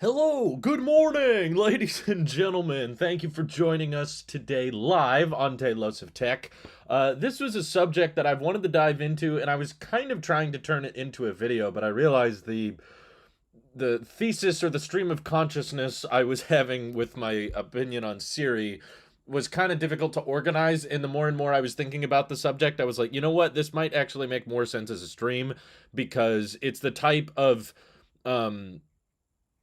Hello, good morning, ladies and gentlemen. Thank you for joining us today live on Tailosive Tech. This was a subject that I've wanted to dive into, and I was kind of trying to turn it into a video, but I realized the thesis or the stream of consciousness I was having with my opinion on Siri was kind of difficult to organize, and the more and more I was thinking about the subject, I was like, you know what, this might actually make more sense as a stream, because it's the type of um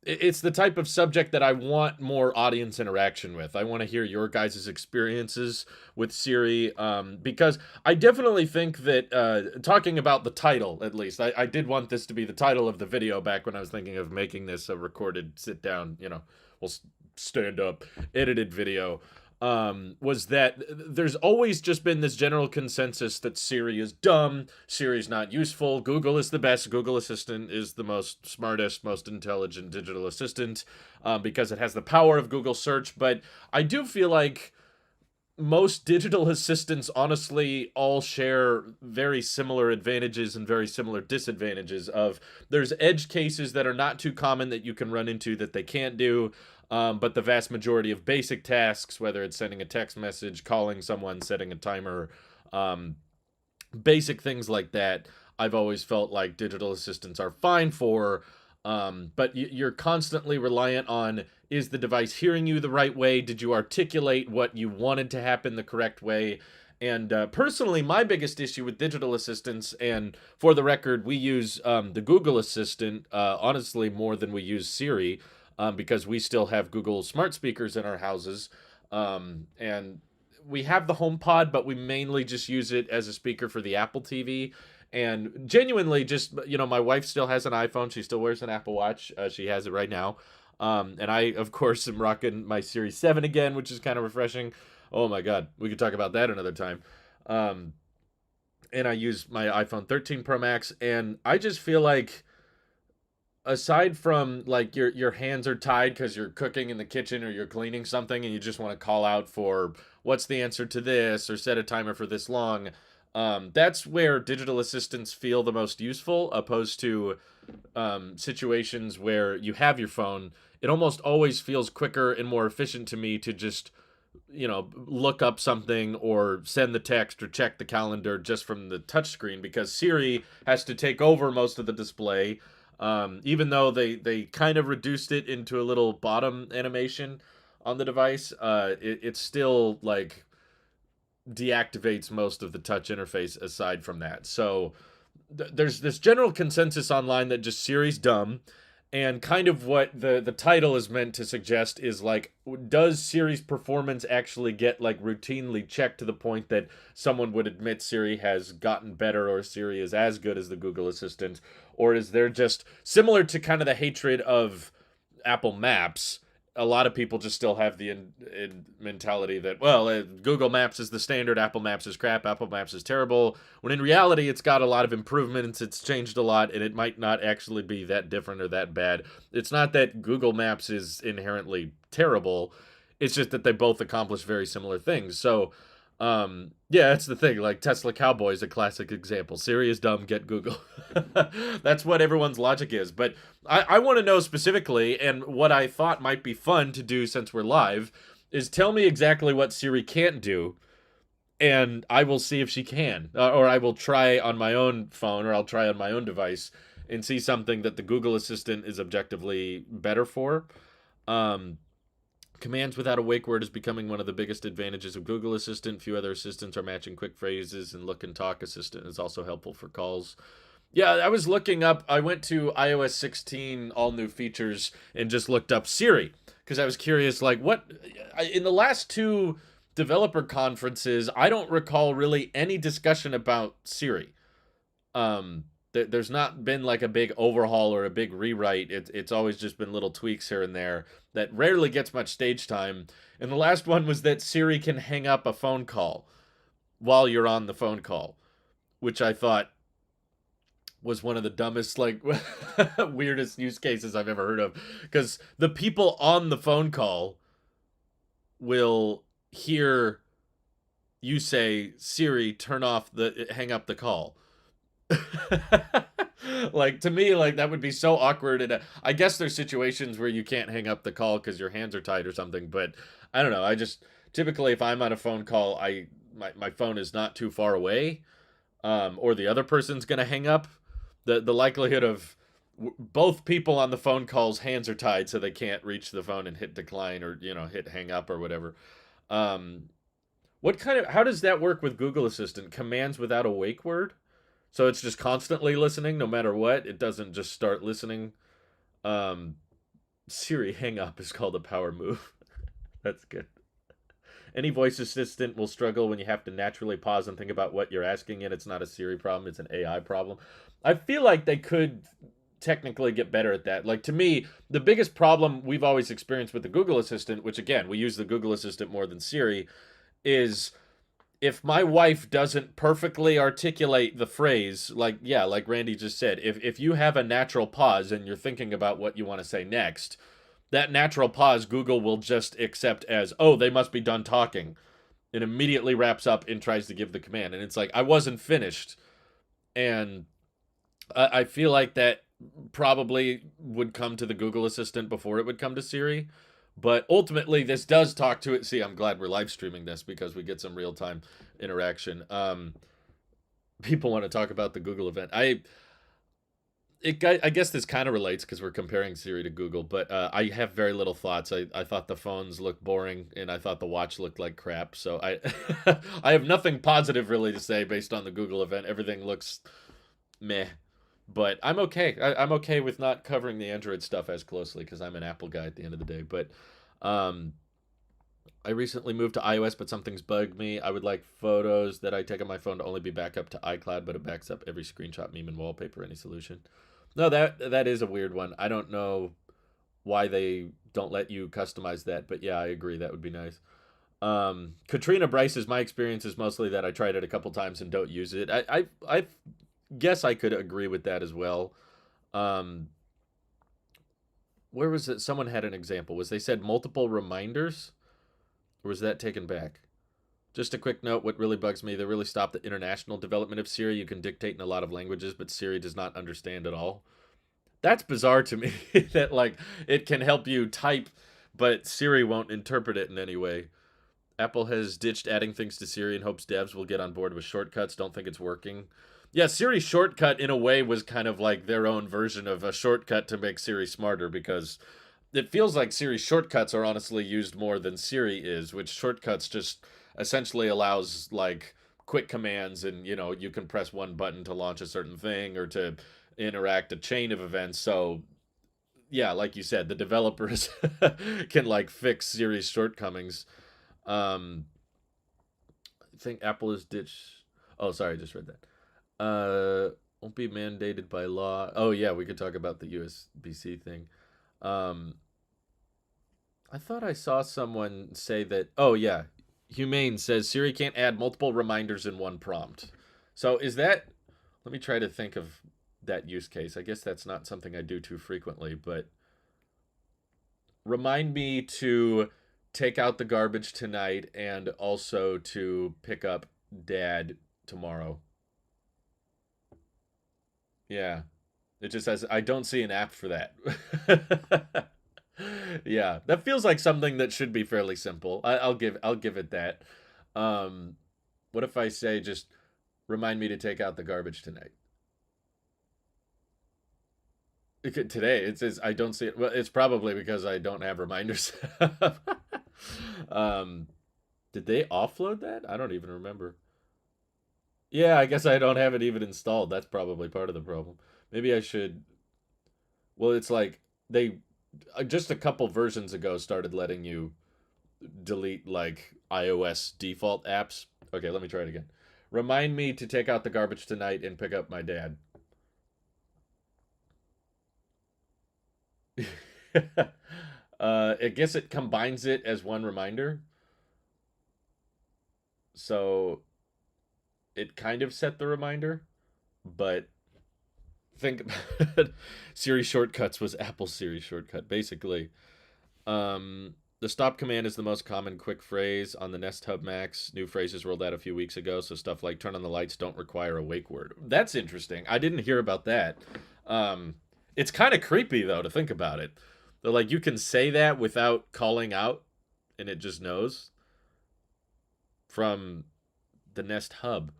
it's the type of subject that I want more audience interaction with. I want to hear your guys' experiences with Siri, because I definitely think that, talking about the title, at least, I did want this to be the title of the video back when I was thinking of making this a recorded sit down, well, stand up, edited video. Was that there's always just been this general consensus that Siri is dumb, Siri's not useful, Google is the best, Google Assistant is the most smartest, most intelligent digital assistant, because it has the power of Google search. But I do feel like most digital assistants honestly all share very similar advantages and very similar disadvantages. Of There's edge cases that are not too common that you can run into that they can't do, but the vast majority of basic tasks, whether it's sending a text message, calling someone, setting a timer, um, basic things like that, I've always felt like digital assistants are fine for. But you're constantly reliant on, is the device hearing you the right way? Did you articulate what you wanted to happen the correct way? And personally, my biggest issue with digital assistants, and for the record, we use the Google Assistant, honestly, more than we use Siri, because we still have Google smart speakers in our houses. And we have the HomePod, but we mainly just use it as a speaker for the Apple TV. And genuinely, just, my wife still has an iPhone. She still wears an Apple Watch. She has it right now. And I, of course, am rocking my Series 7 again, which is kind of refreshing. Oh my God, we could talk about that another time. Um, and I use my iPhone 13 Pro Max, and I just feel like, aside from like your hands are tied because you're cooking in the kitchen or you're cleaning something and you just want to call out for what's the answer to this or set a timer for this long, that's where digital assistants feel the most useful, opposed to situations where you have your phone. It almost always feels quicker and more efficient to me to just, look up something or send the text or check the calendar just from the touchscreen, because Siri has to take over most of the display. Even though they kind of reduced it into a little bottom animation on the device, it's still like deactivates most of the touch interface aside from that. So there's this general consensus online that just Siri's dumb, and kind of what the title is meant to suggest is, like, does Siri's performance actually get like routinely checked to the point that someone would admit Siri has gotten better, or Siri is as good as the Google Assistant? Or is there just, similar to kind of the hatred of Apple Maps, a lot of people just still have the mentality that, well, Google Maps is the standard, Apple Maps is crap, Apple Maps is terrible, when in reality it's got a lot of improvements, it's changed a lot, and it might not actually be that different or that bad. It's not that Google Maps is inherently terrible, it's just that they both accomplish very similar things. So, yeah, that's the thing. Like, Tesla Cowboy is a classic example. Siri is dumb, get Google. That's what everyone's logic is. But I want to know specifically, and what I thought might be fun to do since we're live, is tell me exactly what Siri can't do, and I will see if she can. Or I will try on my own phone, or I'll try on my own device, and see something that the Google Assistant is objectively better for. Um, Commands without a wake word is becoming one of the biggest advantages of Google Assistant. Few other assistants are matching quick phrases, and Look and Talk Assistant is also helpful for calls. Yeah, I was looking up, I went to iOS 16, all new features, and just looked up Siri, because I was curious, like, in the last two developer conferences, I don't recall really any discussion about Siri. There's not been like a big overhaul or a big rewrite. It's always just been little tweaks here and there that rarely gets much stage time. And the last one was that Siri can hang up a phone call while you're on the phone call, which I thought was one of the dumbest, like, weirdest use cases I've ever heard of. Because the people on the phone call will hear you say, Siri, hang up the call. Like, to me, like, that would be so awkward. And I guess there's situations where you can't hang up the call because your hands are tied or something. But I don't know. I just typically, if I'm on a phone call, my phone is not too far away, or the other person's gonna hang up. The likelihood of both people on the phone calls hands are tied so they can't reach the phone and hit decline or hit hang up or whatever. Um, what kind of how does that work with Google Assistant? Commands without a wake word? So it's just constantly listening no matter what. It doesn't just start listening. Um, Siri hang up is called a power move. That's good. Any voice assistant will struggle when you have to naturally pause and think about what you're asking it. It's not a Siri problem, it's an AI problem. I feel like they could technically get better at that. Like, to me, the biggest problem we've always experienced with the Google Assistant, which again, we use the Google Assistant more than Siri, is if my wife doesn't perfectly articulate the phrase, like, yeah, like Randy just said, if you have a natural pause and you're thinking about what you want to say next, that natural pause Google will just accept as, oh, they must be done talking. It immediately wraps up and tries to give the command. And it's like, I wasn't finished. And I feel like that probably would come to the Google Assistant before it would come to Siri. But ultimately, this does talk to it. See, I'm glad we're live streaming this because we get some real time interaction. People want to talk about the Google event. I guess this kind of relates because we're comparing Siri to Google, but I have very little thoughts. I thought the phones looked boring, and I thought the watch looked like crap. So I I have nothing positive really to say based on the Google event. Everything looks meh, but I'm okay. I'm okay with not covering the Android stuff as closely because I'm an Apple guy at the end of the day. But um, I recently moved to iOS, but something's bugged me. I would like photos that I take on my phone to only be backed up to iCloud, but it backs up every screenshot, meme, and wallpaper. Any solution? No, that is a weird one. I don't know why they don't let you customize that, but yeah, I agree. That would be nice. Katrina Bryce's my experience is mostly that I tried it a couple times and don't use it. I guess I could agree with that as well. Um, where was it? Someone had an example. Was they said multiple reminders, or was that taken back? Just a quick note, what really bugs me, they really stopped the international development of Siri. You can dictate in a lot of languages, but Siri does not understand at all. That's bizarre to me that like it can help you type, but Siri won't interpret it in any way. Apple has ditched adding things to Siri and hopes devs will get on board with shortcuts. Don't think it's working. Yeah, Siri shortcut in a way was kind of like their own version of a shortcut to make Siri smarter because it feels like Siri shortcuts are honestly used more than Siri is, which shortcuts just essentially allows like quick commands and you can press one button to launch a certain thing or to interact a chain of events. So yeah, like you said, the developers can like fix Siri's shortcomings. um I think Apple is ditched. Oh, sorry, I just read that. Won't be mandated by law. Oh yeah, we could talk about the USB-C thing. um I thought I saw someone say that. Oh yeah, Humane says Siri can't add multiple reminders in one prompt. So is that? Let me try to think of that use case. I guess that's not something I do too frequently, but remind me to take out the garbage tonight and also to pick up Dad tomorrow. Yeah, it just says I don't see an app for that. Yeah, that feels like something that should be fairly simple. I'll give it that. Um, what if I say just remind me to take out the garbage tonight? Today it says I don't see it. Well, it's probably because I don't have reminders. um, did they offload that? I don't even remember. Yeah, I guess I don't have it even installed. That's probably part of the problem. Maybe I should. Well, it's like they just a couple versions ago started letting you delete like iOS default apps. Okay, let me try it again. Remind me to take out the garbage tonight and pick up my dad. I guess it combines it as one reminder. So it kind of set the reminder, but think about it. Siri shortcuts was Apple's Siri shortcut, basically. Um, The stop command is the most common quick phrase on the Nest Hub Max. New phrases rolled out a few weeks ago, so stuff like turn on the lights don't require a wake word. That's interesting. I didn't hear about that. Um, it's kind of creepy, though, to think about it. They're like, you can say that without calling out, and it just knows from the Nest Hub.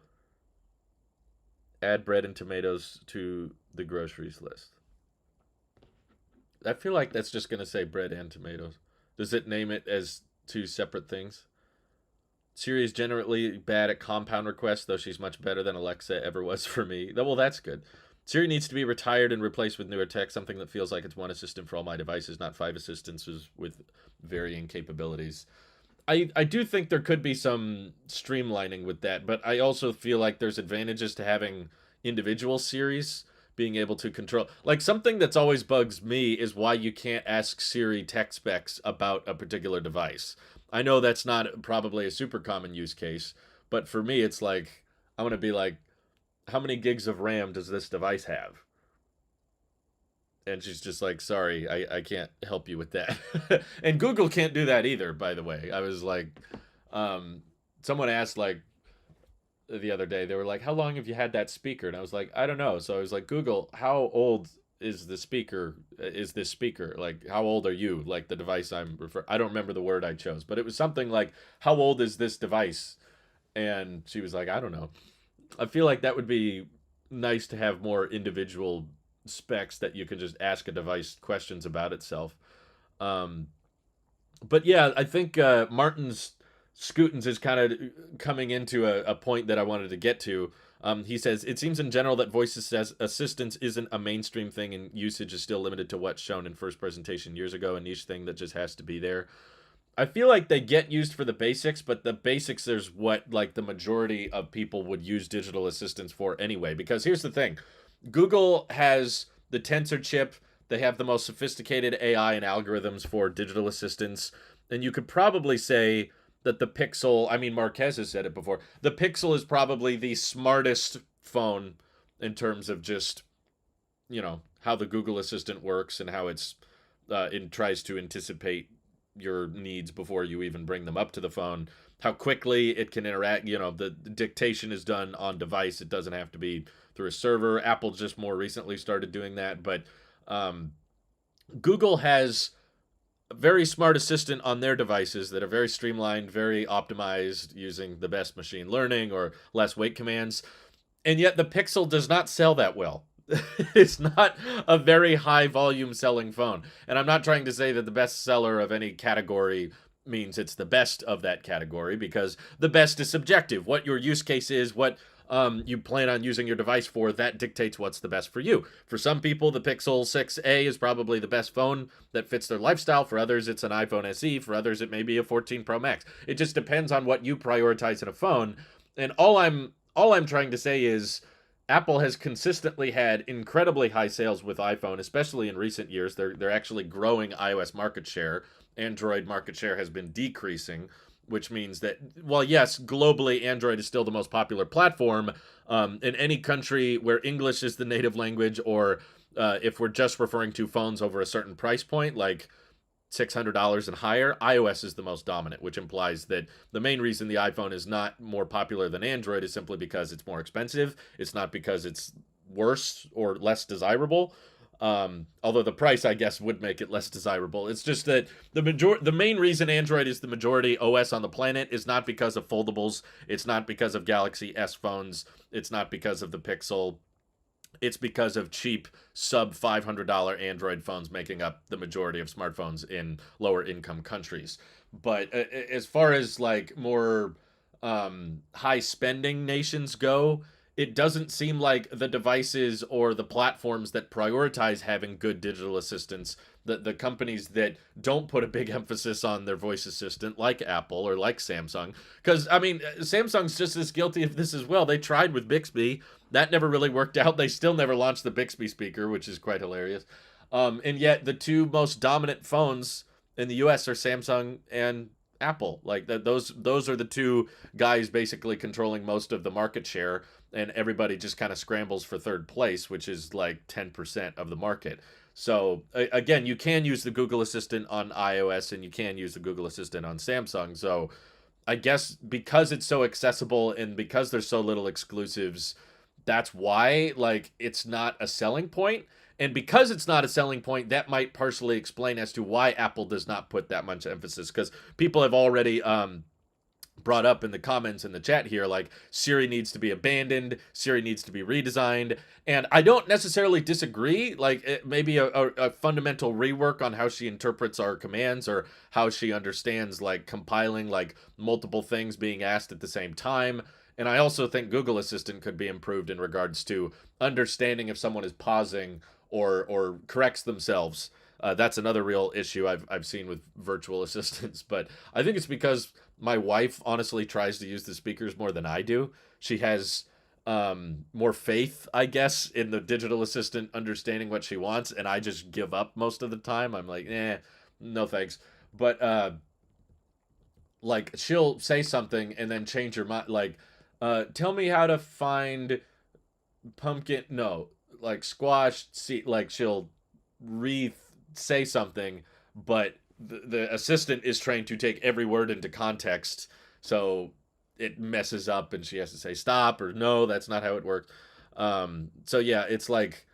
Add bread and tomatoes to the groceries list. I feel like that's just going to say bread and tomatoes. Does it name it as two separate things? Siri is generally bad at compound requests, though she's much better than Alexa ever was for me. Well, that's good. Siri needs to be retired and replaced with newer tech, something that feels like it's one assistant for all my devices, not five assistants with varying capabilities. I do think there could be some streamlining with that, but I also feel like there's advantages to having individual Siris being able to control. Like, something that's always bugs me is why you can't ask Siri tech specs about a particular device. I know that's not probably a super common use case, but for me, it's like, I want to be like, how many gigs of RAM does this device have? And she's just like, sorry, I can't help you with that. And Google can't do that either, by the way. I was like, someone asked, like, the other day, they were like, how long have you had that speaker? And I was like, I don't know. So I was like, Google, how old is the speaker? Is this speaker? Like, how old are you? Like, the device I'm referring, I don't remember the word I chose, but it was something like, how old is this device? And she was like, I don't know. I feel like that would be nice to have more individual specs that you can just ask a device questions about itself. Um, but yeah, I think Martin's Scootins is kind of coming into a point that I wanted to get to. He says, it seems in general that voice assistance isn't a mainstream thing and usage is still limited to what's shown in first presentation years ago, a niche thing that just has to be there. I feel like they get used for the basics, but the basics is what like the majority of people would use digital assistants for anyway. Because here's the thing. Google has the Tensor chip. They have the most sophisticated AI and algorithms for digital assistants. And you could probably say that the Pixel, I mean, Marquez has said it before, the Pixel is probably the smartest phone in terms of just, you know, how the Google Assistant works and how it tries to anticipate your needs before you even bring them up to the phone, how quickly it can interact. You know, the dictation is done on device. It doesn't have to be through a server. Apple just more recently started doing that, but Google has a very smart assistant on their devices that are very streamlined, very optimized, using the best machine learning or less wait commands. And yet the Pixel does not sell that well. It's not a very high volume selling phone. And I'm not trying to say that the best seller of any category means it's the best of that category, because the best is subjective. What your use case is, what you plan on using your device for, that dictates what's the best for you. For some people, the Pixel 6a is probably the best phone that fits their lifestyle. For others, it's an iPhone SE. For others, it may be a 14 Pro Max. It just depends on what you prioritize in a phone. And all I'm trying to say is Apple has consistently had incredibly high sales with iPhone, especially in recent years. They're actually growing iOS market share. Android market share has been decreasing, which means that, well, yes, globally, Android is still the most popular platform. In any country where English is the native language, or if we're just referring to phones over a certain price point, like $600 and higher, iOS is the most dominant, which implies that the main reason the iPhone is not more popular than Android is simply because it's more expensive. It's not because it's worse or less desirable. Although the price, I guess, would make it less desirable. It's just that the main reason Android is the majority OS on the planet is not because of foldables. It's not because of Galaxy S phones. It's not because of the Pixel. It's because of cheap sub $500 Android phones making up the majority of smartphones in lower income countries. But as far as like more high spending nations go, it doesn't seem like the devices or the platforms that prioritize having good digital assistants, the companies that don't put a big emphasis on their voice assistant, like Apple or like Samsung. Because, I mean, Samsung's just as guilty of this as well. They tried with Bixby. That never really worked out. They still never launched the Bixby speaker, which is quite hilarious. And yet the two most dominant phones in the US are Samsung and Apple. Like that, those are the two guys basically controlling most of the market share, and everybody just kind of scrambles for third place, which is like 10% of the market. So again, you can use the Google Assistant on iOS and you can use the Google Assistant on Samsung. So I guess because it's so accessible and because there's so little exclusives, that's why like it's not a selling point. And because it's not a selling point, that might partially explain as to why Apple does not put that much emphasis. Because people have already brought up in the comments in the chat here, like Siri needs to be abandoned, Siri needs to be redesigned, and I don't necessarily disagree. Like maybe a fundamental rework on how she interprets our commands or how she understands like compiling like multiple things being asked at the same time. And I also think Google Assistant could be improved in regards to understanding if someone is pausing or corrects themselves. That's another real issue I've seen with virtual assistants, but I think it's because my wife honestly tries to use the speakers more than I do. She has more faith, I guess, in the digital assistant understanding what she wants, and I just give up most of the time. I'm like, no thanks. But like she'll say something and then change her mind. Like, tell me how to find pumpkin. No, like squash. See, like she'll re say something, but the assistant is trained to take every word into context, so it messes up and she has to say stop or no, that's not how it works. So yeah, it's like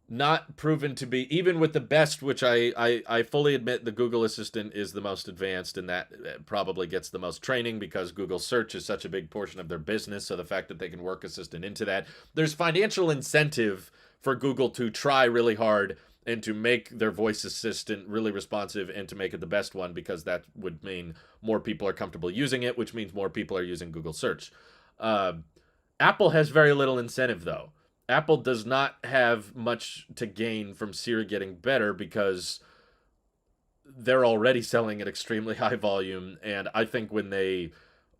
not proven to be, even with the best, which I fully admit the Google Assistant is the most advanced and that probably gets the most training because Google search is such a big portion of their business. So the fact that they can work Assistant into that, there's financial incentive for Google to try really hard and to make their voice assistant really responsive and to make it the best one, because that would mean more people are comfortable using it, which means more people are using Google search. Uh, Apple has very little incentive though. Apple does not have much to gain from Siri getting better because they're already selling at extremely high volume. And I think when they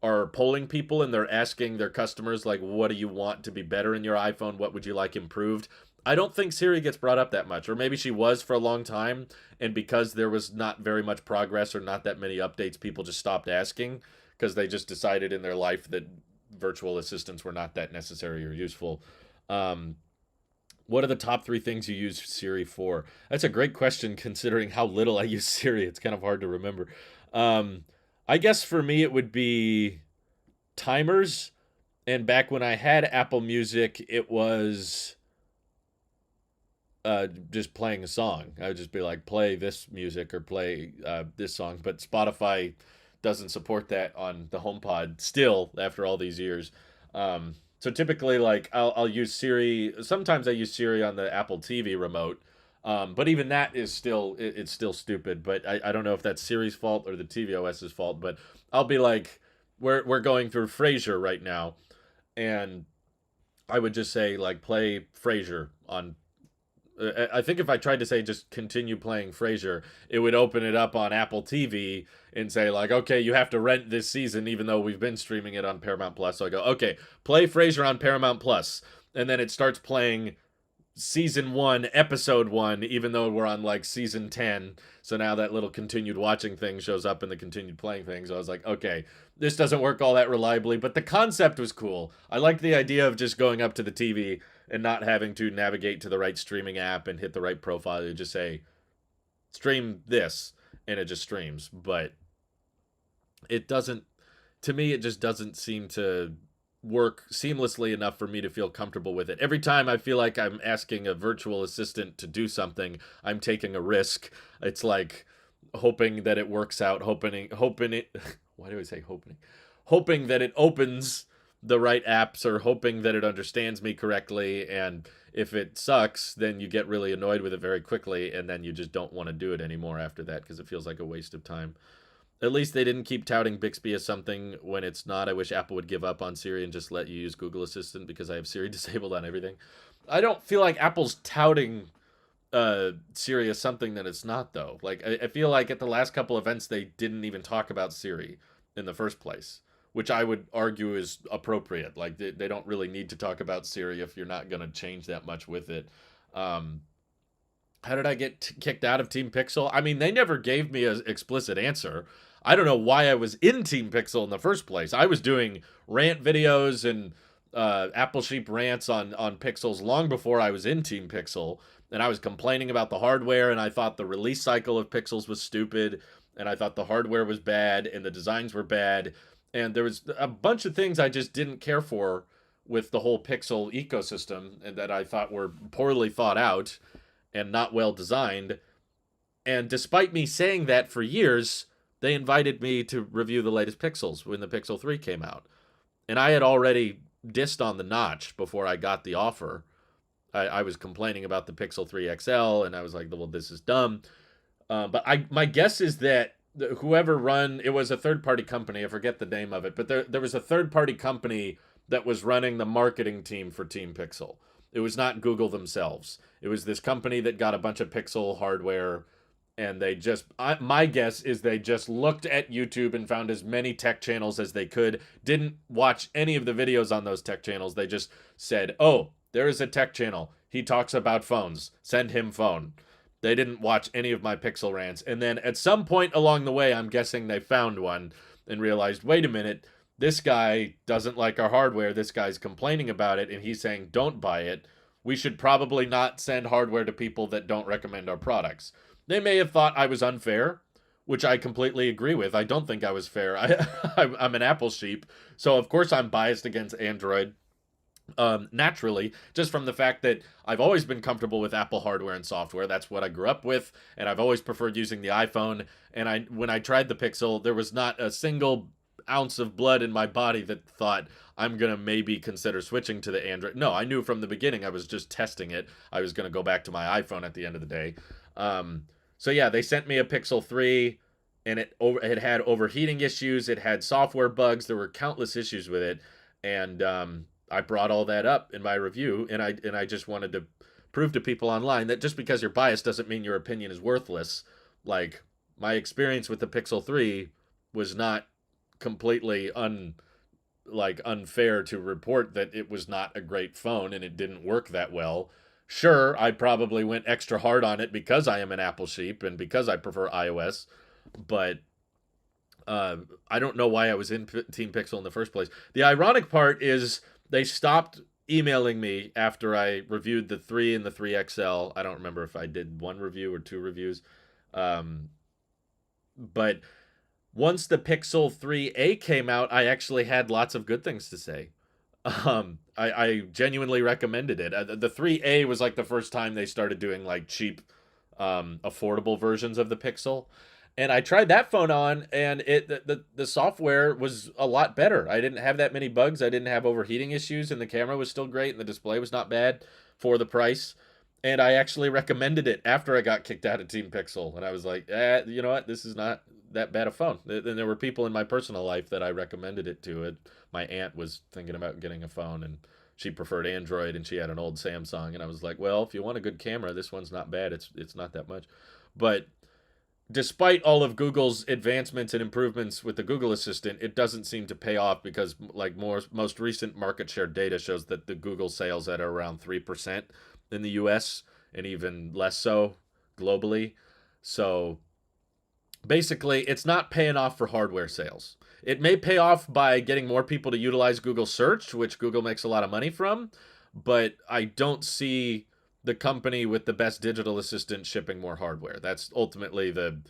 are polling people and they're asking their customers, like, what do you want to be better in your iPhone? What would you like improved? I don't think Siri gets brought up that much. Or maybe she was for a long time. And because there was not very much progress or not that many updates, people just stopped asking because they just decided in their life that virtual assistants were not that necessary or useful. Um, what are the top three things you use Siri for? That's a great question considering how little I use Siri. It's kind of hard to remember. Um, I guess for me it would be timers. And back when I had Apple Music, it was just playing a song. I would just be like, play this music or play this song. But Spotify doesn't support that on the HomePod still after all these years. So typically, like I'll use Siri. Sometimes I use Siri on the Apple TV remote, but even that is still it's still stupid. But I don't know if that's Siri's fault or the tvOS's fault. But I'll be like, we're going through Frasier right now, and I would just say like play Frasier on. I think if I tried to say just continue playing Frasier, it would open it up on Apple TV and say like, okay, you have to rent this season, even though we've been streaming it on Paramount Plus. So I go, okay, play Frasier on Paramount Plus, and then it starts playing season 1, episode 1, even though we're on like season 10. So now that little continued watching thing shows up in the continued playing thing. So I was like, okay, this doesn't work all that reliably, but the concept was cool. I liked the idea of just going up to the TV and not having to navigate to the right streaming app and hit the right profile. You just say, stream this, and it just streams. But it doesn't, to me, it just doesn't seem to work seamlessly enough for me to feel comfortable with it. Every time I feel like I'm asking a virtual assistant to do something, I'm taking a risk. It's like hoping that it works out, hoping it, why do I say hoping? Hoping that it opens the right apps or hoping that it understands me correctly. And if it sucks, then you get really annoyed with it very quickly. And then you just don't want to do it anymore after that because it feels like a waste of time. At least they didn't keep touting Bixby as something when it's not. I wish Apple would give up on Siri and just let you use Google Assistant because I have Siri disabled on everything. I don't feel like Apple's touting Siri as something that it's not, though. Like, I feel like at the last couple events, they didn't even talk about Siri in the first place, which I would argue is appropriate. Like, they don't really need to talk about Siri if you're not going to change that much with it. How did I get kicked out of Team Pixel? I mean, they never gave me an explicit answer. I don't know why I was in Team Pixel in the first place. I was doing rant videos and Apple Sheep rants on Pixels long before I was in Team Pixel, and I was complaining about the hardware, and I thought the release cycle of Pixels was stupid, and I thought the hardware was bad, and the designs were bad, and there was a bunch of things I just didn't care for with the whole Pixel ecosystem, and that I thought were poorly thought out and not well designed. And despite me saying that for years, they invited me to review the latest Pixels when the Pixel 3 came out. And I had already dissed on the notch before I got the offer. I was complaining about the Pixel 3 XL, and I was like, well, this is dumb. But my guess is that whoever it was a third-party company, I forget the name of it, but there was a third-party company that was running the marketing team for Team Pixel. It was not Google themselves. It was this company that got a bunch of Pixel hardware, and my guess is they just looked at YouTube and found as many tech channels as they could, didn't watch any of the videos on those tech channels. They just said, oh, there is a tech channel. He talks about phones. Send him phone. They didn't watch any of my Pixel rants. And then at some point along the way, I'm guessing they found one and realized, wait a minute, this guy doesn't like our hardware. This guy's complaining about it, and he's saying, don't buy it. We should probably not send hardware to people that don't recommend our products. They may have thought I was unfair, which I completely agree with. I don't think I was fair. I'm an Apple sheep, so of course I'm biased against Android. Naturally, just from the fact that I've always been comfortable with Apple hardware and software. That's what I grew up with, and I've always preferred using the iPhone. And when I tried the Pixel, there was not a single ounce of blood in my body that thought I'm gonna maybe consider switching to the Android. No, I knew from the beginning I was just testing it. I was gonna go back to my iPhone at the end of the day. So yeah, they sent me a Pixel 3, and it had overheating issues. It had software bugs. There were countless issues with it, and I brought all that up in my review, and I just wanted to prove to people online that just because you're biased doesn't mean your opinion is worthless. Like, my experience with the Pixel 3 was not completely unfair to report that it was not a great phone and it didn't work that well. Sure, I probably went extra hard on it because I am an Apple sheep and because I prefer iOS, but I don't know why I was in Team Pixel in the first place. The ironic part is they stopped emailing me after I reviewed the 3 and the 3 XL. I don't remember if I did one review or two reviews. But once the Pixel 3a came out, I actually had lots of good things to say. I genuinely recommended it. The 3a was like the first time they started doing like cheap, affordable versions of the Pixel. And I tried that phone on, and the software was a lot better. I didn't have that many bugs. I didn't have overheating issues, and the camera was still great, and the display was not bad for the price. And I actually recommended it after I got kicked out of Team Pixel. And I was like, you know what? This is not that bad a phone. And there were people in my personal life that I recommended it to. My aunt was thinking about getting a phone, and she preferred Android, and she had an old Samsung. And I was like, well, if you want a good camera, this one's not bad. It's not that much. But despite all of Google's advancements and improvements with the Google Assistant, it doesn't seem to pay off because, like, most recent market share data shows that the Google sales at around 3% in the US and even less so globally. So basically, it's not paying off for hardware sales. It may pay off by getting more people to utilize Google Search, which Google makes a lot of money from, but I don't see the company with the best digital assistant shipping more hardware. That's ultimately the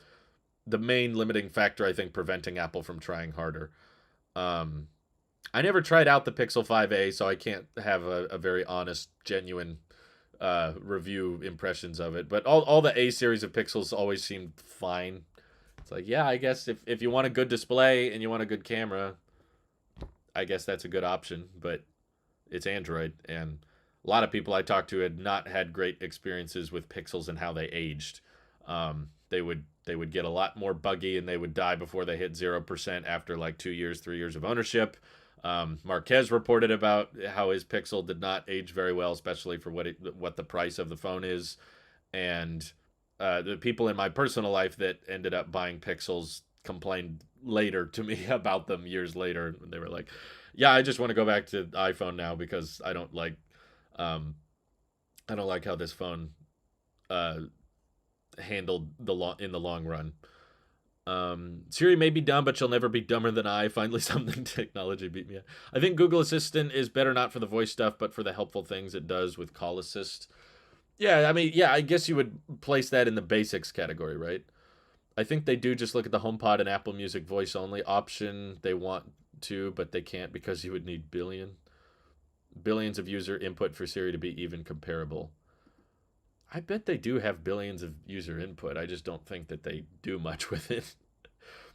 main limiting factor, I think, preventing Apple from trying harder. I never tried out the Pixel 5a, so I can't have a very honest, genuine review impressions of it. But all the A series of Pixels always seemed fine. It's like, yeah, I guess if you want a good display and you want a good camera, I guess that's a good option. But it's Android, and a lot of people I talked to had not had great experiences with Pixels and how they aged. They would get a lot more buggy, and they would die before they hit 0% after like 2 years, 3 years of ownership. Marquez reported about how his Pixel did not age very well, especially for what the price of the phone is. And the people in my personal life that ended up buying Pixels complained later to me about them years later. They were like, "Yeah, I just want to go back to iPhone now because I don't like how this phone handled in the long run. Siri may be dumb, but she'll never be dumber than I. Finally, something technology beat me. I think Google Assistant is better not for the voice stuff, but for the helpful things it does with Call Assist. Yeah, I mean, yeah, I guess you would place that in the basics category, right? I think they do just look at the HomePod and Apple Music voice only option. They want to, but they can't because you would need billions of user input for Siri to be even comparable. I bet they do have billions of user input. I just don't think that they do much with it.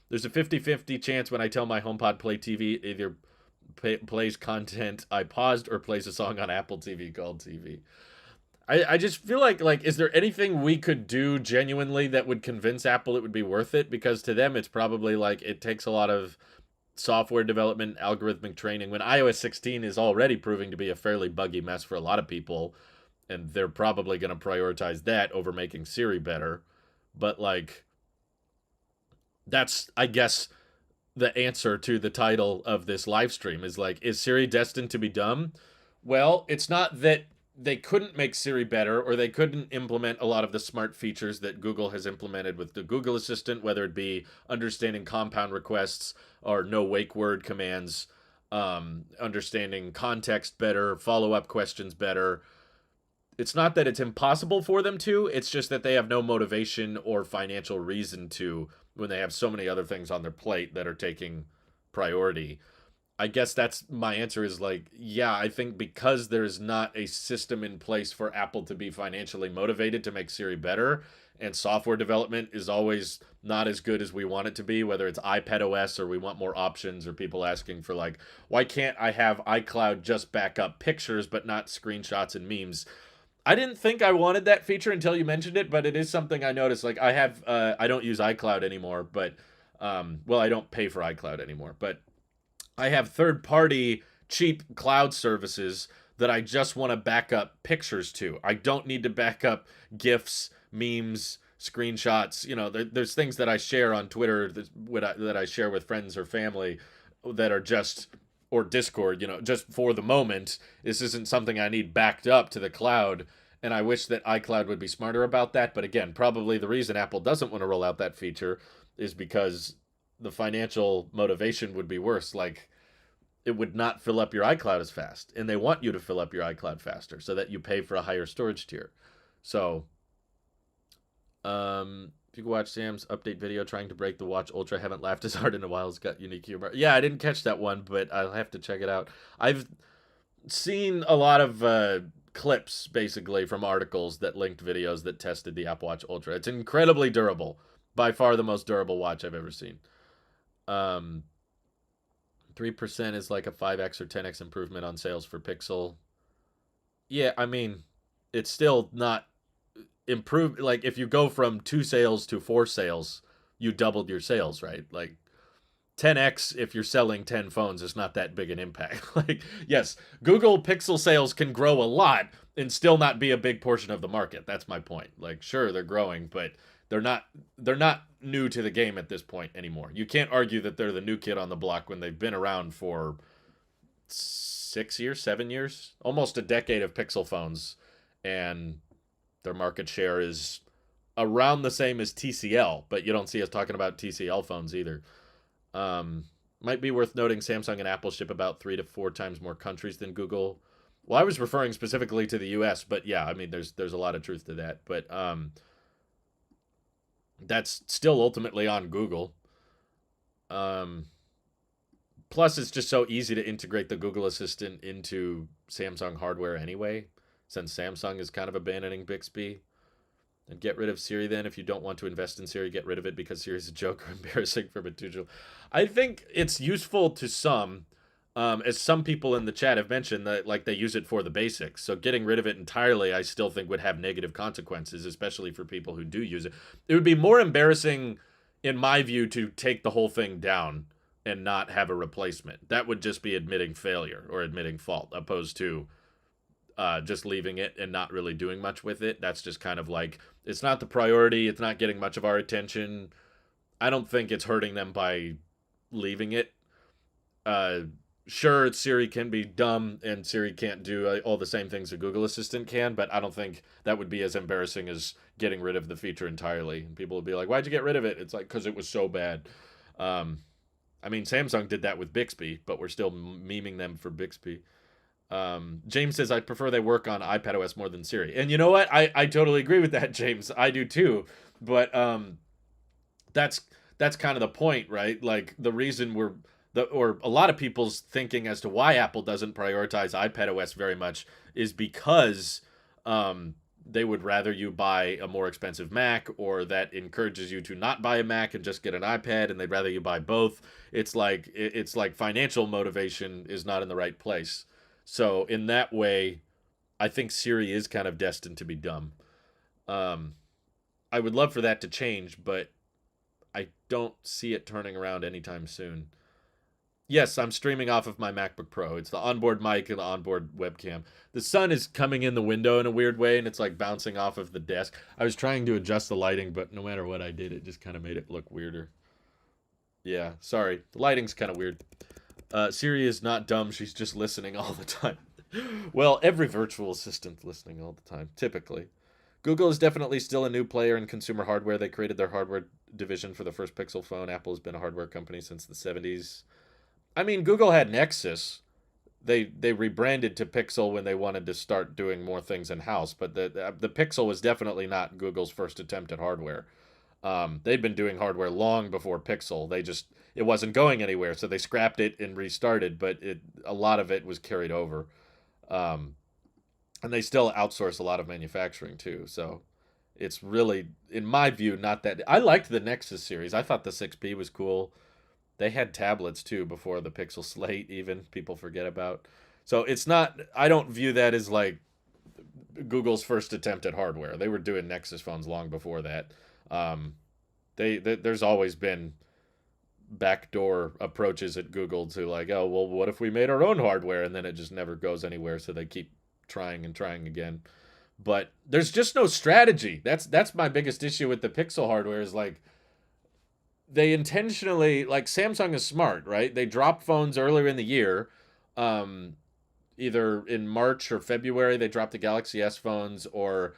There's a 50-50 chance when I tell my HomePod play TV, either plays content I paused or plays a song on Apple TV called TV. I just feel like is there anything we could do genuinely that would convince Apple it would be worth it? Because to them it's probably like it takes a lot of software development, algorithmic training, when iOS 16 is already proving to be a fairly buggy mess for a lot of people, and they're probably going to prioritize that over making Siri better. But like that's, I guess, the answer to the title of this live stream is like, is Siri destined to be dumb? Well, it's not that they couldn't make Siri better or they couldn't implement a lot of the smart features that Google has implemented with the Google Assistant, whether it be understanding compound requests or no wake word commands, understanding context better, follow-up questions better. It's not that it's impossible for them to, it's just that they have no motivation or financial reason to when they have so many other things on their plate that are taking priority. I guess that's my answer is like, yeah, I think because there's not a system in place for Apple to be financially motivated to make Siri better, and software development is always not as good as we want it to be, whether it's iPad OS or we want more options or people asking for like, why can't I have iCloud just back up pictures but not screenshots and memes? I didn't think I wanted that feature until you mentioned it, but it is something I noticed. Like I don't use iCloud anymore, but well, I don't pay for iCloud anymore, but I have third-party cheap cloud services that I just want to back up pictures to. I don't need to back up GIFs, memes, screenshots. You know, there's things that I share on Twitter that I share with friends or family that are just, or Discord, you know, just for the moment. This isn't something I need backed up to the cloud. And I wish that iCloud would be smarter about that. But again, probably the reason Apple doesn't want to roll out that feature is because the financial motivation would be worse. Like, it would not fill up your iCloud as fast. And they want you to fill up your iCloud faster so that you pay for a higher storage tier. So, if you can watch Sam's update video trying to break the Watch Ultra, haven't laughed as hard in a while. It's got unique humor. Yeah, I didn't catch that one, but I'll have to check it out. I've seen a lot of clips, basically, from articles that linked videos that tested the Apple Watch Ultra. It's incredibly durable. By far the most durable watch I've ever seen. 3% is like a 5x or 10x improvement on sales for Pixel. Yeah, I mean, it's still not improved. Like, if you go from 2 sales to 4 sales, you doubled your sales, right? Like, 10x if you're selling 10 phones is not that big an impact. Like, yes, Google Pixel sales can grow a lot and still not be a big portion of the market. That's my point. Like, sure, they're growing, but they're not new to the game at this point anymore. You can't argue that they're the new kid on the block when they've been around for 6 years, 7 years, almost a decade of Pixel phones, and their market share is around the same as TCL, but you don't see us talking about TCL phones either. Might be worth noting Samsung and Apple ship about 3 to 4 times more countries than Google. Well, I was referring specifically to the US, but yeah, I mean there's a lot of truth to that, but that's still ultimately on Google. Plus, it's just so easy to integrate the Google Assistant into Samsung hardware anyway, since Samsung is kind of abandoning Bixby. And get rid of Siri then. If you don't want to invest in Siri, get rid of it because Siri's a joke or embarrassing for Batujo. I think it's useful to some, as some people in the chat have mentioned, that like they use it for the basics. So getting rid of it entirely, I still think would have negative consequences, especially for people who do use it. It would be more embarrassing, in my view, to take the whole thing down and not have a replacement. That would just be admitting failure or admitting fault, opposed to just leaving it and not really doing much with it. That's just kind of like, it's not the priority. It's not getting much of our attention. I don't think it's hurting them by leaving it. sure, Siri can be dumb and Siri can't do all the same things a Google Assistant can, but I don't think that would be as embarrassing as getting rid of the feature entirely. And people would be like, "Why'd you get rid of it?" It's like, because it was so bad. Um, I mean, Samsung did that with Bixby, but we're still memeing them for Bixby. James says, I prefer they work on iPadOS more than Siri. And you know what? I totally agree with that, James. I do too. But that's that's kind of the point, right? Like the reason or a lot of people's thinking as to why Apple doesn't prioritize iPadOS very much is because they would rather you buy a more expensive Mac, or that encourages you to not buy a Mac and just get an iPad, and they'd rather you buy both. It's like financial motivation is not in the right place. So in that way, I think Siri is kind of destined to be dumb. Um, I would love for that to change, but I don't see it turning around anytime soon. Yes, I'm streaming off of my MacBook Pro. It's the onboard mic and the onboard webcam. The sun is coming in the window in a weird way, and it's like bouncing off of the desk. I was trying to adjust the lighting, but no matter what I did, it just kind of made it look weirder. Yeah, sorry. The lighting's kind of weird. Siri is not dumb. She's just listening all the time. Well, every virtual assistant listening all the time, typically. Google is definitely still a new player in consumer hardware. They created their hardware division for the first Pixel phone. Apple has been a hardware company since the 70s. I mean, Google had Nexus. They rebranded to Pixel when they wanted to start doing more things in house, but the Pixel was definitely not Google's first attempt at hardware. They'd been doing hardware long before Pixel. It wasn't going anywhere, so they scrapped it and restarted. But a lot of it was carried over, um, and they still outsource a lot of manufacturing too. So it's really, in my view, not that. I liked the Nexus series. I thought the 6P was cool. They had tablets too before the Pixel Slate. Even people forget about. So it's not. I don't view that as like Google's first attempt at hardware. They were doing Nexus phones long before that. Um, there's always been backdoor approaches at Google to like, oh well, what if we made our own hardware, and then it just never goes anywhere. So they keep trying and trying again. But there's just no strategy. That's my biggest issue with the Pixel hardware is like they intentionally, like, Samsung is smart, right? They dropped phones earlier in the year. Um, Either in March or February they dropped the Galaxy S phones, or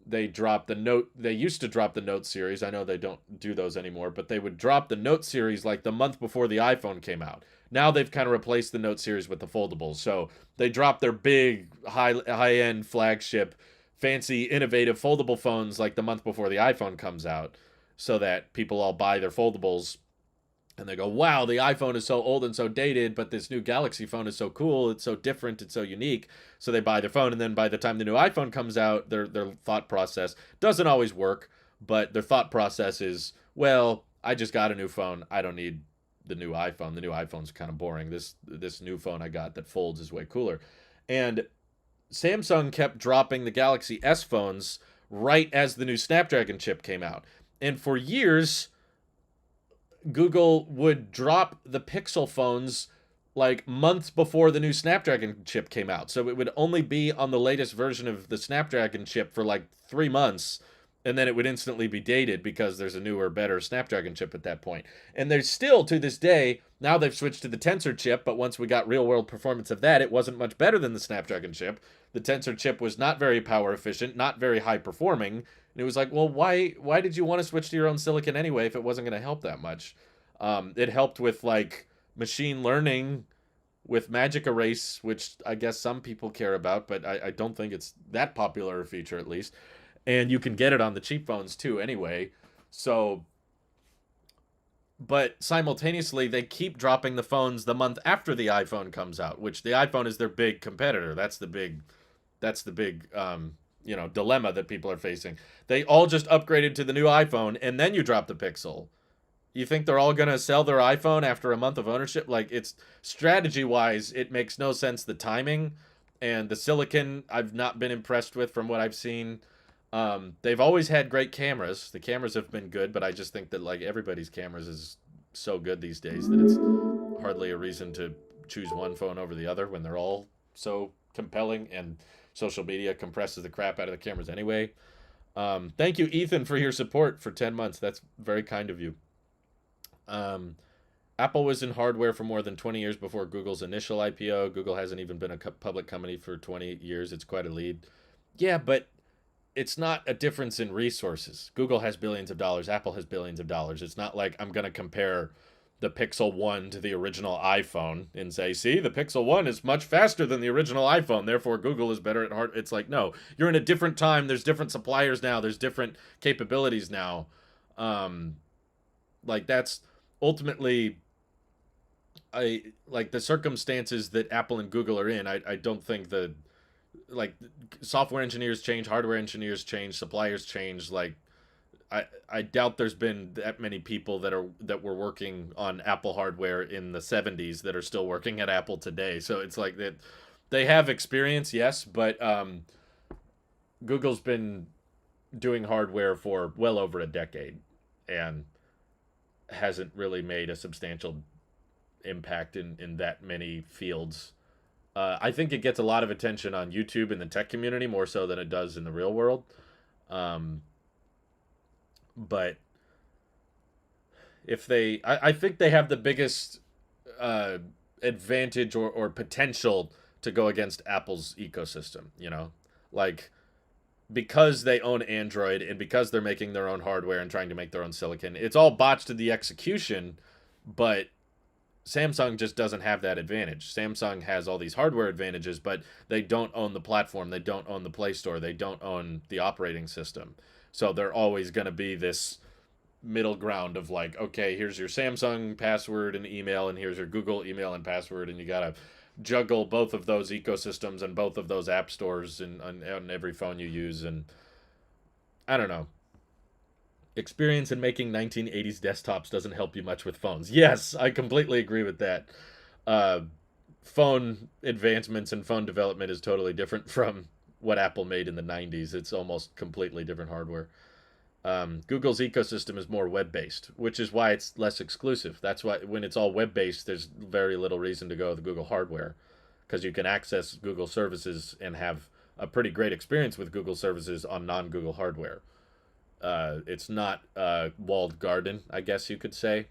they dropped the Note. They used to drop the Note series. I know they don't do those anymore, but they would drop the Note series like the month before the iPhone came out. Now they've kind of replaced the Note series with the foldables. So they dropped their big high end flagship fancy innovative foldable phones like the month before the iPhone comes out, so that people all buy their foldables and they go, wow, the iPhone is so old and so dated, but this new Galaxy phone is so cool, it's so different, it's so unique. So they buy their phone, and then by the time the new iPhone comes out, their thought process doesn't always work, but their thought process is, well, I just got a new phone, I don't need the new iPhone. The new iPhone's kind of boring. This new phone I got that folds is way cooler. And Samsung kept dropping the Galaxy S phones right as the new Snapdragon chip came out. And for years, Google would drop the Pixel phones like months before the new Snapdragon chip came out. So it would only be on the latest version of the Snapdragon chip for like 3 months, and then it would instantly be dated because there's a newer, better Snapdragon chip at that point. And there's still, to this day, now they've switched to the Tensor chip, but once we got real world performance of that, it wasn't much better than the Snapdragon chip. The Tensor chip was not very power efficient, not very high performing. And it was like, well, why did you want to switch to your own silicon anyway if it wasn't going to help that much? It helped with like machine learning with Magic Erase, which I guess some people care about, but I don't think it's that popular a feature, at least. And you can get it on the cheap phones too anyway. So, but simultaneously, they keep dropping the phones the month after the iPhone comes out, which the iPhone is their big competitor. That's the big dilemma that people are facing. They all just upgraded to the new iPhone, and then you drop the Pixel. You think they're all going to sell their iPhone after a month of ownership? Like, it's strategy-wise, it makes no sense, the timing. And the silicon, I've not been impressed with from what I've seen. They've always had great cameras. The cameras have been good, but I just think that, like, everybody's cameras is so good these days that it's hardly a reason to choose one phone over the other when they're all so compelling, and social media compresses the crap out of the cameras anyway. Thank you, Ethan, for your support for 10 months. That's very kind of you. Um, Apple was in hardware for more than 20 years before Google's initial IPO. Google hasn't even been a public company for 20 years. It's quite a lead. Yeah, but it's not a difference in resources. Google has billions of dollars. Apple has billions of dollars. It's not like I'm going to compare the Pixel 1 to the original iPhone and say, see, the Pixel 1 is much faster than the original iPhone. Therefore, Google is better at hard. It's like, no, you're in a different time. There's different suppliers now. There's different capabilities now. Um, like that's ultimately I like the circumstances that Apple and Google are in. I don't think the like software engineers change, hardware engineers change, suppliers change. Like I doubt there's been that many people that were working on Apple hardware in the 70s that are still working at Apple today. So it's like that they have experience, yes, but Google's been doing hardware for well over a decade and hasn't really made a substantial impact in that many fields. I think it gets a lot of attention on YouTube in the tech community more so than it does in the real world. Um, but if I think they have the biggest uh, advantage or potential to go against Apple's ecosystem. Like because they own Android and because they're making their own hardware and trying to make their own silicon, it's all botched to the execution, but Samsung just doesn't have that advantage. Samsung has all these hardware advantages, but they don't own the platform. They don't own the Play Store. They don't own the operating system. So they're always going to be this middle ground of like, okay, here's your Samsung password and email, and here's your Google email and password, and you got to juggle both of those ecosystems and both of those app stores and on every phone you use. And I don't know. Experience in making 1980s desktops doesn't help you much with phones. Yes, I completely agree with that. Uh, Phone advancements and phone development is totally different from what Apple made in the 90s. It's almost completely different hardware. Google's ecosystem is more web-based, which is why it's less exclusive. That's why when it's all web-based, there's very little reason to go with Google hardware because you can access Google services and have a pretty great experience with Google services on non-Google hardware. It's not a walled garden, I guess you could say.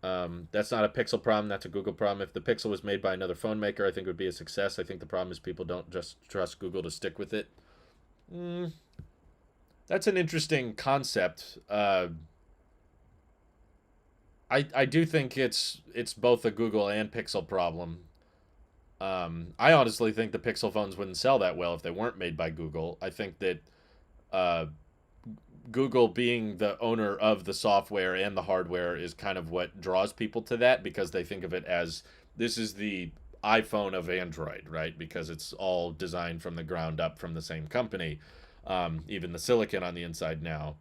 That's not a Pixel problem. That's a Google problem. If the Pixel was made by another phone maker, I think it would be a success. I think the problem is people don't just trust Google to stick with it. That's an interesting concept. I do think it's both a Google and Pixel problem. I honestly think the Pixel phones wouldn't sell that well if they weren't made by Google. I think that uh, Google being the owner of the software and the hardware is kind of what draws people to that because they think of it as this is the iPhone of Android, right? Because it's all designed from the ground up from the same company, even the silicon on the inside now.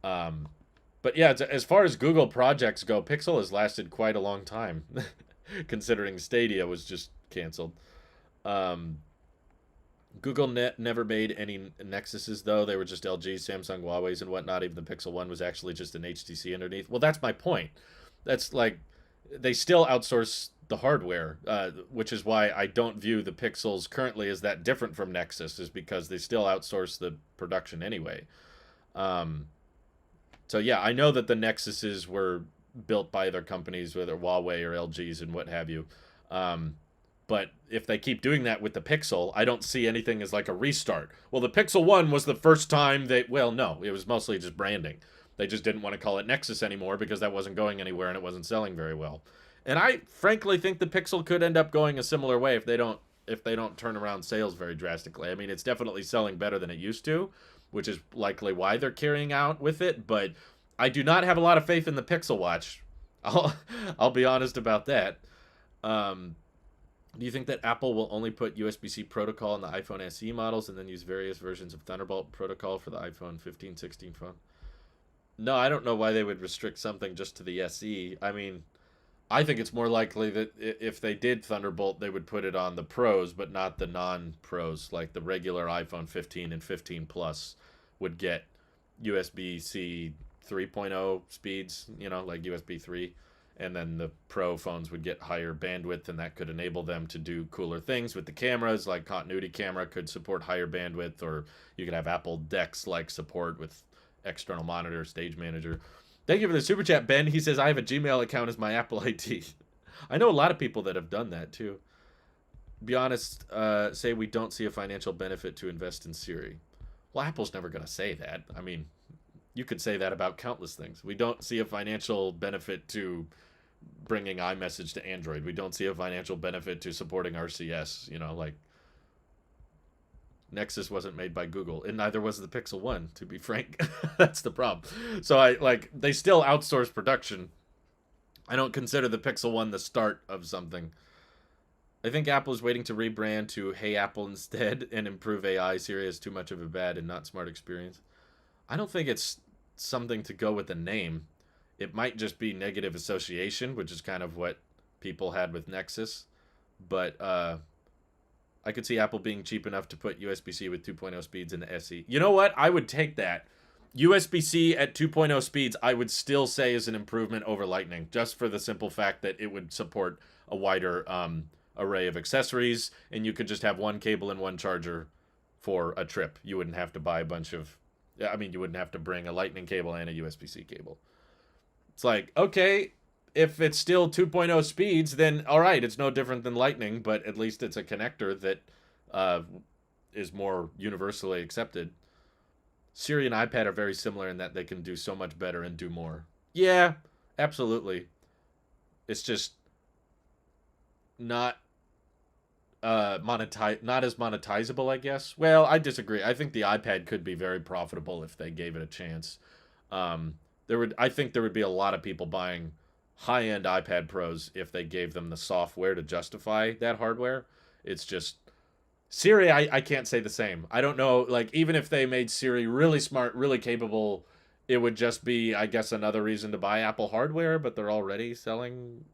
Um, but yeah, as far as Google projects go, Pixel has lasted quite a long time, considering Stadia was just canceled. Um, Google never made any Nexuses, though. They were just LG, Samsung, Huawei's, and whatnot. Even the Pixel 1 was actually just an HTC underneath. Well, that's my point. That's like, they still outsource the hardware, which is why I don't view the Pixels currently as that different from Nexus, is because they still outsource the production anyway. Um, so, yeah, I know that the Nexuses were built by other companies, whether Huawei or LG's and what have you. But if they keep doing that with the Pixel, I don't see anything as like a restart. Well, the Pixel 1 was the first time well, no, it was mostly just branding. They just didn't want to call it Nexus anymore because that wasn't going anywhere and it wasn't selling very well. And I frankly think the Pixel could end up going a similar way if they don't turn around sales very drastically. I mean, it's definitely selling better than it used to, which is likely why they're carrying out with it, but I do not have a lot of faith in the Pixel Watch. I'll be honest about that. Um, Do you think that Apple will only put USB-C protocol in the iPhone SE models and then use various versions of Thunderbolt protocol for the iPhone 15, 16 phone? No, I don't know why they would restrict something just to the SE. I mean, I think it's more likely that if they did Thunderbolt, they would put it on the Pros, but not the non-Pros. Like the regular iPhone 15 and 15 Plus would get USB-C 3.0 speeds, like USB 3. And then the Pro phones would get higher bandwidth, and that could enable them to do cooler things with the cameras, like continuity camera could support higher bandwidth, or you could have Apple DeX like support with external monitor, stage manager. Thank you for the super chat, Ben. He says, I have a Gmail account as my Apple ID. I know a lot of people that have done that, too. Be honest, say we don't see a financial benefit to invest in Siri. Well, Apple's never going to say that. I mean, you could say that about countless things. We don't see a financial benefit to bringing iMessage to Android. We don't see a financial benefit to supporting RCS. You know, like, Nexus wasn't made by Google, and neither was the Pixel 1, to be frank. That's the problem. So they still outsource production. I don't consider the Pixel 1 the start of something. I think Apple is waiting to rebrand to Hey Apple instead and improve AI. Siri has too much of a bad and not smart experience. I don't think it's something to go with the name. It might just be negative association, which is kind of what people had with Nexus. But I could see Apple being cheap enough to put USB-C with 2.0 speeds in the SE. You know what? I would take that. USB-C at 2.0 speeds, I would still say is an improvement over Lightning, just for the simple fact that it would support a wider array of accessories, and you could just have one cable and one charger for a trip. You wouldn't have to buy a bunch of... I mean, you wouldn't have to bring a Lightning cable and a USB-C cable. It's like, okay, if it's still 2.0 speeds, then all right, it's no different than Lightning, but at least it's a connector that is more universally accepted. Siri and iPad are very similar in that they can do so much better and do more. Yeah, absolutely. It's just not not as monetizable, I guess. Well, I disagree. I think the iPad could be very profitable if they gave it a chance. I think there would be a lot of people buying high-end iPad Pros if they gave them the software to justify that hardware. It's just Siri, I can't say the same. I don't know, like, even if they made Siri really smart, really capable, it would just be, I guess, another reason to buy Apple hardware, but they're already selling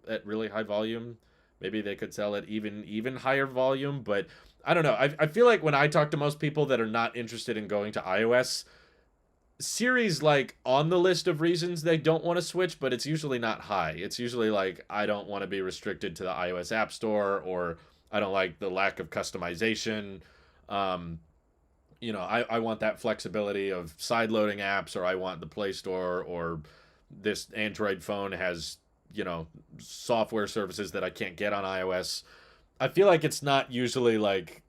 at really high volume. Maybe they could sell at even higher volume, but I don't know. I feel like when I talk to most people that are not interested in going to iOS, Siri's like on the list of reasons they don't want to switch, but it's usually not high. It's usually like, I don't want to be restricted to the iOS App Store, or I don't like the lack of customization. You know, I want that flexibility of side-loading apps, or I want the Play Store, or this Android phone has, you know, software services that I can't get on iOS. I feel like it's not usually like,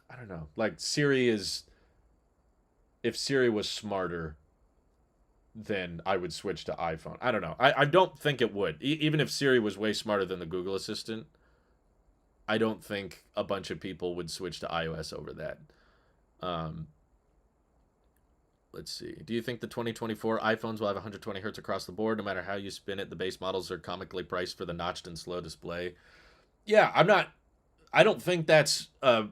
I don't know, like Siri is, if Siri was smarter, then I would switch to iPhone. I don't know. I don't think it would. Even if Siri was way smarter than the Google Assistant, I don't think a bunch of people would switch to iOS over that. Let's see. Do you think the 2024 iPhones will have 120 hertz across the board, no matter how you spin it? The base models are comically priced for the notched and slow display. Yeah, I don't think that's a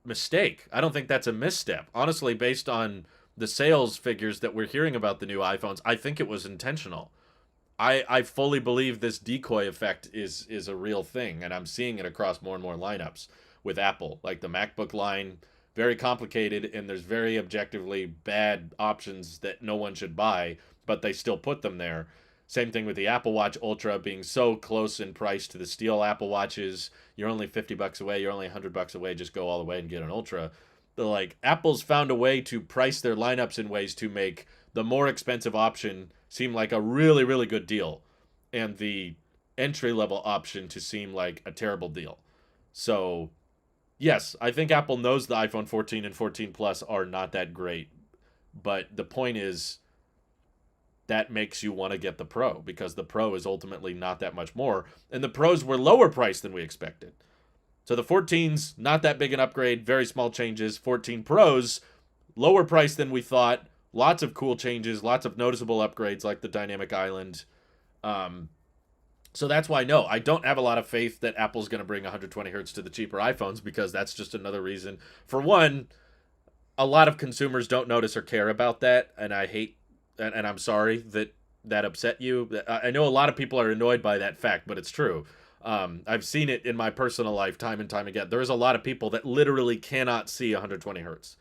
mistake. I don't think that's a misstep. Honestly, based on the sales figures that we're hearing about the new iPhones, I think it was intentional. I fully believe this decoy effect is a real thing, and I'm seeing it across more and more lineups with Apple. Like the MacBook line, very complicated, and there's very objectively bad options that no one should buy, but they still put them there. Same thing with the Apple Watch Ultra being so close in price to the steel Apple Watches. You're only $50 away, you're only $100 away, just go all the way and get an Ultra. Like, Apple's found a way to price their lineups in ways to make the more expensive option seem like a really, really good deal, and the entry-level option to seem like a terrible deal. So, yes, I think Apple knows the iPhone 14 and 14 Plus are not that great, but the point is that makes you want to get the Pro, because the Pro is ultimately not that much more, and the Pros were lower priced than we expected. So the 14's not that big an upgrade, very small changes. 14 Pros, lower price than we thought, lots of cool changes, lots of noticeable upgrades like the Dynamic Island. So that's why, no, I don't have a lot of faith that Apple's going to bring 120 hertz to the cheaper iPhones, because that's just another reason. For one, a lot of consumers don't notice or care about that, and I hate, and I'm sorry that upset you. I know a lot of people are annoyed by that fact, but it's true. I've seen it in my personal life time and time again. There's a lot of people that literally cannot see 120 hertz.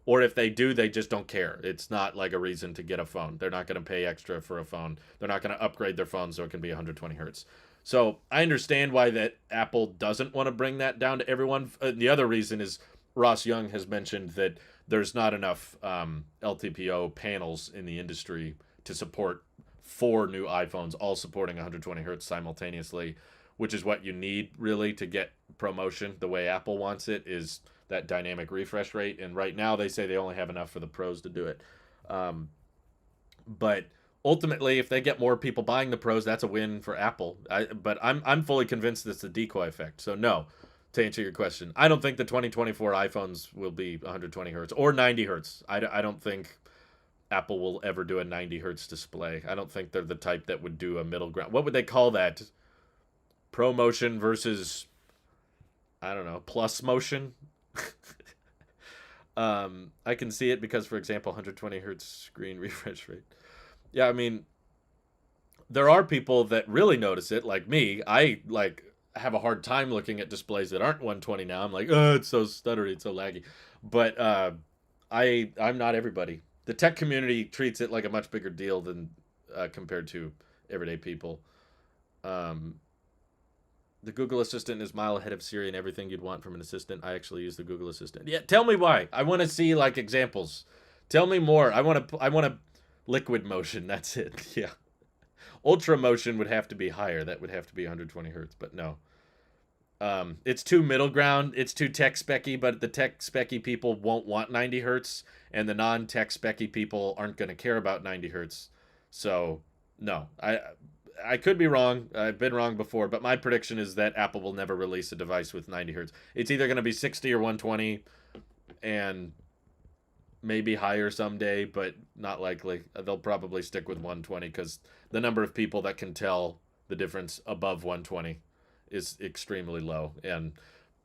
Or if they do, they just don't care. It's not like a reason to get a phone. They're not going to pay extra for a phone. They're not going to upgrade their phone so it can be 120 hertz. So I understand why that Apple doesn't want to bring that down to everyone. The other reason is Ross Young has mentioned that there's not enough LTPO panels in the industry to support 4 new iPhones all supporting 120 hertz simultaneously, which is what you need really to get ProMotion the way Apple wants it, is that dynamic refresh rate. And right now they say they only have enough for the pros to do it. But ultimately, if they get more people buying the pros, that's a win for Apple. But I'm fully convinced it's a decoy effect. So no, to answer your question, I don't think the 2024 iPhones will be 120 hertz or 90 hertz. I don't think Apple will ever do a 90 hertz display. I don't think they're the type that would do a middle ground. What would they call that? ProMotion versus, I don't know, plus motion. I can see it because, for example, 120 hertz screen refresh rate. Yeah, I mean, there are people that really notice it, like me. I have a hard time looking at displays that aren't 120 now. I'm like, oh, it's so stuttery, it's so laggy. But I'm not everybody. The tech community treats it like a much bigger deal than compared to everyday people. The Google Assistant is a mile ahead of Siri and everything you'd want from an assistant. I actually use the Google Assistant. Yeah, tell me why. I want to see like examples. Tell me more. I want to liquid motion. That's it. Yeah. Ultra motion would have to be higher. That would have to be 120 hertz, but no. It's too middle ground. It's too tech specky, but the tech specky people won't want 90 hertz, and the non-tech specky people aren't going to care about 90 hertz. So, no. I could be wrong. I've been wrong before, but my prediction is that Apple will never release a device with 90 hertz. It's either going to be 60 or 120, and maybe higher someday, but not likely. They'll probably stick with 120 because the number of people that can tell the difference above 120 is extremely low. And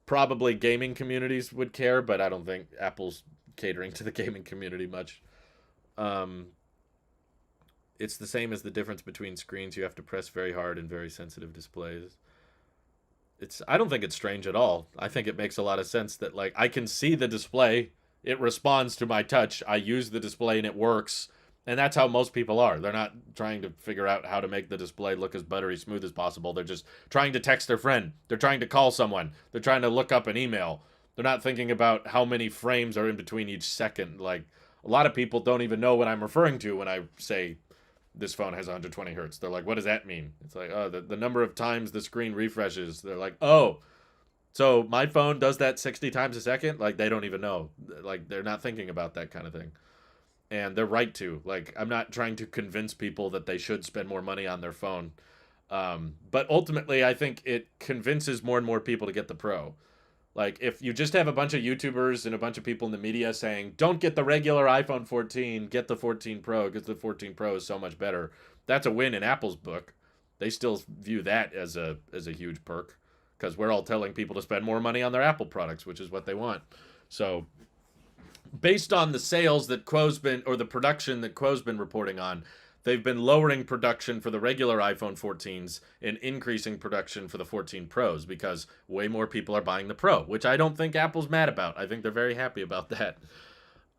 probably gaming communities would care, but I don't think Apple's catering to the gaming community much. It's the same as the difference between screens. You have to press very hard in very sensitive displays. I don't think it's strange at all. I think it makes a lot of sense that like I can see the display, it responds to my touch, I use the display and it works. And that's how most people are. They're not trying to figure out how to make the display look as buttery smooth as possible. They're just trying to text their friend. They're trying to call someone. They're trying to look up an email. They're not thinking about how many frames are in between each second. Like a lot of people don't even know what I'm referring to when I say this phone has 120 hertz. They're like, what does that mean? It's like, oh, the number of times the screen refreshes. They're like, oh, so my phone does that 60 times a second? Like, they don't even know. Like, they're not thinking about that kind of thing. And they're right to. Like, I'm not trying to convince people that they should spend more money on their phone. But ultimately, I think it convinces more and more people to get the Pro. Like, if you just have a bunch of YouTubers and a bunch of people in the media saying, don't get the regular iPhone 14, get the 14 Pro because the 14 Pro is so much better, that's a win in Apple's book. They still view that as a huge perk because we're all telling people to spend more money on their Apple products, which is what they want. So, based on the sales that Quo's been, or the production that Quo's been reporting on, they've been lowering production for the regular iPhone 14s and increasing production for the 14 Pros because way more people are buying the Pro, which I don't think Apple's mad about. I think they're very happy about that.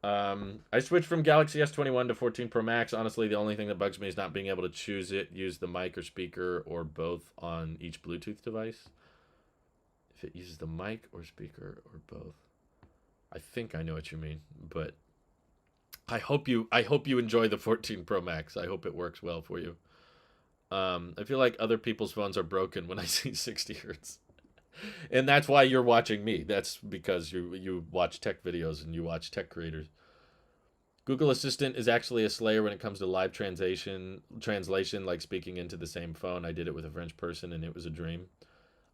I switched from Galaxy S21 to 14 Pro Max. Honestly, the only thing that bugs me is not being able to choose it, use the mic or speaker or both on each Bluetooth device. If it uses the mic or speaker or both. I think I know what you mean, but I hope you enjoy the 14 Pro Max. I hope it works well for you. I feel like other people's phones are broken when I see 60 hertz. And that's why you're watching me. That's because you watch tech videos and you watch tech creators. Google Assistant is actually a slayer when it comes to live translation, like speaking into the same phone. I did it with a French person and it was a dream.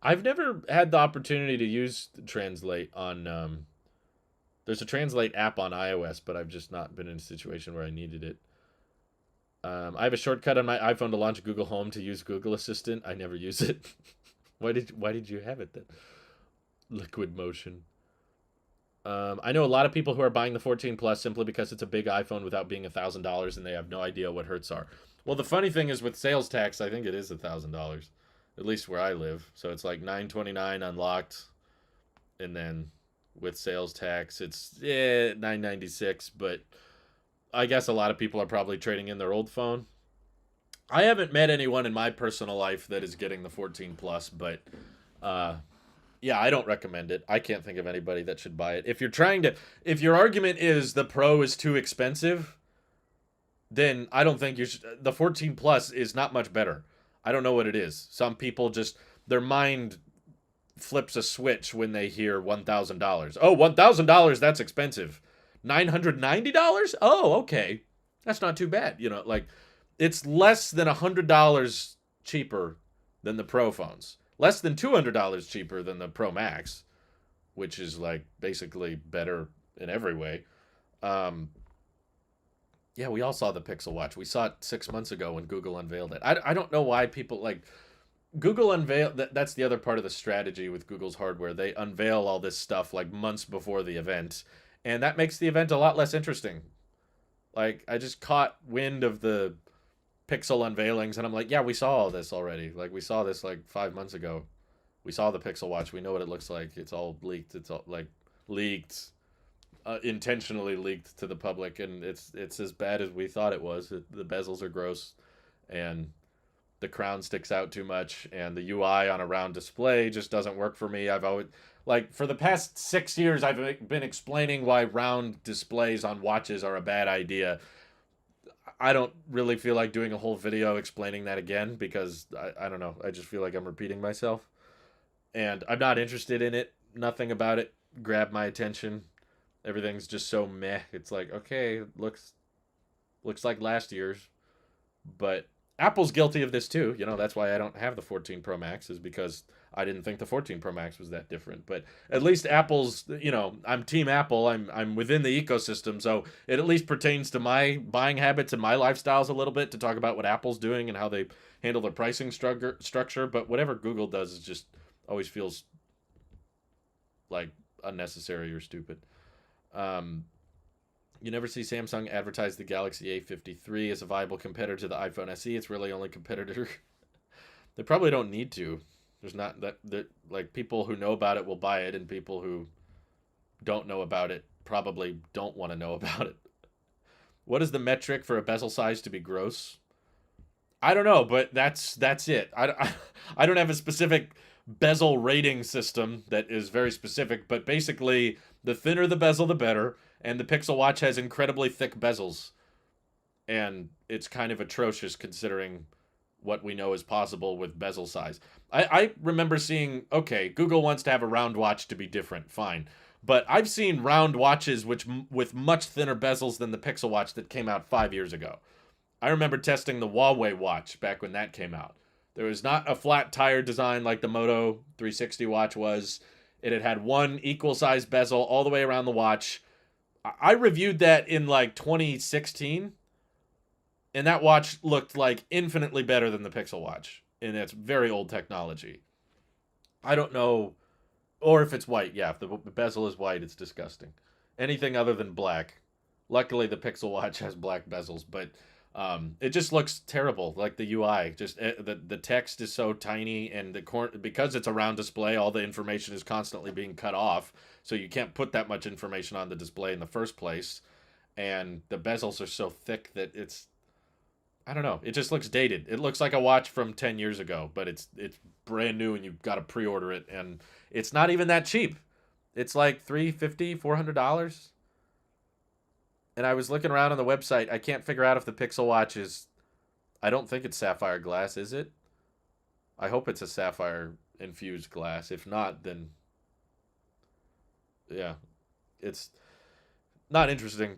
I've never had the opportunity to use Translate on... there's a Translate app on iOS, but I've just not been in a situation where I needed it. I have a shortcut on my iPhone to launch Google Home to use Google Assistant. I never use it. Why did you have it then? Liquid motion. I know a lot of people who are buying the 14 Plus simply because it's a big iPhone without being $1,000 and they have no idea what hertz are. Well, the funny thing is with sales tax, I think it is $1,000, at least where I live. So it's like $929 unlocked, and then with sales tax, it's $996. But I guess a lot of people are probably trading in their old phone. I haven't met anyone in my personal life that is getting the 14 Plus, but Yeah, I don't recommend it. I can't think of anybody that should buy it. If your argument is the Pro is too expensive, then I don't think the 14 Plus is not much better. I don't know what it is. Some people just, their mind flips a switch when they hear $1,000. Oh, $1,000, that's expensive. $990? Oh, okay. That's not too bad. Like, it's less than $100 cheaper than the Pro phones. Less than $200 cheaper than the Pro Max, which is like basically better in every way. Um, yeah, we all saw the Pixel Watch. We saw it 6 months ago when Google unveiled it. I don't know why people like Google unveil that's the other part of the strategy with Google's hardware. They unveil all this stuff like months before the event, and that makes the event a lot less interesting. Like, I just caught wind of the Pixel unveilings and I'm like, yeah, we saw all this already. Like, we saw this like 5 months ago. We saw the Pixel Watch. We know what it looks like. It's all leaked. It's all like leaked, intentionally leaked to the public, and it's as bad as we thought it was. The bezels are gross, and the crown sticks out too much, and the UI on a round display just doesn't work for me. I've always, like, for the past 6 years, I've been explaining why round displays on watches are a bad idea. I don't really feel like doing a whole video explaining that again because I don't know. I just feel like I'm repeating myself, and I'm not interested in it. Nothing about it grabbed my attention. Everything's just so meh. It's like, okay, looks like last year's, but Apple's guilty of this too. That's why I don't have the 14 Pro Max, is because I didn't think the 14 Pro Max was that different. But at least Apple's, I'm team Apple. I'm within the ecosystem, so it at least pertains to my buying habits and my lifestyles a little bit to talk about what Apple's doing and how they handle their pricing structure. But whatever Google does is just always feels like unnecessary or stupid. Um, you never see Samsung advertise the Galaxy A53 as a viable competitor to the iPhone SE. It's really only competitor. They probably don't need to. There's not that like, people who know about it will buy it, and people who don't know about it probably don't want to know about it. What is the metric for a bezel size to be gross? I don't know, but that's it. I don't have a specific bezel rating system that is very specific, but basically, the thinner the bezel, the better. And the Pixel Watch has incredibly thick bezels, and it's kind of atrocious considering what we know is possible with bezel size. I remember seeing, okay, Google wants to have a round watch to be different, fine. But I've seen round watches with much thinner bezels than the Pixel Watch that came out 5 years ago. I remember testing the Huawei watch back when that came out. There was not a flat tire design like the Moto 360 watch was. It had one equal size bezel all the way around the watch. I reviewed that in like 2016, and that watch looked like infinitely better than the Pixel Watch, and it's very old technology. I don't know, or if it's white. Yeah, if the bezel is white, it's disgusting. Anything other than black. Luckily, the Pixel Watch has black bezels, but it just looks terrible. Like the UI, just the text is so tiny, and because it's a round display, all the information is constantly being cut off, so you can't put that much information on the display in the first place. And the bezels are so thick that I don't know. It just looks dated. It looks like a watch from 10 years ago, but it's brand new, and you've got to pre-order it, and it's not even that cheap. It's like $350, $400. And I was looking around on the website. I can't figure out if the Pixel Watch is... I don't think it's sapphire glass, is it? I hope it's a sapphire infused glass. If not, then... yeah. It's not interesting.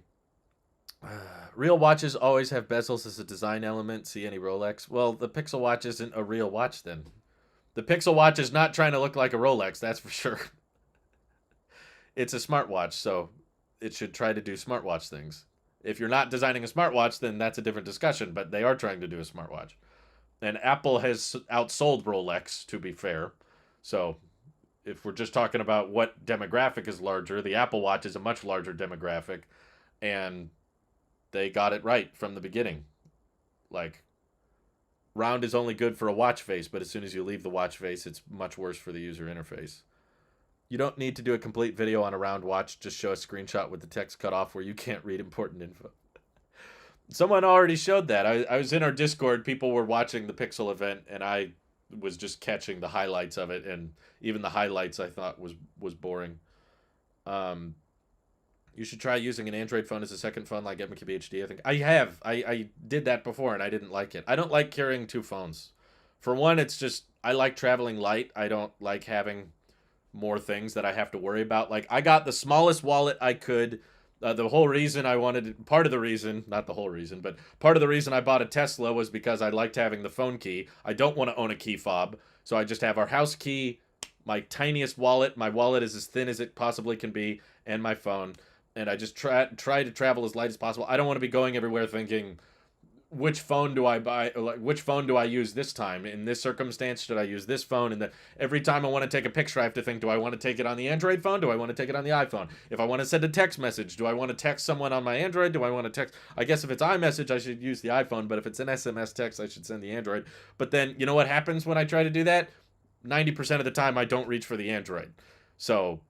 Real watches always have bezels as a design element. See any Rolex? Well, the Pixel Watch isn't a real watch then. The Pixel Watch is not trying to look like a Rolex, that's for sure. It's a smartwatch, so it should try to do smartwatch things. If you're not designing a smartwatch, then that's a different discussion, but they are trying to do a smartwatch. And Apple has outsold Rolex, to be fair. So if we're just talking about what demographic is larger, the Apple Watch is a much larger demographic, and they got it right from the beginning. Like, round is only good for a watch face, but as soon as you leave the watch face, it's much worse for the user interface. You don't need to do a complete video on a round watch. Just show a screenshot with the text cut off where you can't read important info. Someone already showed that. I was in our Discord. People were watching the Pixel event, and I was just catching the highlights of it, and even the highlights I thought was boring. Um, you should try using an Android phone as a second phone, like MKBHD. I think I have. I did that before, and I didn't like it. I don't like carrying two phones. For one, it's just I like traveling light. I don't like having more things that I have to worry about. Like I got the smallest wallet I could. The whole reason I wanted, part of the reason, not the whole reason, but part of the reason I bought a Tesla was because I liked having the phone key. I don't want to own a key fob, so I just have our house key, my tiniest wallet. My wallet is as thin as it possibly can be, and my phone. And I just try to travel as light as possible. I don't want to be going everywhere thinking, which phone do I buy? Like, which phone do I use this time? In this circumstance, should I use this phone? And then every time I want to take a picture, I have to think, do I want to take it on the Android phone? Do I want to take it on the iPhone? If I want to send a text message, do I want to text someone on my Android? Do I want to text? I guess if it's iMessage, I should use the iPhone. But if it's an SMS text, I should send the Android. But then, you know what happens when I try to do that? 90% of the time, I don't reach for the Android. So,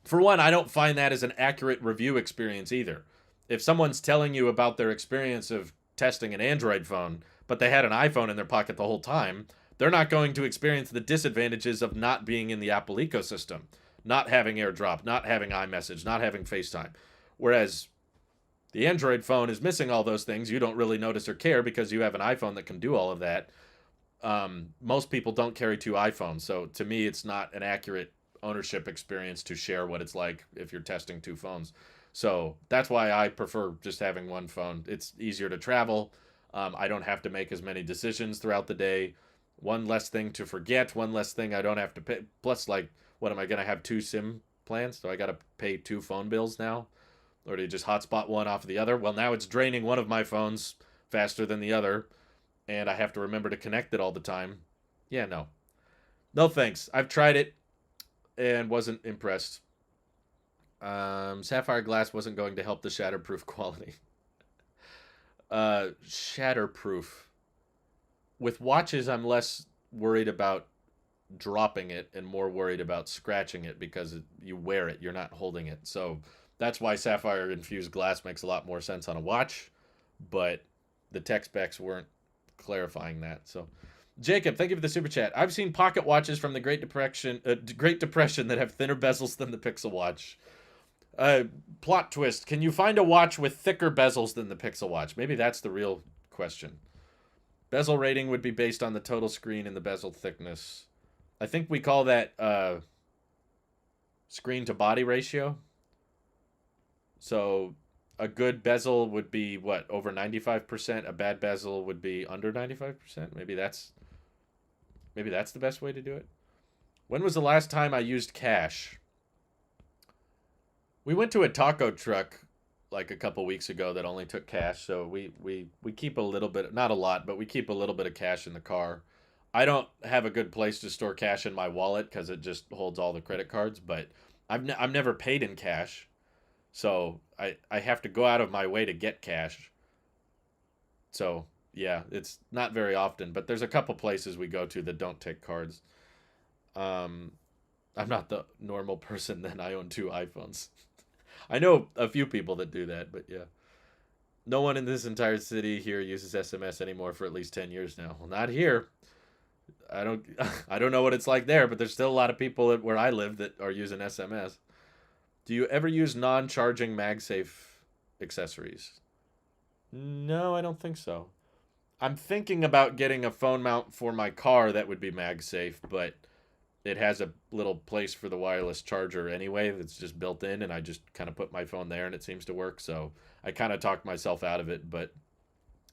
for one, I don't find that as an accurate review experience either. If someone's telling you about their experience of testing an Android phone, but they had an iPhone in their pocket the whole time, they're not going to experience the disadvantages of not being in the Apple ecosystem, not having AirDrop, not having iMessage, not having FaceTime. Whereas the Android phone is missing all those things. You don't really notice or care because you have an iPhone that can do all of that. Most people don't carry two iPhones, so to me, it's not an accurate ownership experience to share what it's like if you're testing two phones. So that's why I prefer just having one phone. It's easier to travel. I don't have to make as many decisions throughout the day. One less thing to forget. One less thing I don't have to pay. Plus, like, what am I going to have two SIM plans? Do I got to pay two phone bills now? Or do you just hotspot one off of the other? Well, now it's draining one of my phones faster than the other. And I have to remember to connect it all the time. Yeah, no. No thanks. I've tried it and wasn't impressed. Sapphire glass wasn't going to help the shatterproof quality. Shatterproof. With watches, I'm less worried about dropping it and more worried about scratching it because you wear it, you're not holding it. So that's why sapphire infused glass makes a lot more sense on a watch, but the tech specs weren't clarifying that. So Jacob, thank you for the super chat. I've seen pocket watches from the Great Depression that have thinner bezels than the Pixel Watch. Plot twist. Can you find a watch with thicker bezels than the Pixel Watch? Maybe that's the real question. Bezel rating would be based on the total screen and the bezel thickness. I think we call that screen to body ratio. So a good bezel would be what, over 95%? A bad bezel would be under 95%? Maybe that's the best way to do it. When was the last time I used cash? We went to a taco truck like a couple weeks ago that only took cash, so we keep a little bit, not a lot, but we keep a little bit of cash in the car. I don't have a good place to store cash in my wallet because it just holds all the credit cards, but I've never paid in cash, so I have to go out of my way to get cash. So yeah, it's not very often, but there's a couple places we go to that don't take cards. I'm not the normal person then. I own two iPhones. I know a few people that do that, but yeah. No one in this entire city here uses SMS anymore for at least 10 years now. Well, not here. I don't know what it's like there, but there's still a lot of people where I live that are using SMS. Do you ever use non-charging Magsafe accessories? No, I don't think so. I'm thinking about getting a phone mount for my car that would be MagSafe, but it has a little place for the wireless charger anyway that's just built in, and I just kind of put my phone there and it seems to work, so I kind of talked myself out of it. But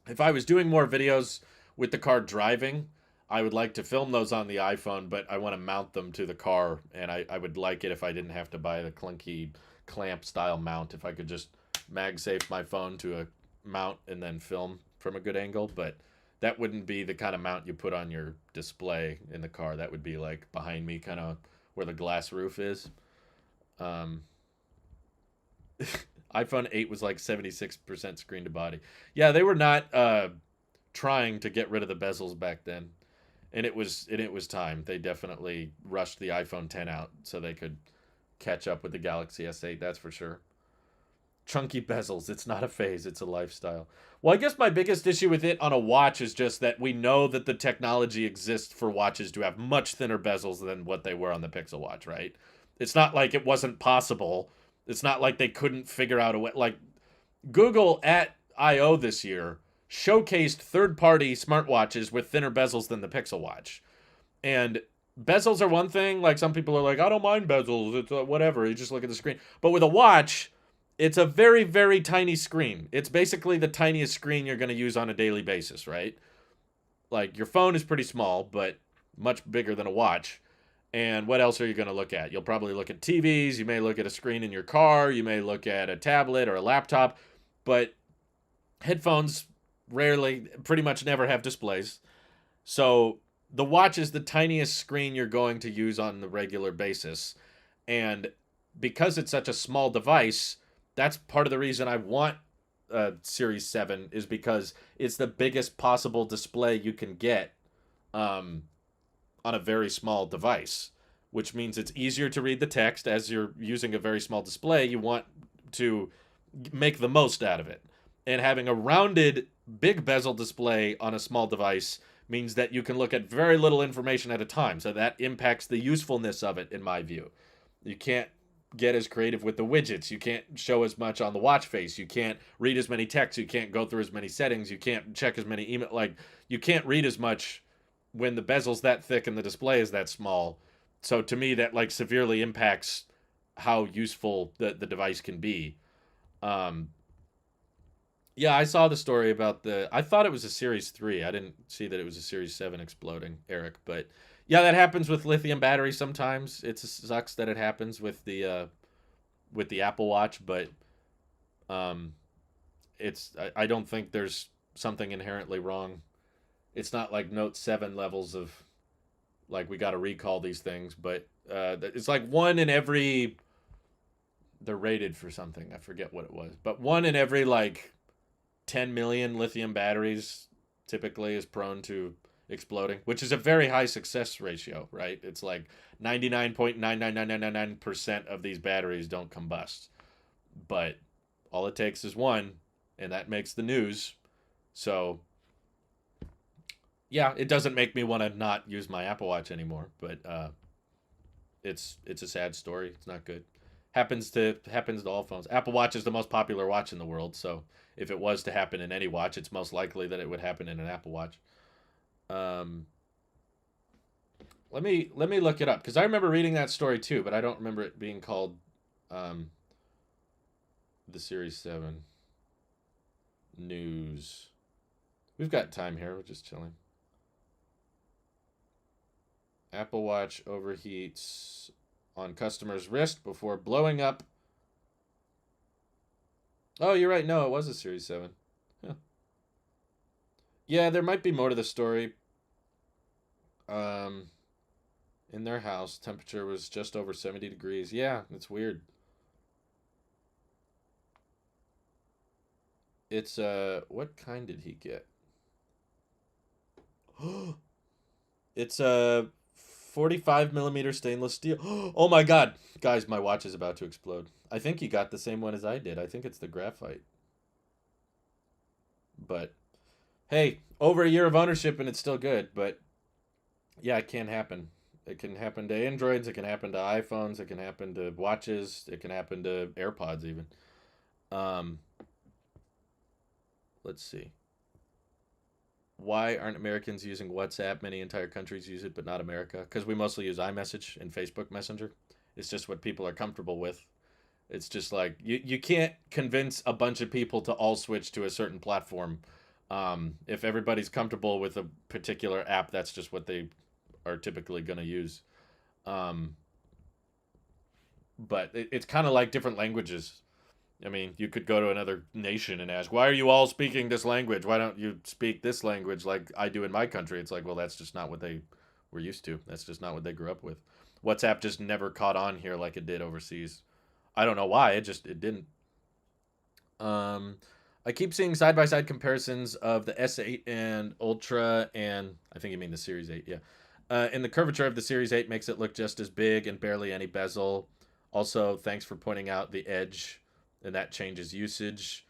if I was doing more videos with the car driving, I would like to film those on the iPhone, but I want to mount them to the car, and I would like it if I didn't have to buy the clunky clamp style mount, if I could just MagSafe my phone to a mount and then film from a good angle. But that wouldn't be the kind of mount you put on your display in the car. That would be like behind me, kind of where the glass roof is. iPhone 8 was like 76% screen to body. Yeah, they were not trying to get rid of the bezels back then. And it was time. They definitely rushed the iPhone 10 out so they could catch up with the Galaxy S8, that's for sure. Chunky bezels. It's not a phase, it's a lifestyle. Well, I guess my biggest issue with it on a watch is just that we know that the technology exists for watches to have much thinner bezels than what they were on the Pixel Watch, right? It's not like it wasn't possible. It's not like they couldn't figure out a way. Like, Google at I/O this year showcased third-party smartwatches with thinner bezels than the Pixel Watch. And bezels are one thing. Like, some people are like, I don't mind bezels. It's whatever. You just look at the screen. But with a watch, it's a very, very tiny screen. It's basically the tiniest screen you're going to use on a daily basis, right? Like, your phone is pretty small, but much bigger than a watch. And what else are you going to look at? You'll probably look at TVs. You may look at a screen in your car. You may look at a tablet or a laptop. But headphones rarely, pretty much never have displays. So the watch is the tiniest screen you're going to use on the regular basis. And because it's such a small device, that's part of the reason I want Series 7, is because it's the biggest possible display you can get on a very small device, which means it's easier to read the text. As you're using a very small display, you want to make the most out of it. And having a rounded, big bezel display on a small device means that you can look at very little information at a time. So that impacts the usefulness of it, in my view. You can't get as creative with the widgets. You can't show as much on the watch face. You can't read as many texts. You can't go through as many settings. You can't check as many email. Like, you can't read as much when the bezel's that thick and the display is that small. So to me, that like severely impacts how useful the device can be. Yeah, I saw the story about I thought it was a Series 3. I didn't see that it was a Series 7 exploding, Eric. But yeah, that happens with lithium batteries sometimes. It sucks that it happens with the Apple Watch, but I don't think there's something inherently wrong. It's not like Note 7 levels of, like, we got to recall these things, but it's like one in every, they're rated for something. I forget what it was, but one in every like 10 million lithium batteries typically is prone to exploding, which is a very high success ratio, right? It's like 99.99999% of these batteries don't combust. But all it takes is one, and that makes the news. So yeah, it doesn't make me want to not use my Apple Watch anymore, but it's a sad story. It's not good. Happens to all phones. Apple Watch is the most popular watch in the world, so if it was to happen in any watch, it's most likely that it would happen in an Apple Watch. Let me look it up, because I remember reading that story too, but I don't remember it being called the Series 7 news. We've got time here. We're just chilling. Apple Watch overheats on customer's wrist before blowing up. Oh, you're right. No, it was a Series 7. Huh. Yeah, there might be more to the story. In their house, temperature was just over 70 degrees. Yeah, it's weird. It's what kind did he get? It's a 45 millimeter stainless steel. Oh my god, guys, my watch is about to explode. I think he got the same one as I did. I think it's the graphite. But hey, over a year of ownership and it's still good. But yeah, it can happen. It can happen to Androids. It can happen to iPhones. It can happen to watches. It can happen to AirPods even. Um, let's see. Why aren't Americans using WhatsApp? Many entire countries use it, but not America. Because we mostly use iMessage and Facebook Messenger. It's just what people are comfortable with. It's just like, you can't convince a bunch of people to all switch to a certain platform. If everybody's comfortable with a particular app, that's just what they are typically going to use. But it's kind of like different languages. I mean, you could go to another nation and ask, why are you all speaking this language? Why don't you speak this language like I do in my country? It's like, well, that's just not what they were used to. That's just not what they grew up with. WhatsApp just never caught on here like it did overseas. I don't know why. It didn't. I keep seeing side-by-side comparisons of the S8 and Ultra, and I think you mean the Series 8, yeah. And the curvature of the Series 8 makes it look just as big and barely any bezel. Also, thanks for pointing out the edge and that changes usage.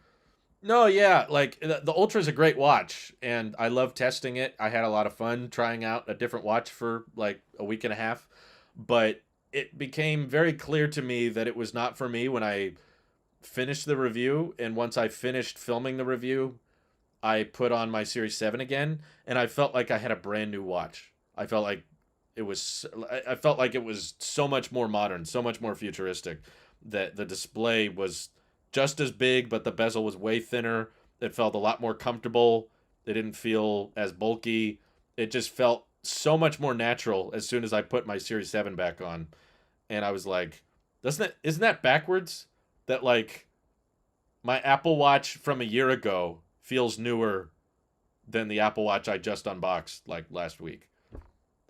No, yeah, like the Ultra is a great watch, and I love testing it. I had a lot of fun trying out a different watch for like a week and a half, but it became very clear to me that it was not for me when I finished the review. And once I finished filming the review, I put on my Series 7 again, and I felt like I had a brand new watch. I felt like I felt like it was so much more modern, so much more futuristic, that the display was just as big, but the bezel was way thinner. It felt a lot more comfortable. It didn't feel as bulky. It just felt so much more natural as soon as I put my Series 7 back on. And I was like, isn't that backwards? That like my Apple Watch from a year ago feels newer than the Apple Watch I just unboxed like last week.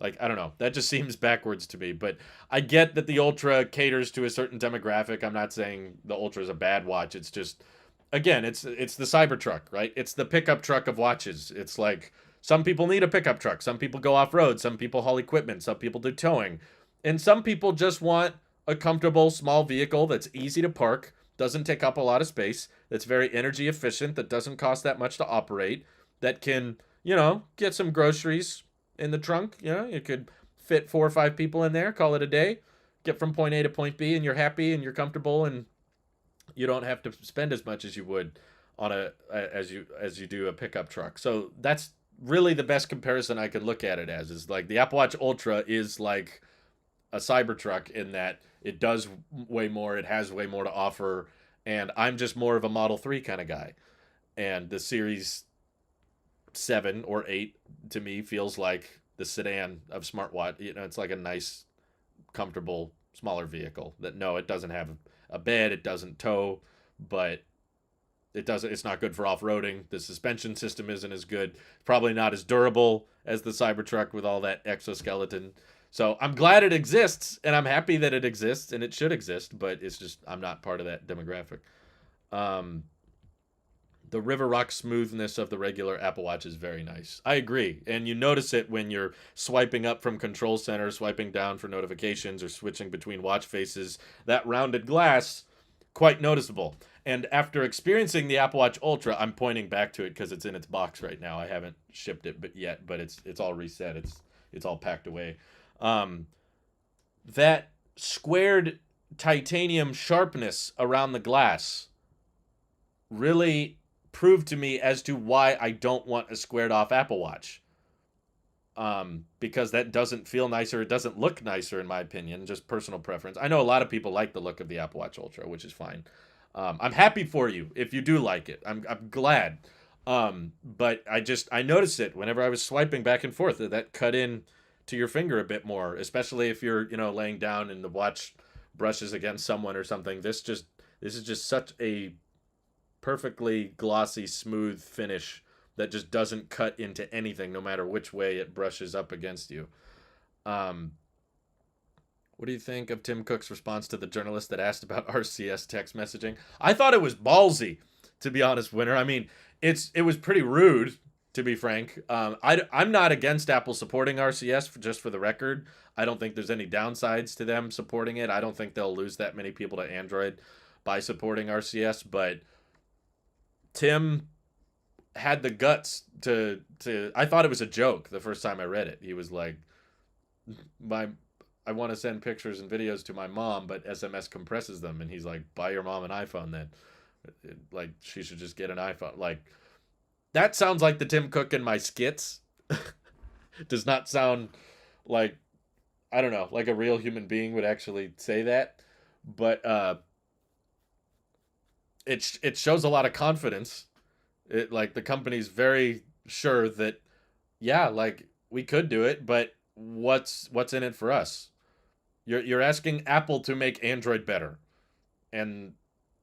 Like, I don't know. That just seems backwards to me. But I get that the Ultra caters to a certain demographic. I'm not saying the Ultra is a bad watch. It's just, again, it's the Cybertruck, right? It's the pickup truck of watches. It's like some people need a pickup truck. Some people go off road. Some people haul equipment. Some people do towing. And some people just want a comfortable small vehicle that's easy to park, doesn't take up a lot of space, that's very energy efficient, that doesn't cost that much to operate, that can, get some groceries in the trunk. You could fit 4 or 5 people in there, call it a day, get from point A to point B, and you're happy and you're comfortable, and you don't have to spend as much as you would on as you do a pickup truck. So that's really the best comparison I could look at it as, is like the Apple Watch Ultra is like a Cybertruck in that it does way more, it has way more to offer, and I'm just more of a Model 3 kind of guy. And the Series 7 or 8 to me feels like the sedan of smartwatch. It's like a nice, comfortable, smaller vehicle that, no, it doesn't have a bed, it doesn't tow, but it's not good for off-roading. The suspension system isn't as good. Probably not as durable as the Cybertruck with all that exoskeleton. So I'm glad it exists, and I'm happy that it exists, and it should exist, but it's just I'm not part of that demographic. Um, the river rock smoothness of the regular Apple Watch is very nice. I agree. And you notice it when you're swiping up from Control Center, swiping down for notifications, or switching between watch faces. That rounded glass, quite noticeable. And after experiencing the Apple Watch Ultra, I'm pointing back to it because it's in its box right now. I haven't shipped it yet, but it's all reset. It's all packed away. That squared titanium sharpness around the glass really proved to me as to why I don't want a squared off Apple Watch. Because that doesn't feel nicer. It doesn't look nicer, in my opinion. Just personal preference. I know a lot of people like the look of the Apple Watch Ultra, which is fine. I'm happy for you if you do like it. I'm glad. But I noticed it whenever I was swiping back and forth, that cut in to your finger a bit more, especially if you're, laying down and the watch brushes against someone or something. This is just such a perfectly glossy, smooth finish that just doesn't cut into anything, no matter which way it brushes up against you. What do you think of Tim Cook's response to the journalist that asked about RCS text messaging? I thought it was ballsy, to be honest, Winner. I mean, it was pretty rude, to be frank. I'm not against Apple supporting RCS, just for the record. I don't think there's any downsides to them supporting it. I don't think they'll lose that many people to Android by supporting RCS, but Tim had the guts to I thought it was a joke the first time I read it. He was like, I want to send pictures and videos to my mom, but SMS compresses them. And he's like, buy your mom an iPhone then. Like, she should just get an iPhone. Like, that sounds like the Tim Cook in my skits. Does not sound like, I don't know, like a real human being would actually say that. But it shows a lot of confidence. Like, the company's very sure that, yeah, like, we could do it, but what's in it for us? You're asking Apple to make Android better. And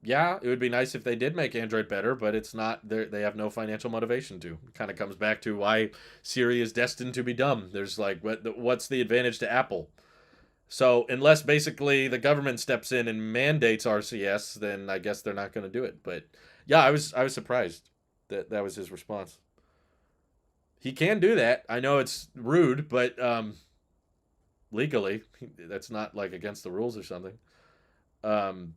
yeah, it would be nice if they did make Android better, but it's not. They have no financial motivation to. It kind of comes back to why Siri is destined to be dumb. There's like, what's the advantage to Apple? So unless basically the government steps in and mandates RCS, then I guess they're not going to do it. But yeah, I was surprised that was his response. He can do that. I know it's rude, but legally, that's not like against the rules or something. Um,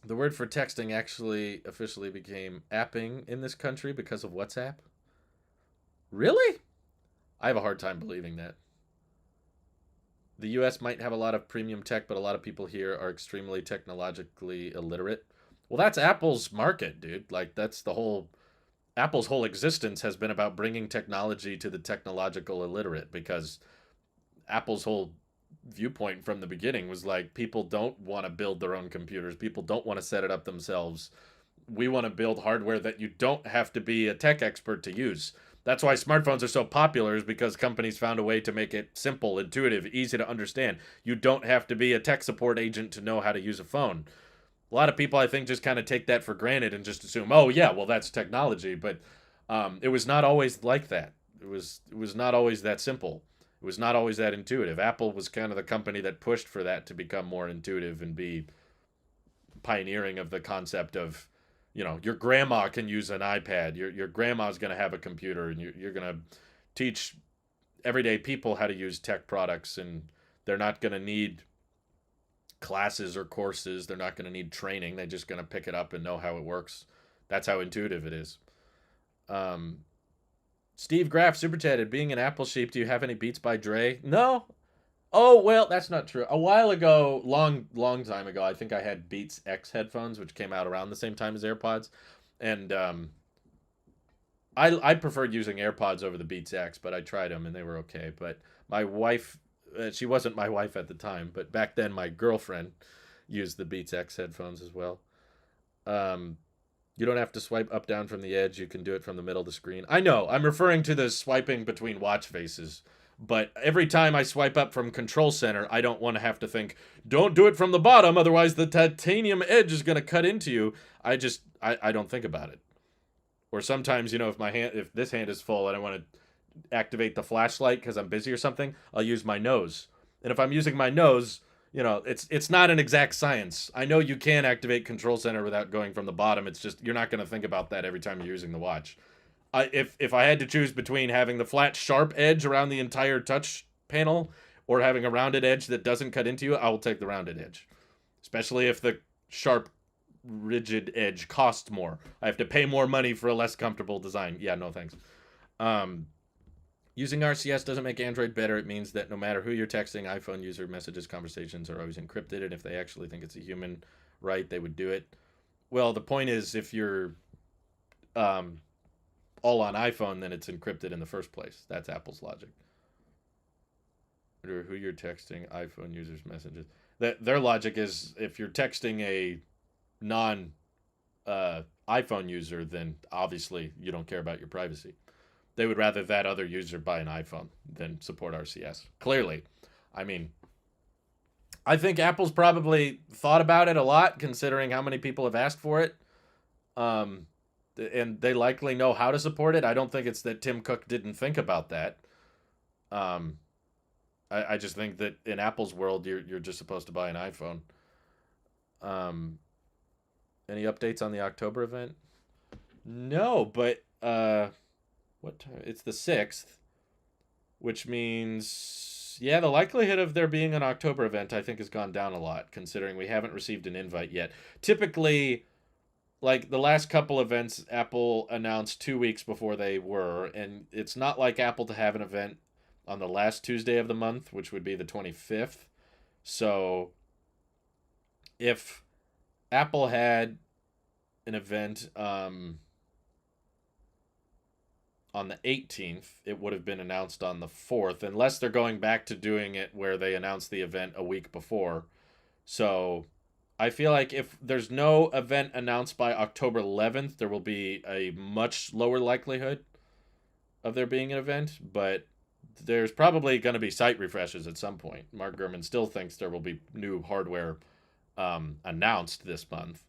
The word for texting actually officially became apping in this country because of WhatsApp. Really? I have a hard time believing that. The US might have a lot of premium tech, but a lot of people here are extremely technologically illiterate. Well, that's Apple's market, dude. Like, that's the whole. Apple's whole existence has been about bringing technology to the technological illiterate because Apple's whole viewpoint from the beginning was like people don't want to build their own computers. People don't want to set it up themselves. We want to build hardware that you don't have to be a tech expert to use. That's why smartphones are so popular, is because companies found a way to make it simple, intuitive, easy to understand. You don't have to be a tech support agent to know how to use a phone. A lot of people, I think, just kind of take that for granted and just assume, oh yeah, well that's technology. But it was not always like that. It was not always that simple. It was not always that intuitive. Apple was kind of the company that pushed for that to become more intuitive and be pioneering of the concept of, your grandma can use an iPad. Your grandma's going to have a computer, and you're going to teach everyday people how to use tech products, and they're not going to need classes or courses. They're not going to need training. They're just going to pick it up and know how it works. That's how intuitive it is. Um, Steve Graff super chatted, being an Apple sheep, do you have any Beats by Dre? No. Oh, well, that's not true. A while ago, long time ago, I think I had Beats X headphones, which came out around the same time as AirPods. And I preferred using AirPods over the Beats X, but I tried them and they were okay. But my wife, she wasn't my wife at the time, but back then my girlfriend used the Beats X headphones as well. Um, you don't have to swipe up down from the edge. You can do it from the middle of the screen. I know. I'm referring to the swiping between watch faces. But every time I swipe up from Control Center, I don't want to have to think, don't do it from the bottom, otherwise the titanium edge is going to cut into you. I don't think about it. Or sometimes, if this hand is full and I want to activate the flashlight because I'm busy or something, I'll use my nose. And if I'm using my nose, it's not an exact science. I know you can activate Control Center without going from the bottom. It's just you're not going to think about that every time you're using the watch. If I had to choose between having the flat, sharp edge around the entire touch panel or having a rounded edge that doesn't cut into you, I will take the rounded edge. Especially if the sharp, rigid edge costs more. I have to pay more money for a less comfortable design. Yeah, no thanks. Using RCS doesn't make Android better. It means that no matter who you're texting, iPhone user messages, conversations are always encrypted, and if they actually think it's a human right, they would do it. Well, the point is, if you're all on iPhone, then it's encrypted in the first place. That's Apple's logic. Or who you're texting, iPhone users' messages. Their logic is if you're texting a non iPhone user, then obviously you don't care about your privacy. They would rather that other user buy an iPhone than support RCS. Clearly. I mean, I think Apple's probably thought about it a lot, considering how many people have asked for it. And they likely know how to support it. I don't think it's that Tim Cook didn't think about that. I just think that in Apple's world, you're just supposed to buy an iPhone. Any updates on the October event? No, but what time? It's the 6th, which means, yeah, the likelihood of there being an October event, I think, has gone down a lot, considering we haven't received an invite yet. Typically, like the last couple events, Apple announced 2 weeks before they were, and it's not like Apple to have an event on the last Tuesday of the month, which would be the 25th. So if Apple had an event on the 18th, it would have been announced on the 4th, unless they're going back to doing it where they announced the event a week before. So I feel like if there's no event announced by October 11th, there will be a much lower likelihood of there being an event, but there's probably going to be site refreshes at some point. Mark Gurman still thinks there will be new hardware announced this month.